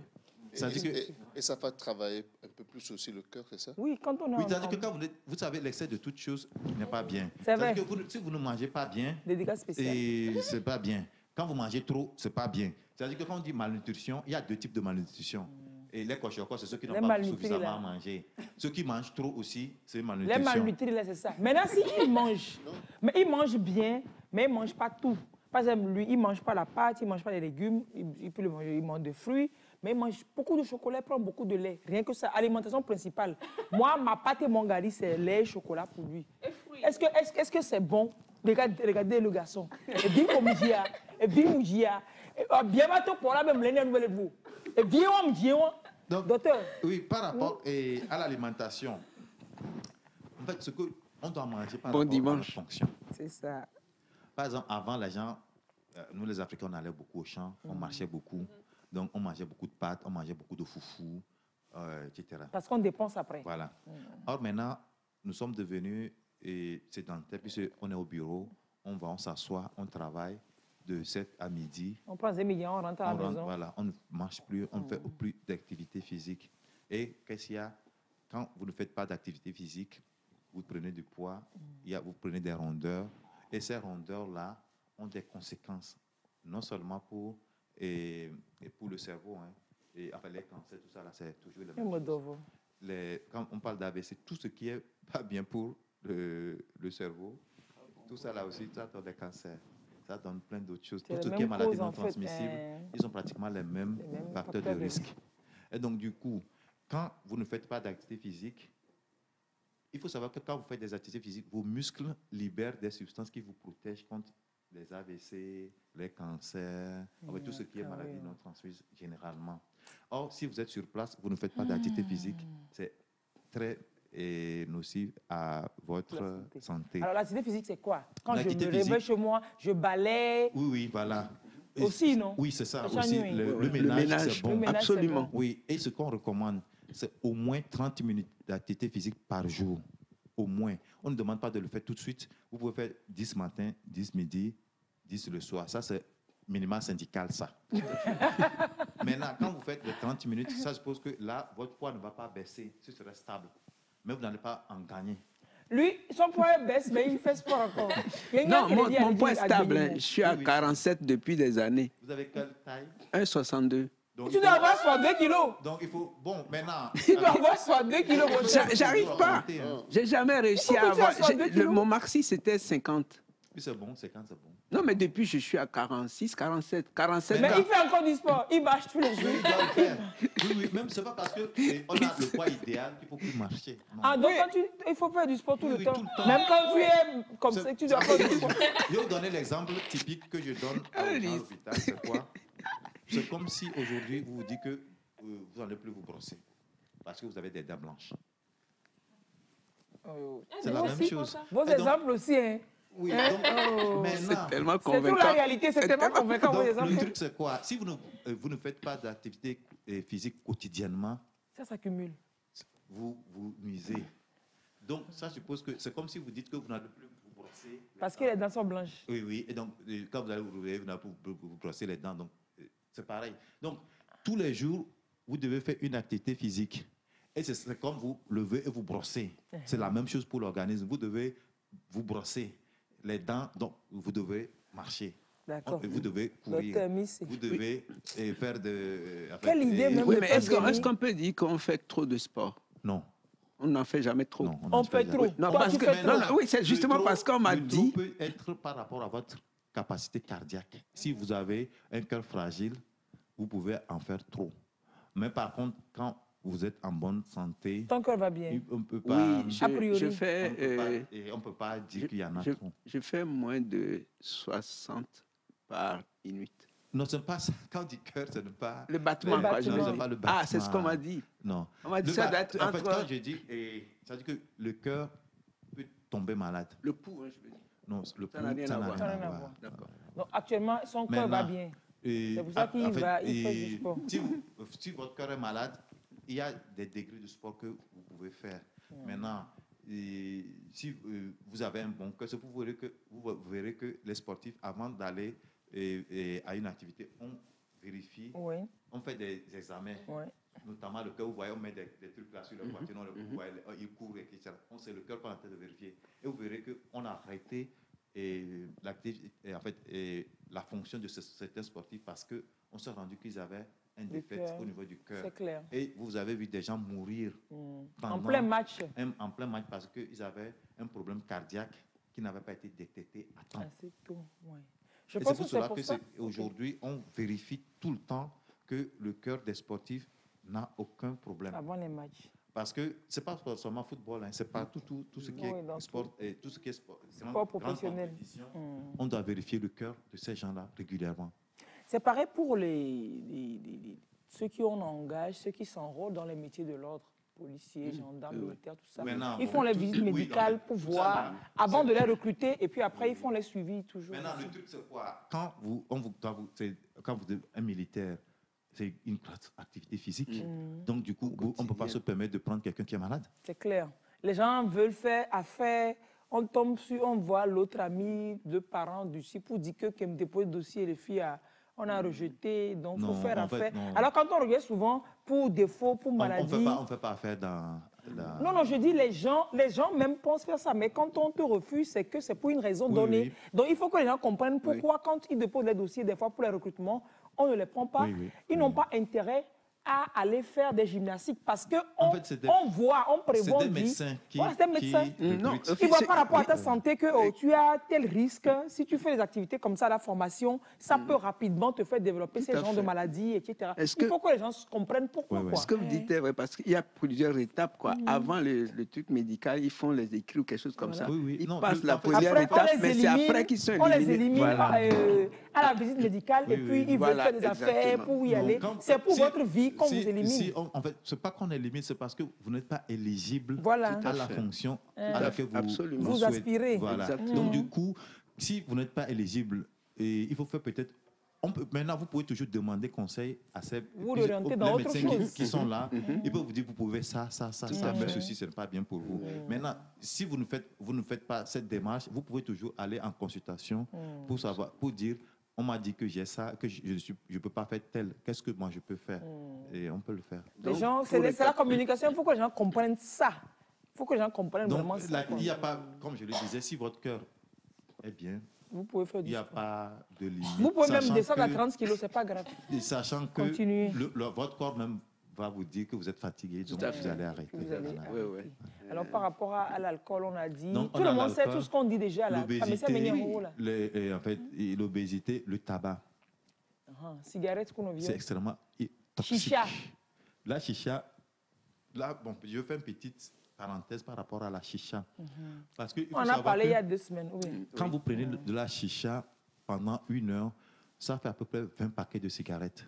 S4: Et ça va travailler un peu plus aussi le cœur, c'est ça?
S1: Oui, quand on a...
S5: Oui, c'est-à-dire que quand vous savez, l'excès de toute chose n'est pas bien.
S1: C'est vrai.
S5: Si vous ne mangez pas bien,
S1: c'est
S5: pas bien. Quand vous mangez trop, c'est pas bien. C'est-à-dire que quand on dit malnutrition, il y a deux types de malnutrition. Et les cochons, c'est ceux qui n'ont pas suffisamment à manger. Ceux qui mangent trop aussi, c'est malnutrition.
S1: Les malnutris, là, c'est ça. Maintenant, s'ils mangent, mais ils mangent bien, mais ils ne mangent pas tout. Par exemple, lui, il ne mange pas la pâte, il ne mange pas les légumes, il peut le manger, il mange des fruits, mais il mange beaucoup de chocolat, il prend beaucoup de lait. Rien que ça, alimentation principale. Moi, ma pâte et mon gari, c'est lait et chocolat pour lui. Est-ce que c'est bon? Regardez le garçon. Et bien comme dia, et bien dia, bien maintenant pour la même l'année nouvelle vous. Et bien on me dit docteur.
S5: Oui, par rapport à l'alimentation. En fait, ce que on doit manger par
S2: bon
S5: rapport
S2: dimanche.
S5: à la fonction.
S1: C'est ça.
S5: Par exemple, avant les gens, nous les Africains, on allait beaucoup au champ, on marchait beaucoup. Donc on mangeait beaucoup de pâtes, on mangeait beaucoup de foufou, etc.
S1: Parce qu'on dépense après.
S5: Voilà. Or maintenant, nous sommes devenus sédentaire, puisqu'on est au bureau, on s'assoit, on travaille de 7 à midi.
S1: On passe des midi, on rentre à la maison.
S5: Voilà, on ne mange plus, on ne fait plus d'activité physique. Et qu'est-ce qu'il y a? Quand vous ne faites pas d'activité physique, vous prenez du poids, vous prenez des rondeurs, et ces rondeurs-là ont des conséquences, non seulement pour le cerveau, hein, et enfin les cancers, tout ça, là, c'est toujours la même chose. Quand on parle d'AVC, tout ce qui est pas bien pour le cerveau, tout ça là aussi, ça donne des cancers. Ça donne plein d'autres choses. Tout ce qui est maladie non transmissible, ils ont pratiquement les mêmes facteurs de risque. Et donc, du coup, quand vous ne faites pas d'activité physique, il faut savoir que quand vous faites des activités physiques, vos muscles libèrent des substances qui vous protègent contre les AVC, les cancers, tout ce qui est maladie non transmise généralement. Or, si vous êtes sur place, vous ne faites pas d'activité physique, c'est très nocif à votre santé.
S1: Alors, l'activité physique, c'est quoi? Quand je me réveille chez moi, je balaye.
S5: Oui, voilà.
S1: Aussi, non?
S5: Oui, c'est ça. Aussi, le ménage, c'est bon.
S2: Absolument.
S5: Oui, et ce qu'on recommande, c'est au moins 30 minutes d'activité physique par jour. Au moins. On ne demande pas de le faire tout de suite. Vous pouvez faire 10 matin, 10 midi, 10 le soir. Ça, c'est minimum syndical, ça. Maintenant, quand vous faites les 30 minutes, ça suppose que là, votre poids ne va pas baisser, ce serait stable. Mais vous n'allez pas en gagner.
S1: Lui, son poids baisse, mais il fait sport encore.
S2: Non, mon poids est stable. Hein. Je suis à 47 depuis des années.
S5: Vous avez quelle taille?
S2: 1,62.
S1: Donc, tu dois avoir 62 kilos.
S5: Donc, il faut... Bon, maintenant...
S1: Tu dois avoir 62 kilos.
S2: J'arrive pas. J'ai jamais réussi à avoir... Mon maxi, c'était 50.
S5: Oui, c'est bon, 50, c'est bon.
S2: Non, mais depuis, je suis à 46, 47, 47.
S1: Mais il fait encore du sport. Il marche tous les jours.
S5: Oui, il doit le faire. Oui, même c'est pas parce qu'on a le poids idéal qu'il faut plus marcher. Non.
S1: Ah, donc il faut faire du sport tout le temps. Même quand tu es comme ça, tu dois faire du sport.
S5: Je vais vous donner l'exemple typique que je donne à l'hôpital. C'est quoi? C'est comme si aujourd'hui, vous vous dites que vous n'allez plus vous brosser parce que vous avez des dents blanches. C'est la même chose.
S1: Vos exemples aussi, hein?
S5: Oui, donc,
S2: c'est tellement convaincant.
S1: C'est toute la réalité, c'est tellement convaincant.
S5: Donc, le truc, c'est quoi? Si vous ne faites pas d'activité physique quotidiennement,
S1: ça s'accumule.
S5: Vous nuisez. Donc, ça suppose que c'est comme si vous dites que vous n'allez plus vous brosser.
S1: Parce que les dents sont blanches.
S5: Oui. Et donc, quand vous allez vous réveiller, vous n'allez plus vous brosser les dents. Donc, c'est pareil. Donc, tous les jours, vous devez faire une activité physique. Et c'est comme vous levez et vous brossez. C'est la même chose pour l'organisme. Vous devez vous brosser les dents, donc vous devez marcher.
S1: D'accord.
S5: Vous devez courir. Vous devez faire de...
S1: Quelle idée même.
S2: Oui, mais est-ce qu'on peut dire qu'on fait trop de sport?
S5: Non.
S2: On n'en fait jamais trop.
S5: Non,
S1: on fait trop.
S2: Non, parce que, oui, c'est justement parce qu'on m'a dit...
S5: Le trop peut être par rapport à votre capacité cardiaque. Si vous avez un cœur fragile, vous pouvez en faire trop. Mais par contre, quand vous êtes en bonne santé...
S1: Ton cœur va bien.
S5: On peut pas...
S2: Oui,
S1: a priori.
S2: Je fais...
S5: on ne peut pas dire qu'il y en a trop.
S2: Je fais moins de 60 par minute.
S5: Non, ce n'est pas ça. Quand on dit cœur, ce n'est pas...
S2: Le battement, quoi.
S5: Non, ce n'est pas le battement.
S2: Ah, c'est ce qu'on m'a dit.
S5: Non.
S2: On m'a dit ça d'être
S5: en fait, quand je dis... ça veut dire que le cœur peut tomber malade.
S2: Le pouls, hein, je veux dire.
S5: Non, le pouls,
S2: ça n'a rien à voir.
S1: D'accord. Donc, actuellement, son cœur va bien. C'est pour ça qu'il fait du sport.
S5: Si votre cœur est malade, il y a des degrés de sport que vous pouvez faire. Maintenant, si vous avez un bon cœur, vous verrez que les sportifs, avant d'aller à une activité, on vérifie, on fait des examens. Notamment le cœur, vous voyez, on met des trucs là sur le voiture, il court, etc. C'est le cœur qu'on est en train de vérifier. Et vous verrez qu'on a arrêté la fonction de certains sportifs parce qu'on s'est rendu qu'ils avaient un défaut au niveau du cœur.
S1: C'est clair.
S5: Et vous avez vu des gens mourir
S1: en plein match.
S5: En plein match parce qu'ils avaient un problème cardiaque qui n'avait pas été détecté à temps.
S1: C'est tout, oui.
S5: C'est pour cela qu'aujourd'hui, on vérifie tout le temps que le cœur des sportifs n'a aucun problème.
S1: Avant les matchs.
S5: Parce que ce n'est pas seulement football, hein, c'est pas tout ce qui est sport, et tout ce qui est sport
S1: professionnel.
S5: On doit vérifier le cœur de ces gens-là régulièrement.
S1: C'est pareil pour ceux qui on engage, ceux qui s'enrôlent dans les métiers de l'ordre, policiers, gendarmes, militaires, tout ça.
S5: Maintenant,
S1: ils font les visites médicales pour voir, avant de les recruter, et puis après, ils font les suivis toujours.
S5: Maintenant, le truc, c'est quoi? Quand vous êtes un militaire, c'est une activité physique. Donc, du coup, on ne peut pas se permettre de prendre quelqu'un qui est malade.
S1: C'est clair. Les gens veulent faire affaire, on tombe sur, on voit l'autre ami, deux parents du CIP pour dire que me dépose le dossier, les filles, on a rejeté, donc il faut faire affaire. Alors quand on regarde souvent pour défaut, pour maladie...
S5: On ne fait pas affaire dans...
S1: Non, je dis les gens même pensent faire ça, mais quand on te refuse, c'est que c'est pour une raison donnée. Oui. Donc il faut que les gens comprennent pourquoi quand ils déposent les dossiers, des fois pour les recrutements, on ne les prend pas. Ils n'ont pas intérêt à aller faire des gymnastiques parce qu'on on voit, on prévoit.
S5: C'est des médecins qui...
S1: Ouais, c'est des médecins. Ils ne voient par rapport à ta santé que tu as tel risque. Si tu fais des activités comme ça, la formation, ça peut rapidement te faire développer ces genres de maladies, etc. Il faut que les gens comprennent pourquoi.
S2: Ce que vous dites est vrai parce qu'il y a plusieurs étapes. Avant le truc médical, ils font les écrits ou quelque chose comme ça. Ils passent la première étape, mais c'est après qu'ils sont éliminés.
S1: On les élimine à la visite médicale et puis ils veulent faire des affaires pour y aller. C'est pour votre vie. Qu'on vous élimine.
S5: En fait, ce n'est pas qu'on élimine, c'est parce que vous n'êtes pas éligible à la fonction à laquelle vous
S1: aspirez.
S5: Voilà. Donc, du coup, si vous n'êtes pas éligible, il faut faire peut-être... Maintenant, vous pouvez toujours demander conseil à ces médecins qui sont là. Ils peuvent vous dire, vous pouvez ça, mais ceci, ce n'est pas bien pour vous. Maintenant, si vous ne faites pas cette démarche, vous pouvez toujours aller en consultation pour dire... On m'a dit que j'ai ça, que je ne peux pas faire tel. Qu'est-ce que moi je peux faire? Et on peut le faire.
S1: Les gens, c'est la communication. Il faut que les gens comprennent ça. Il faut que les gens comprennent vraiment ça.
S5: Il n'y a pas, comme je le disais, si votre cœur est bien,
S1: vous pouvez faire
S5: il n'y a pas de limite.
S1: Vous pouvez même descendre à 30 kilos, ce n'est pas grave.
S5: Et sachant que votre corps même va vous dire que vous êtes fatigué, donc vous allez arrêter.
S1: Alors, par rapport à l'alcool, on a dit... Donc, tout le monde sait tout ce qu'on dit déjà là.
S5: En fait, l'obésité, le tabac.
S1: Cigarette qu'on vient.
S5: C'est extrêmement toxique.
S1: Chicha.
S5: La chicha, là, bon, je vais faire une petite parenthèse par rapport à la chicha. Parce que
S1: on en a parlé il y a 2 semaines.
S5: Quand vous prenez de la chicha pendant 1 heure, ça fait à peu près 20 paquets de cigarettes.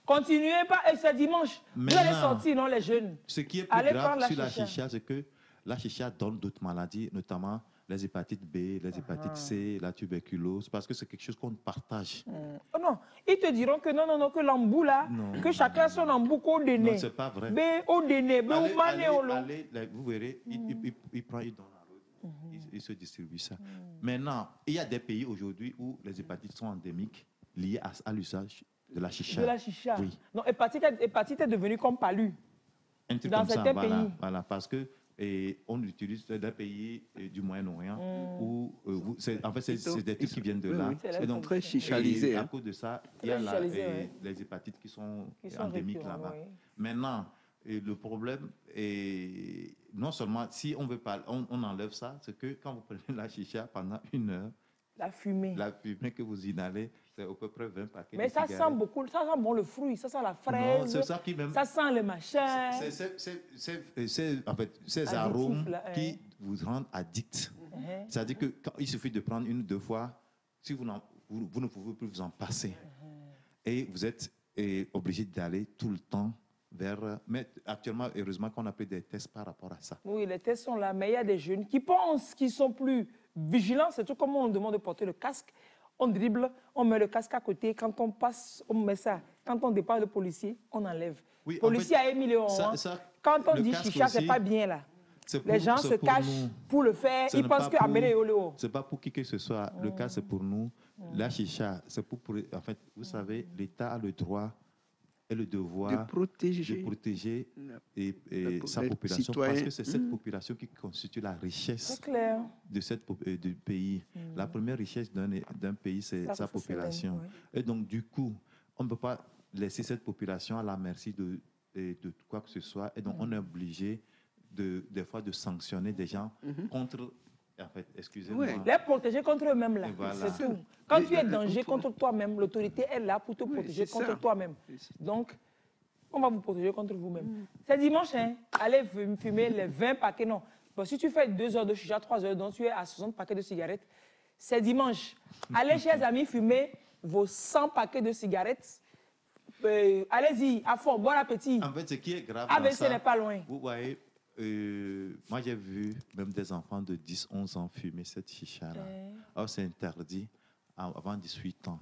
S1: Continuez pas, et c'est dimanche. Vous allez sortir, non, les jeunes.
S5: Ce qui est plus grave sur la chicha, c'est que la chicha donne d'autres maladies, notamment les hépatites B, les hépatites C, la tuberculose, parce que c'est quelque chose qu'on partage.
S1: Oh non, ils te diront que non, que l'embout là, que chacun a son embout au déné.
S5: Non, c'est pas vrai.
S1: B au déné, B au mané au lot.
S5: Vous verrez, il prend, il donne à l'autre, il se distribue ça. Maintenant, il y a des pays aujourd'hui où les hépatites sont endémiques liées à l'usage de la chicha.
S1: De la chicha.
S5: Oui.
S1: Non, hépatite est devenue comme palu.
S5: Un truc dans certains pays. Voilà, parce que on l'utilise dans des pays du Moyen-Orient où, en fait, c'est des trucs qui viennent de là.
S2: C'est donc très chichalisé.
S5: À cause de ça, il y a les hépatites qui sont endémiques là-bas. Maintenant, le problème est non seulement si on veut pas, on enlève ça, c'est que quand vous prenez la chicha pendant 1 heure,
S1: la fumée
S5: que vous inhalez, c'est à peu près 20 paquets.
S1: Mais ça sent beaucoup, ça sent bon le fruit, ça sent la fraise, non,
S5: c'est ça, qui même,
S1: ça sent le machin.
S5: C'est en fait ces arômes qui vous rendent addict. C'est-à-dire qu'il suffit de prendre 1 ou 2 fois, si vous ne pouvez plus vous en passer. Et vous êtes obligé d'aller tout le temps vers... Mais actuellement, heureusement qu'on a fait des tests par rapport à ça.
S1: Oui, les tests sont là, mais il y a des jeunes qui pensent qu'ils sont plus vigilants. C'est tout comme on demande de porter le casque. On dribble, on met le casque à côté. Quand on passe, on met ça. Quand on dépasse le policier, on enlève. Le policier a 1 million. Quand on dit chicha, c'est pas bien là. Les gens se cachent pour le faire. Ils pensent que amener au léo.
S5: C'est pas pour qui que ce soit. Le cas, c'est pour nous. La chicha, c'est pour... En fait, vous savez, l'État a le droit et le devoir de protéger sa population, parce que c'est cette population qui constitue la richesse du pays. La première richesse d'un pays, c'est sa population. Et donc, du coup, on ne peut pas laisser cette population à la merci de quoi que ce soit. Et donc, on est obligé des fois de sanctionner des gens contre... En fait, excusez-moi.
S1: Les protéger contre eux-mêmes, là. Voilà. C'est tout. Quand tu es en danger contre toi-même, l'autorité est là pour te protéger contre toi-même. Donc, on va vous protéger contre vous-même. C'est dimanche, hein. Allez fumer les 20 paquets, non. Bon, si tu fais 2 heures de chicha, 3 heures, donc tu es à 60 paquets de cigarettes, c'est dimanche. Allez, chers amis, fumer vos 100 paquets de cigarettes. Allez-y, à fond, bon appétit.
S5: En fait, ce qui est grave,
S1: ABC n'est pas loin.
S5: Vous voyez, moi, j'ai vu même des enfants de 10, 11 ans fumer cette chicha-là. Alors, c'est interdit avant 18 ans.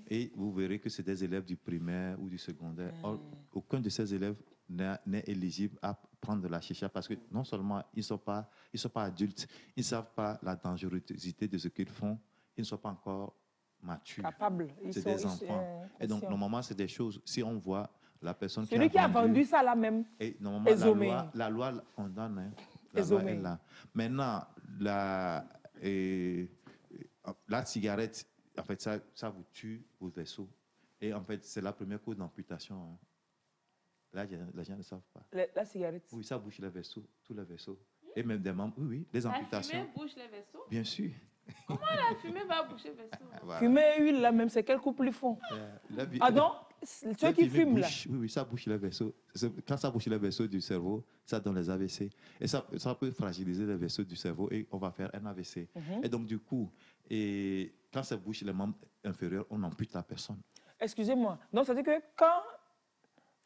S5: Et vous verrez que c'est des élèves du primaire ou du secondaire. Or, aucun de ces élèves n'est éligible à prendre de la chicha parce que non seulement ils ne sont pas adultes, ils ne savent pas la dangerosité de ce qu'ils font, ils ne sont pas encore matures.
S1: Capables.
S5: C'est des enfants. Et donc, normalement, c'est des choses, si on voit la personne
S1: Celui qui a vendu ça là même,
S5: et normalement, la loi condamne. Hein, la loi est là. Maintenant, la cigarette, en fait, ça vous tue vos vaisseaux. Et en fait, c'est la première cause d'amputation. Hein. Là, les gens ne savent pas.
S1: La cigarette?
S5: Oui, ça bouche les vaisseaux, tous les vaisseaux. Et même des membres, oui, les amputations.
S3: La fumée bouche les vaisseaux?
S5: Bien sûr.
S3: Comment la fumée va boucher les vaisseaux?
S1: Voilà. Fumée et huile, là même, c'est quel couple ils font? Ah non? Ceux qui fument, là?
S5: Oui, ça bouche les vaisseaux. Quand ça bouche les vaisseaux du cerveau, ça donne les AVC. Et ça peut fragiliser les vaisseaux du cerveau et on va faire un AVC. Et donc, du coup, quand ça bouche les membres inférieurs, on ampute la personne.
S1: Excusez-moi. Donc, ça veut dire que quand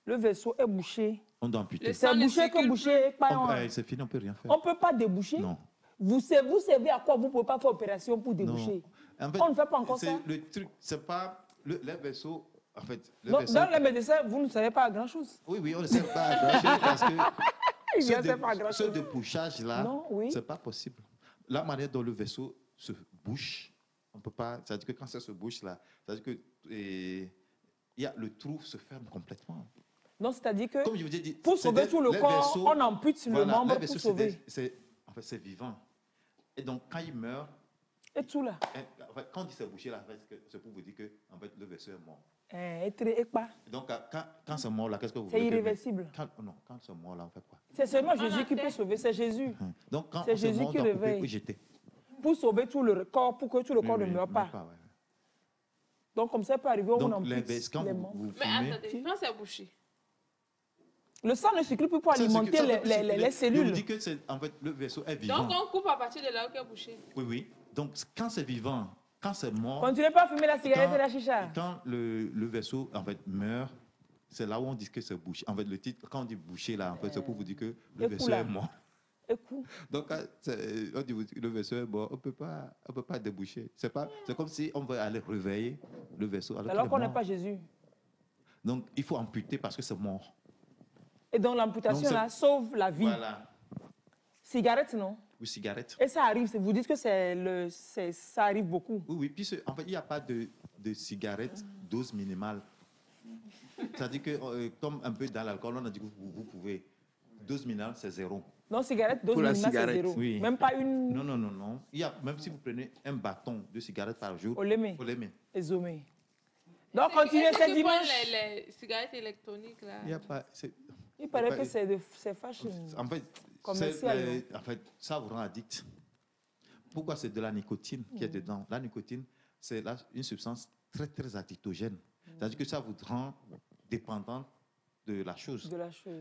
S1: le vaisseau est bouché,
S5: on doit amputer.
S1: C'est bouché que bouché.
S5: C'est fini, on ne peut rien faire.
S1: On ne peut pas déboucher? Non. Vous savez à quoi vous ne pouvez pas faire opération pour déboucher? En fait, on ne fait pas encore ça?
S5: Le truc, c'est pas... Les vaisseaux, en fait...
S1: Dans les médecins, vous ne savez pas grand-chose?
S5: Oui, on ne sait pas grand-chose parce que ce débouchage-là, ce n'est pas possible. La manière dont le vaisseau se bouche, on peut pas... C'est-à-dire que quand ça se bouche là, c'est-à-dire que le trou se ferme complètement.
S1: Donc, c'est-à-dire que
S5: comme je vous ai dit,
S1: pour sauver tout le corps, on ampute le membre pour sauver.
S5: En fait, c'est vivant. Et donc, quand il meurt...
S1: Et tout là.
S5: En fait, quand il s'est bouché là, c'est pour vous dire que en fait, le vaisseau est mort.
S1: Et quoi?
S5: Donc, quand c'est mort là, qu'est-ce que vous
S1: voulez? C'est irréversible.
S5: Non, quand c'est mort là, on fait quoi?
S1: C'est seulement Jésus qui peut sauver, c'est Jésus.
S5: Donc, quand
S1: c'est Jésus qui réveille. Pour sauver tout le corps, pour que tout le corps ne meure pas. Donc, comme ça peut arriver, on ampute les membres.
S3: Mais attendez, quand c'est bouché?
S1: Le sang ne circule plus pour alimenter les cellules.
S5: Je vous dis que en fait, le vaisseau est vivant.
S3: Donc, on coupe à partir de là où il est bouché.
S5: Oui. Donc, quand c'est vivant, quand c'est mort...
S1: Continuez pas à fumer la cigarette et la chicha.
S5: Quand le vaisseau, en fait, meurt, c'est là où on dit que c'est bouché. En fait, le titre, quand on dit bouché, là, en fait, c'est pour vous dire que le vaisseau est mort. Donc, on dit le vaisseau est mort, on peut pas déboucher. C'est comme si on veut aller réveiller le vaisseau.
S1: Alors qu'on n'est pas Jésus.
S5: Donc, il faut amputer parce que c'est mort.
S1: Et donc, l'amputation, là, sauve la vie.
S5: Voilà.
S1: Cigarette, non?
S5: Oui, cigarette.
S1: Et ça arrive, vous dites que ça arrive beaucoup.
S5: Oui. Puis, en fait, il n'y a pas de cigarette dose minimale. C'est-à-dire que, comme un peu dans l'alcool, on a dit que vous pouvez. Dose minimale, c'est 0.
S1: Non, cigarette, dose minimale, c'est 0.
S5: Oui.
S1: Même pas une...
S5: Non. Même si vous prenez un bâton de cigarette par jour,
S1: faut l'aimer. Exomé. Donc, continuez ce dimanche.
S3: Les cigarettes électroniques, là.
S5: Il n'y a pas...
S1: Il paraît que c'est fashion.
S5: En fait,
S1: commercial.
S5: Ça vous rend addict. Pourquoi? C'est de la nicotine qui est dedans. La nicotine, c'est une substance très, très addictogène. C'est-à-dire que ça vous rend dépendant de la chose.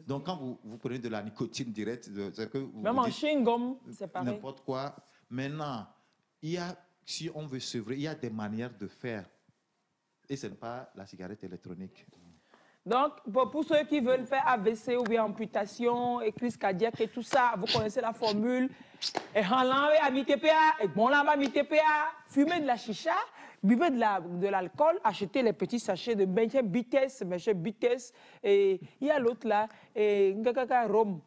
S5: Donc, quand vous prenez de la nicotine directe, c'est que vous
S1: même en chewing-gum, c'est pareil.
S5: N'importe quoi. Maintenant, si on veut sevrer, il y a des manières de faire. Et ce n'est pas la cigarette électronique.
S1: Donc, pour ceux qui veulent faire AVC ou bien amputation et crise cardiaque et tout ça, vous connaissez la formule. Et fumez de la chicha, buvez de l'alcool, achetez les petits sachets de Bites, et il y a l'autre là, rhum,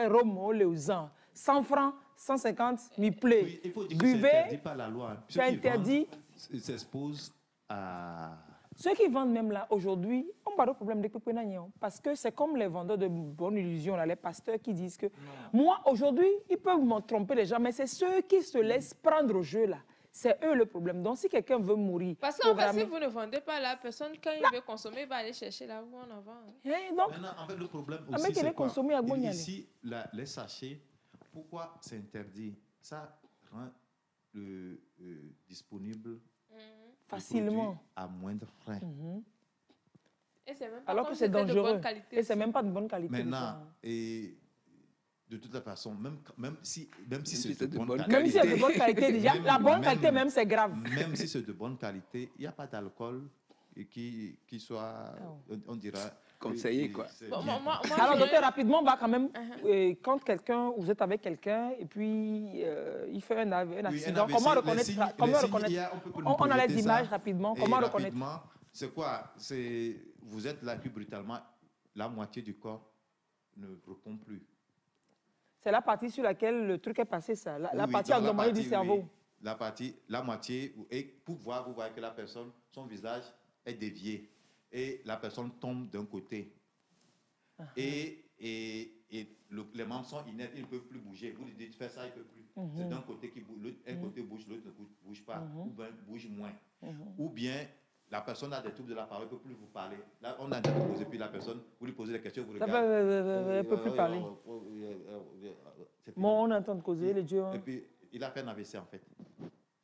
S1: rhum, 100 francs, 150 000 plaies.
S5: Oui, il faut dire que c'est interdit par la loi.
S1: C'est interdit.
S5: S'expose à...
S1: Ceux qui vendent même là, aujourd'hui, on n'a pas de problème de pépénagnon. Parce que c'est comme les vendeurs de bonnes illusions, là, les pasteurs qui disent que... Moi, aujourd'hui, ils peuvent me tromper les gens, mais c'est ceux qui se laissent prendre au jeu, là. C'est eux le problème. Donc, si quelqu'un veut mourir...
S3: Parce qu'en fait, si vous ne vendez pas la personne, quand il veut consommer, il va aller chercher là où on en vend.
S1: Donc,
S5: maintenant, en fait, le problème aussi, c'est quoi? Ici, les sachets, pourquoi c'est interdit? Ça rend disponible...
S1: facilement.
S5: À moindre frais.
S3: Et c'est même pas
S1: alors que c'est dangereux. Et c'est même pas de bonne qualité.
S5: Maintenant, et de toute façon, même si c'est de bonne
S1: qualité. Même si c'est de bonne qualité, déjà, la bonne qualité même, c'est grave.
S5: Même si c'est de bonne qualité, il n'y a pas d'alcool qui soit, on dira...
S2: conseillé, quoi.
S1: Alors, docteur, rapidement, on va quand même, quand vous êtes avec quelqu'un et puis il fait un accident, comment reconnaître? On a les images rapidement. Comment reconnaître?
S5: C'est quoi? C'est vous êtes là, puis brutalement, la moitié du corps ne répond plus.
S1: C'est la partie sur laquelle le truc est passé, ça. La partie endommagée du cerveau.
S5: Oui. La moitié. Et pour voir, vous voyez que la personne, son visage est dévié. Et la personne tombe d'un côté. Et les membres sont inertes, ils ne peuvent plus bouger. Vous lui dites, fais ça, il ne peut plus. C'est d'un côté qui bouge, un côté bouge, l'autre ne bouge pas, ou bien bouge moins. Ou bien la personne a des troubles de la parole, elle ne peut plus vous parler. Là, on a déjà posé, puis la personne, vous lui posez des questions, vous regardez.
S1: Elle ne peut plus parler. Moi, on entend causer, les dieux.
S5: Et puis, il a fait un AVC, en fait.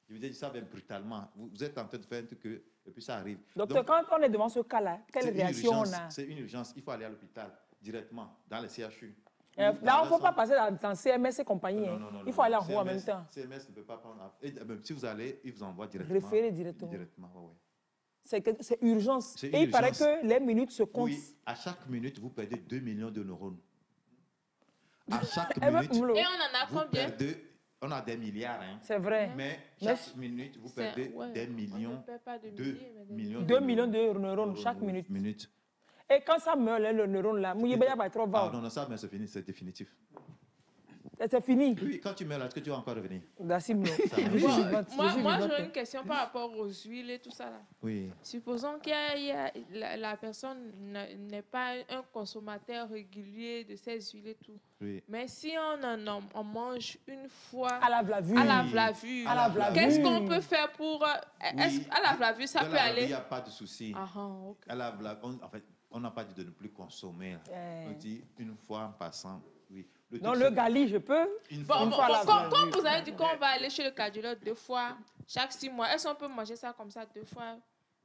S5: Je vous ai dit ça brutalement. Vous êtes en train de faire un truc, et puis ça arrive.
S1: Docteur, quand on est devant ce cas-là, quelle réaction on a?
S5: C'est une urgence. Il faut aller à l'hôpital, directement, dans les CHU.
S1: Là, on ne faut pas passer dans CMS et compagnie. Non, il faut aller en haut en même temps.
S5: CMS ne peut pas prendre... Et même si vous allez, il vous envoie directement.
S1: Référer directement.
S5: Oui.
S1: C'est urgence. Et il paraît que les minutes se comptent.
S5: Oui, à chaque minute, vous perdez 2 millions de neurones. À chaque minute,
S3: et on en a combien?
S5: On a des milliards. Hein.
S1: C'est vrai.
S5: Mais chaque minute, vous perdez des millions.
S1: 2 millions de neurones chaque minute. Et quand ça meurt, le neurone là,
S5: non, ça, mais c'est fini, c'est définitif.
S1: C'est fini.
S5: Oui, quand tu meurs là, est-ce que tu vas encore revenir?
S3: Moi, j'ai une question par rapport aux huiles et tout ça là.
S5: Oui.
S3: Supposons que la personne n'est pas un consommateur régulier de ces huiles et tout.
S5: Oui.
S3: Mais si on mange une fois
S1: à la vlavure,
S3: qu'est-ce qu'on peut faire pour... à la vlavure, ça peut aller?
S5: Il n'y a pas de souci.
S3: Okay.
S5: À la vlavure, en fait, on n'a pas dit de ne plus consommer. On dit une fois en passant, oui.
S1: Le gali, je peux.
S3: Comme vous avez dit qu'on va aller chez le cardiologue 2 fois chaque 6 mois, est-ce qu'on peut manger ça comme ça 2 fois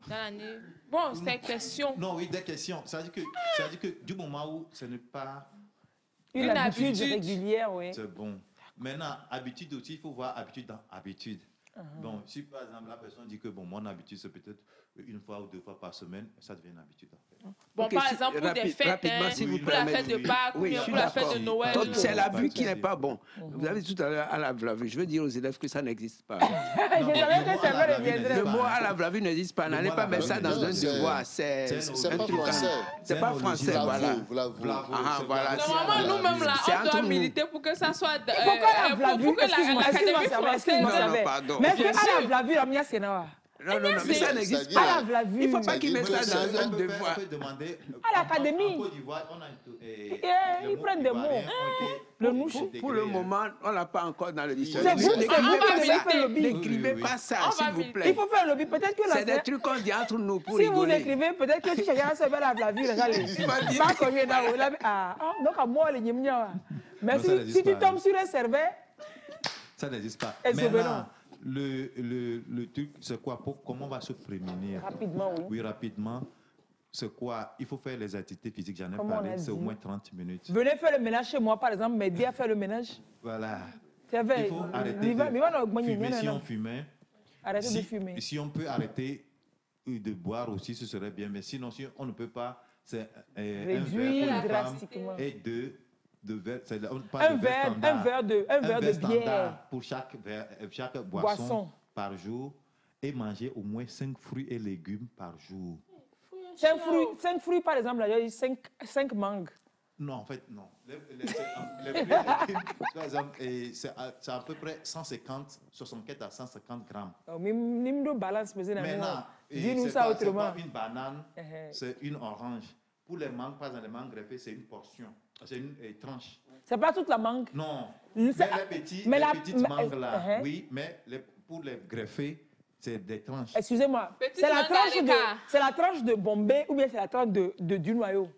S3: dans l'année? Bon, c'est question.
S5: Non, oui, des questions. Ça veut dire que du moment où ce n'est pas
S1: une habitude régulière, oui.
S5: C'est bon. Maintenant, habitude aussi, il faut voir habitude dans habitude. Bon, si par exemple la personne dit que mon habitude c'est peut-être 1 fois ou 2 fois par semaine, ça devient une habitude en fait.
S3: Bon, par exemple pour des fêtes, pour la fête de Pâques, pour la fête de Noël.
S2: C'est la vue qui n'est pas bon. Vous avez dit tout à l'heure à la vlavure. Je veux dire aux élèves que ça n'existe pas. Le mot à la vlavure n'existe pas. N'allez pas mettre ça dans un devoir. C'est
S4: pas français.
S2: C'est pas français, voilà.
S3: Normalement, nous-mêmes là, on doit militer pour que ça soit.
S1: Pour que l'Académie française. Mais à la vlavure, il y a
S2: non, mais ça n'existe pas.
S1: À la vlavure.
S2: Il ne faut pas qu'ils mettent ça dans un devoir.
S1: À l'Académie. Ils prennent des mots.
S2: Pour le moment, on ne l'a pas encore dans le dictionnaire. N'écrivez pas ça, s'il vous plaît.
S1: Il faut faire le lobby. Peut-être que
S2: c'est des trucs qu'on dit entre nous pour rigoler.
S1: Si vous écrivez, peut-être que si quelqu'un se met la vlavure, donc à moi, les Niemnia. Mais si tu tombes sur un serveur,
S5: ça n'existe pas. Maintenant, le truc, c'est quoi? Comment on va se prémunir?
S1: Rapidement, oui.
S5: Oui, rapidement. C'est quoi? Il faut faire les activités physiques, j'en ai parlé, c'est au moins 30 minutes.
S1: Venez faire le ménage chez moi, par exemple, m'aider à faire le ménage.
S5: Voilà.
S1: C'est vrai.
S5: Il faut arrêter de fumer si on fumait.
S1: Arrêtez de fumer.
S5: Si on peut arrêter de boire aussi, ce serait bien. Mais sinon, si on ne peut pas, c'est
S1: réduire drastiquement.
S5: Et un
S1: verre de bière
S5: pour chaque boisson par jour et manger au moins 5 fruits et légumes par jour.
S1: 5 fruits, par exemple, là, il y a 5 mangues.
S5: Non, en fait, non. Les fruits et légumes, par exemple, c'est à peu près 64 à 150 grammes.
S1: Maintenant, dis-nous ça autrement.
S5: C'est pas une banane, c'est une orange. Pour les mangues, par exemple, les mangues greffées, c'est une portion. C'est une tranche.
S1: C'est pas toute la mangue?
S5: Non. Mais les petites mangues là, oui, mais pour les greffés, c'est des tranches.
S1: Excusez-moi, c'est la tranche de Bombay ou bien c'est la tranche du noyau?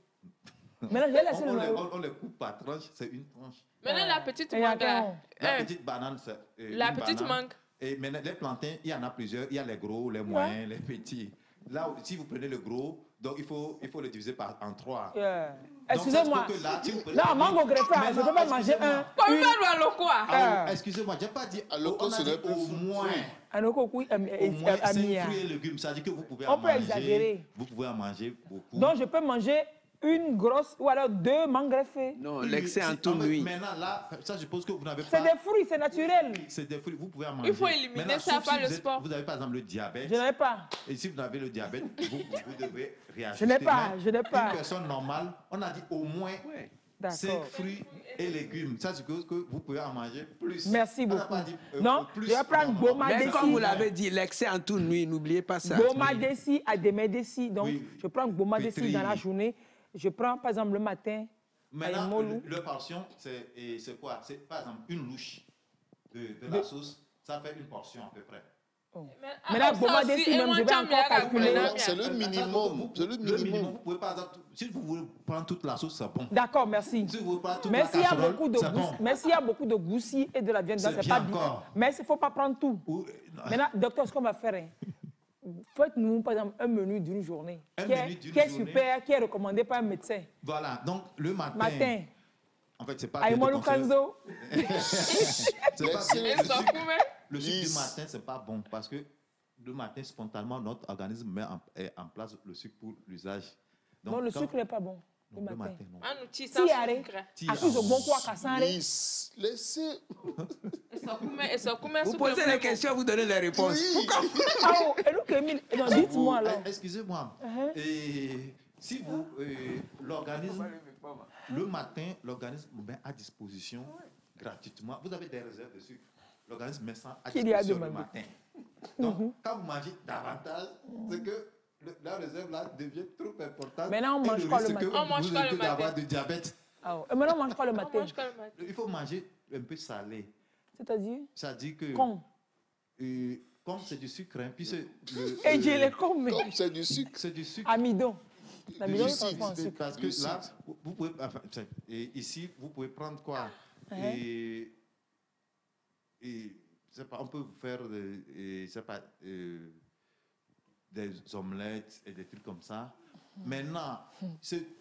S1: Maintenant, je vais laisser le noyau.
S5: On les coupe par tranche, c'est une tranche.
S3: Maintenant, la petite mangue là.
S5: La petite banane, c'est
S3: la petite mangue.
S5: Et maintenant, les plantains, il y en a plusieurs. Il y a les gros, les moyens, les petits. Là, si vous prenez le gros, donc il faut le diviser en 3.
S1: Excusez-moi. Non, mango greffé, je ne peux pas manger un.
S5: Excusez-moi, je n'ai pas dit au moins.
S1: Au moins 5
S5: fruits et légumes, ça veut dire que vous pouvez en manger.
S1: On peut exagérer.
S5: Vous pouvez en manger beaucoup.
S1: Donc je peux manger une grosse ou alors 2 mangues greffées.
S2: Non, l'excès en toute nuit.
S5: Maintenant, là, ça, je suppose que vous n'avez pas...
S1: C'est des fruits, c'est naturel.
S5: C'est des fruits, vous pouvez en manger.
S3: Il faut éliminer ça par le sport.
S5: Vous avez par exemple le diabète.
S1: Je n'ai pas.
S5: Et si vous avez le diabète, vous devez réajuster.
S1: Je n'ai pas, je n'ai pas.
S5: Une personne normale, on a dit au moins 5 fruits et légumes. Ça, je suppose que vous pouvez en manger plus.
S1: Merci beaucoup.
S5: Dit,
S1: non,
S5: plus,
S1: je vais prendre Boma
S2: Mais
S1: Desi.
S2: comme vous l'avez dit, l'excès en toute nuit, n'oubliez pas ça.
S1: Boma Desi à demain Desi. Donc, je prends Boma Desi dans la journée. Je prends, par exemple, le matin.
S5: Maintenant, le portion, c'est quoi? C'est, par exemple, une louche de la sauce. Ça fait une portion à peu près.
S1: Maintenant, Boma Desi, même, je vais encore calculer.
S4: C'est le minimum. C'est le minimum.
S5: Vous pouvez, par exemple, si vous voulez prendre toute la sauce, c'est bon.
S1: D'accord, merci.
S5: Si vous voulez prendre toute
S1: mais
S5: la
S1: s'il y a
S5: casserole,
S1: beaucoup de
S5: bon.
S1: mais s'il y a beaucoup de goussis et de la viande, c'est pas bien. Mais il ne faut pas prendre tout. Maintenant, docteur, ce qu'on va faire, faites-nous, par exemple, un menu d'une journée. Qui est super, qui est recommandé par un médecin.
S5: Voilà, donc le matin. En fait, c'est pas
S1: bien de
S5: le sucre du matin, c'est pas bon parce que le matin, spontanément, notre organisme met en place le sucre pour l'usage.
S1: Non, le sucre n'est pas bon. Le matin.
S5: Non.
S3: Un outil sans sucre.
S4: Laissez.
S2: Vous posez les questions, vous donnez les réponses.
S1: Pourquoi? Dites-moi alors.
S5: Excusez-moi. Si vous, l'organisme, le matin, l'organisme met à disposition gratuitement. Vous avez des réserves de sucre. L'organisme met ça à disposition le matin. Donc, quand vous mangez davantage, c'est que la réserve là devient trop importante.
S1: Maintenant, on mange quoi le matin?
S3: On mange quoi le matin?
S5: D'avoir du diabète.
S1: Maintenant, on mange quoi le matin?
S5: Il faut manger un peu salé.
S1: C'est-à-dire?
S5: C'est-à-dire que... Comme c'est du sucre, hein, puis
S4: comme c'est du sucre.
S5: C'est du sucre.
S1: Amidon.
S5: Parce que là, vous pouvez... Enfin, ici, vous pouvez prendre quoi? On peut vous faire des omelettes et des trucs comme ça. Maintenant,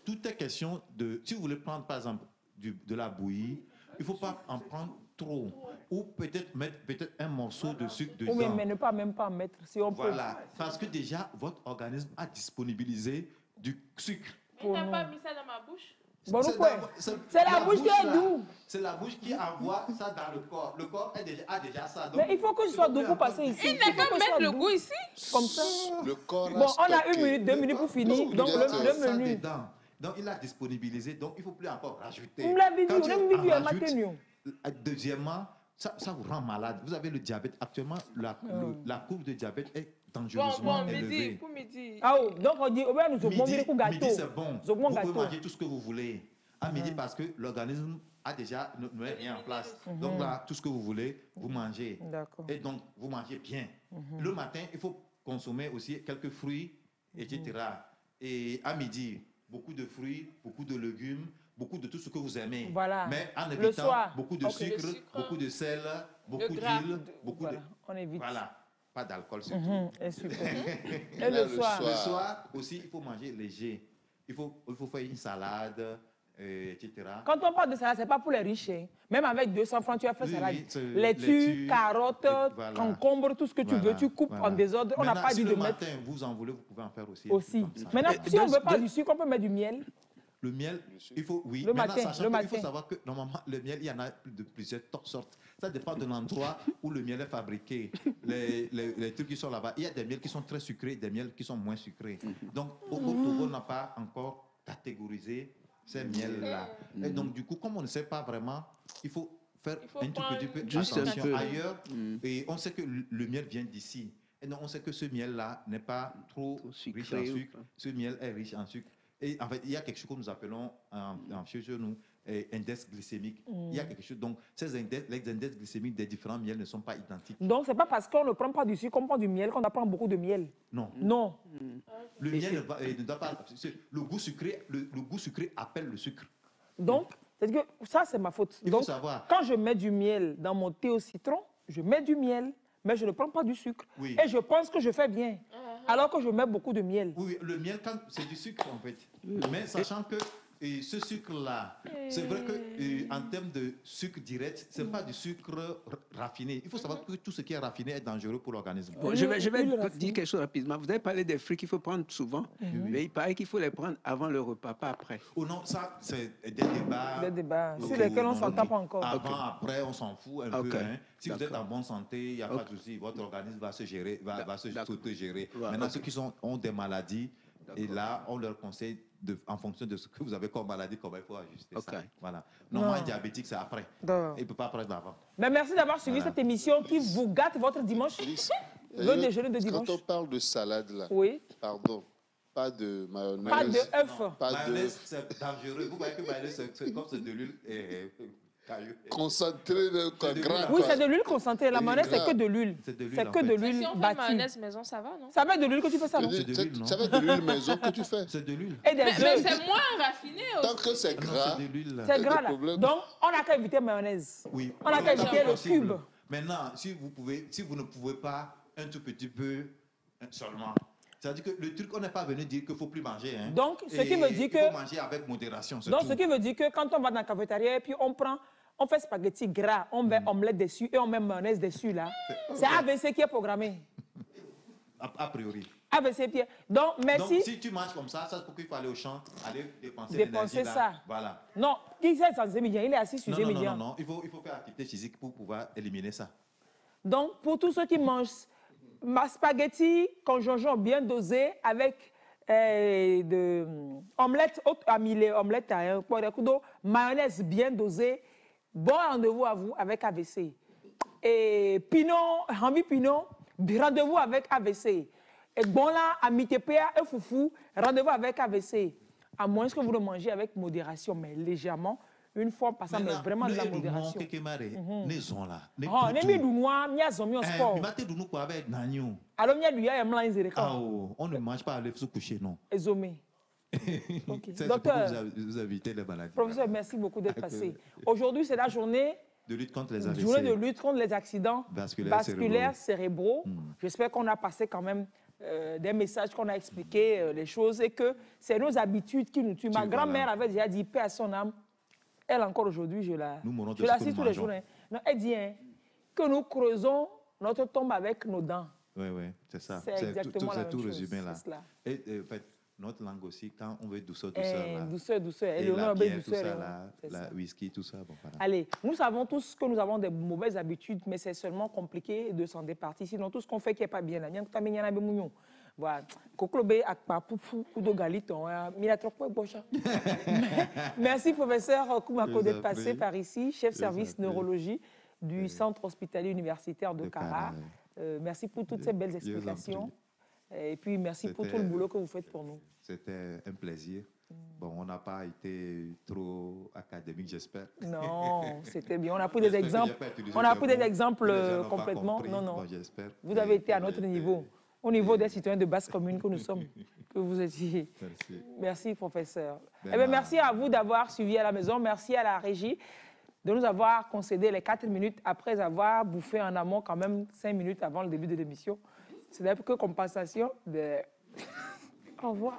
S5: tout est question de... Si vous voulez prendre, par exemple, de la bouillie, il ne faut pas en prendre trop. Ou peut-être mettre un morceau de sucre dedans.
S1: Oui, mais ne pas même pas mettre, si on peut.
S5: Voilà, parce que déjà, votre organisme a disponibilisé du sucre.
S3: Il n'a pas mis ça dans ma bouche.
S1: Bon, c'est la bouche qui est doux.
S5: C'est la bouche qui envoie ça dans le corps. Le corps a déjà ça. Donc,
S1: mais il faut que ce soit doux pour passer ici.
S3: Il n'a qu'à mettre le goût ici.
S1: Comme ça.
S4: Le corps
S1: bon, on a 1 minute, 2 minutes pour finir. Donc, le menu.
S5: Donc, il a disponibilisé. Donc, il ne faut plus encore rajouter.
S1: Vous l'avez vu, vous l'avez vu.
S5: Deuxièmement, ça vous rend malade. Vous avez le diabète. Actuellement, la courbe de diabète est dangereusement élevée.
S3: Pour midi.
S1: Donc on dit, nous avons
S5: midi,
S1: gâteau.
S5: C'est bon. Vous pouvez manger tout ce que vous voulez. À midi, parce que l'organisme a déjà ne met rien en place. Donc là, tout ce que vous voulez, vous mangez. Et donc, vous mangez bien. Le matin, il faut consommer aussi quelques fruits, etc. Et à midi, beaucoup de fruits, beaucoup de légumes, beaucoup de tout ce que vous aimez.
S1: Voilà.
S5: Mais en évitant beaucoup de sucre, beaucoup de sel, beaucoup d'huile, beaucoup de...
S1: On évite.
S5: Voilà. Pas d'alcool surtout.
S1: Et le soir.
S5: Le soir aussi, il faut manger léger. Il faut faire une salade, etc.
S1: Quand on parle de salade, ce n'est pas pour les riches. Même avec 200 francs, tu as fait salade. Laitue, carottes, concombre, tout ce que tu veux, tu coupes en désordre. On n'a pas dit de mettre...
S5: matin, vous en voulez, vous pouvez en faire aussi.
S1: Maintenant, si on ne veut pas du sucre, on peut mettre du miel.
S5: Le miel, il faut, oui.
S1: Le matin,
S5: il faut savoir que normalement, le miel, il y en a de plusieurs sortes. Ça dépend de l'endroit où le miel est fabriqué. Les trucs qui sont là-bas, il y a des miels qui sont très sucrés, des miels qui sont moins sucrés. Donc, au Togo, on n'a pas encore catégorisé ces miels-là. Et donc, du coup, comme on ne sait pas vraiment, il faut faire un tout petit peu attention ailleurs. Et on sait que le miel vient d'ici. Et donc, on sait que ce miel-là n'est pas trop riche en sucre. Ce miel est riche en sucre. Et en fait, il y a quelque chose que nous appelons chez nous index glycémique. Il y a quelque chose. Donc, les index glycémiques des différents miels ne sont pas identiques.
S1: Donc, ce n'est pas parce qu'on ne prend pas du sucre qu'on prend du miel qu'on apprend beaucoup de miel.
S5: Non.
S1: Non.
S5: Le miel ne doit pas. Le goût sucré appelle le sucre.
S1: Donc, c'est-à-dire que ça, c'est ma faute.
S5: Il faut savoir.
S1: Quand je mets du miel dans mon thé au citron, je mets du miel, mais je ne prends pas du sucre.
S5: Oui.
S1: Et je pense que je fais bien. Alors que je mets beaucoup de miel.
S5: Oui, le miel, c'est du sucre en fait. Mais sachant que Et ce sucre-là, c'est vrai qu'en termes de sucre direct, ce n'est pas du sucre raffiné. Il faut savoir que tout ce qui est raffiné est dangereux pour l'organisme.
S2: Bon, je vais dire quelque chose rapidement. Vous avez parlé des fruits qu'il faut prendre souvent, mais il paraît qu'il faut les prendre avant le repas, pas après.
S5: Oh non, ça, c'est des débats.
S1: Des débats sur lesquels on ne s'entend pas encore.
S5: Avant, après, on s'en fout un peu. Hein. Si vous êtes en bonne santé, il n'y a pas de souci. Votre organisme va se gérer, va se gérer. Maintenant, ceux qui ont des maladies, et là, on leur conseille, en fonction de ce que vous avez comme maladie, comment il faut ajuster ça. Voilà. Normalement, un diabétique, c'est après. Il ne peut pas prendre avant.
S1: Mais merci d'avoir suivi cette émission qui vous gâte votre dimanche. Le déjeuner de dimanche.
S4: Quand on parle de salade, là, pardon, pas de mayonnaise.
S1: Pas de œuf.
S5: Mayonnaise, c'est dangereux. Vous voyez que mayonnaise, c'est comme c'est de l'huile.
S4: Concentré de gras.
S1: Oui, c'est de l'huile concentrée. La mayonnaise, c'est que de l'huile. C'est que de l'huile
S3: si on fait mayonnaise maison, ça va, non?
S1: Ça va être de l'huile que tu fais ça, non?
S4: Ça va être de l'huile maison que tu fais.
S5: C'est de l'huile.
S1: Mais
S3: c'est moins raffiné aussi.
S4: Tant que c'est gras.
S1: C'est gras, là. Donc, on n'a qu'à éviter mayonnaise.
S5: Oui.
S1: On n'a qu'à éviter le cube.
S5: Maintenant, si vous ne pouvez pas un tout petit peu seulement... C'est-à-dire que le truc, on n'est pas venu dire qu'il ne faut plus manger. Hein.
S1: Donc, ce qui me dit que...
S5: Il faut manger avec modération.
S1: Donc, ce qui veut dire que quand on va dans la cafétéria et puis on fait spaghetti gras, on met omelette dessus et on met mayonnaise dessus, là. C'est AVC qui est programmé.
S5: A priori.
S1: AVC, Pierre. Donc, merci.
S5: Donc, si tu manges comme ça, c'est pour qu'il faut aller au champ, aller dépenser
S1: ça.
S5: Là. Voilà.
S1: Non, qui c'est sans Zémidien? Il est assis sur Zémidien.
S5: Non. Il faut faire activité physique pour pouvoir éliminer ça.
S1: Donc, pour tous ceux qui mangent ma spaghetti conjonction bien dosé avec omelette, omelette à un point de couteau, mayonnaise bien dosée. Bon rendez-vous à vous avec AVC. Et Envie Pinot, rendez-vous avec AVC. Et bon là, à Mitépéa et Foufou, rendez-vous avec AVC. À moins que vous le mangez avec modération, mais légèrement. Une fois par ça, mais vraiment de la modération. Alors,
S5: on ne mange pas à lèvres se coucher, non.
S1: Docteur,
S5: vous évitez les maladies.
S1: Professeur, merci beaucoup d'être passé. Aujourd'hui, c'est la journée
S5: de lutte contre les AVC.
S1: Journée de lutte contre les accidents vasculaires cérébraux. J'espère qu'on a passé quand même des messages, qu'on a expliqué les choses et que c'est nos habitudes qui nous tuent. Ma grand-mère avait déjà dit, paix à son âme. Elle, encore aujourd'hui, je la cite tous les jours. Hein. Non, elle dit que nous creusons notre tombe avec nos dents.
S5: Oui, c'est ça.
S1: C'est exactement la même
S5: tout
S1: chose.
S5: Résumé là. Et en fait, notre langue aussi, quand on veut douceur.
S1: Douceur.
S5: Et la bière, tout ça, la whisky, tout ça. Bon, voilà.
S1: Allez, nous savons tous que nous avons des mauvaises habitudes, mais c'est seulement compliqué de s'en départir. Sinon, tout ce qu'on fait qui n'est pas bien là, voilà. Merci, professeur Koumako, d'être passé par ici, chef service neurologie du centre hospitalier universitaire de Kara. Merci pour toutes ces belles explications. Et puis, merci pour tout le boulot que vous faites pour nous.
S5: C'était un plaisir. Bon, on n'a pas été trop académique, j'espère.
S1: Non, c'était bien. On a pris des exemples. On a pris des exemples complètement. Non.
S5: Bon,
S1: vous avez été à notre niveau. Au niveau des citoyens de basse commune que nous sommes, que vous étiez. Merci, professeur. Merci à vous d'avoir suivi à la maison. Merci à la régie de nous avoir concédé les 4 minutes après avoir bouffé en amont quand même 5 minutes avant le début de l'émission. Ce n'est que compensation de... Au revoir.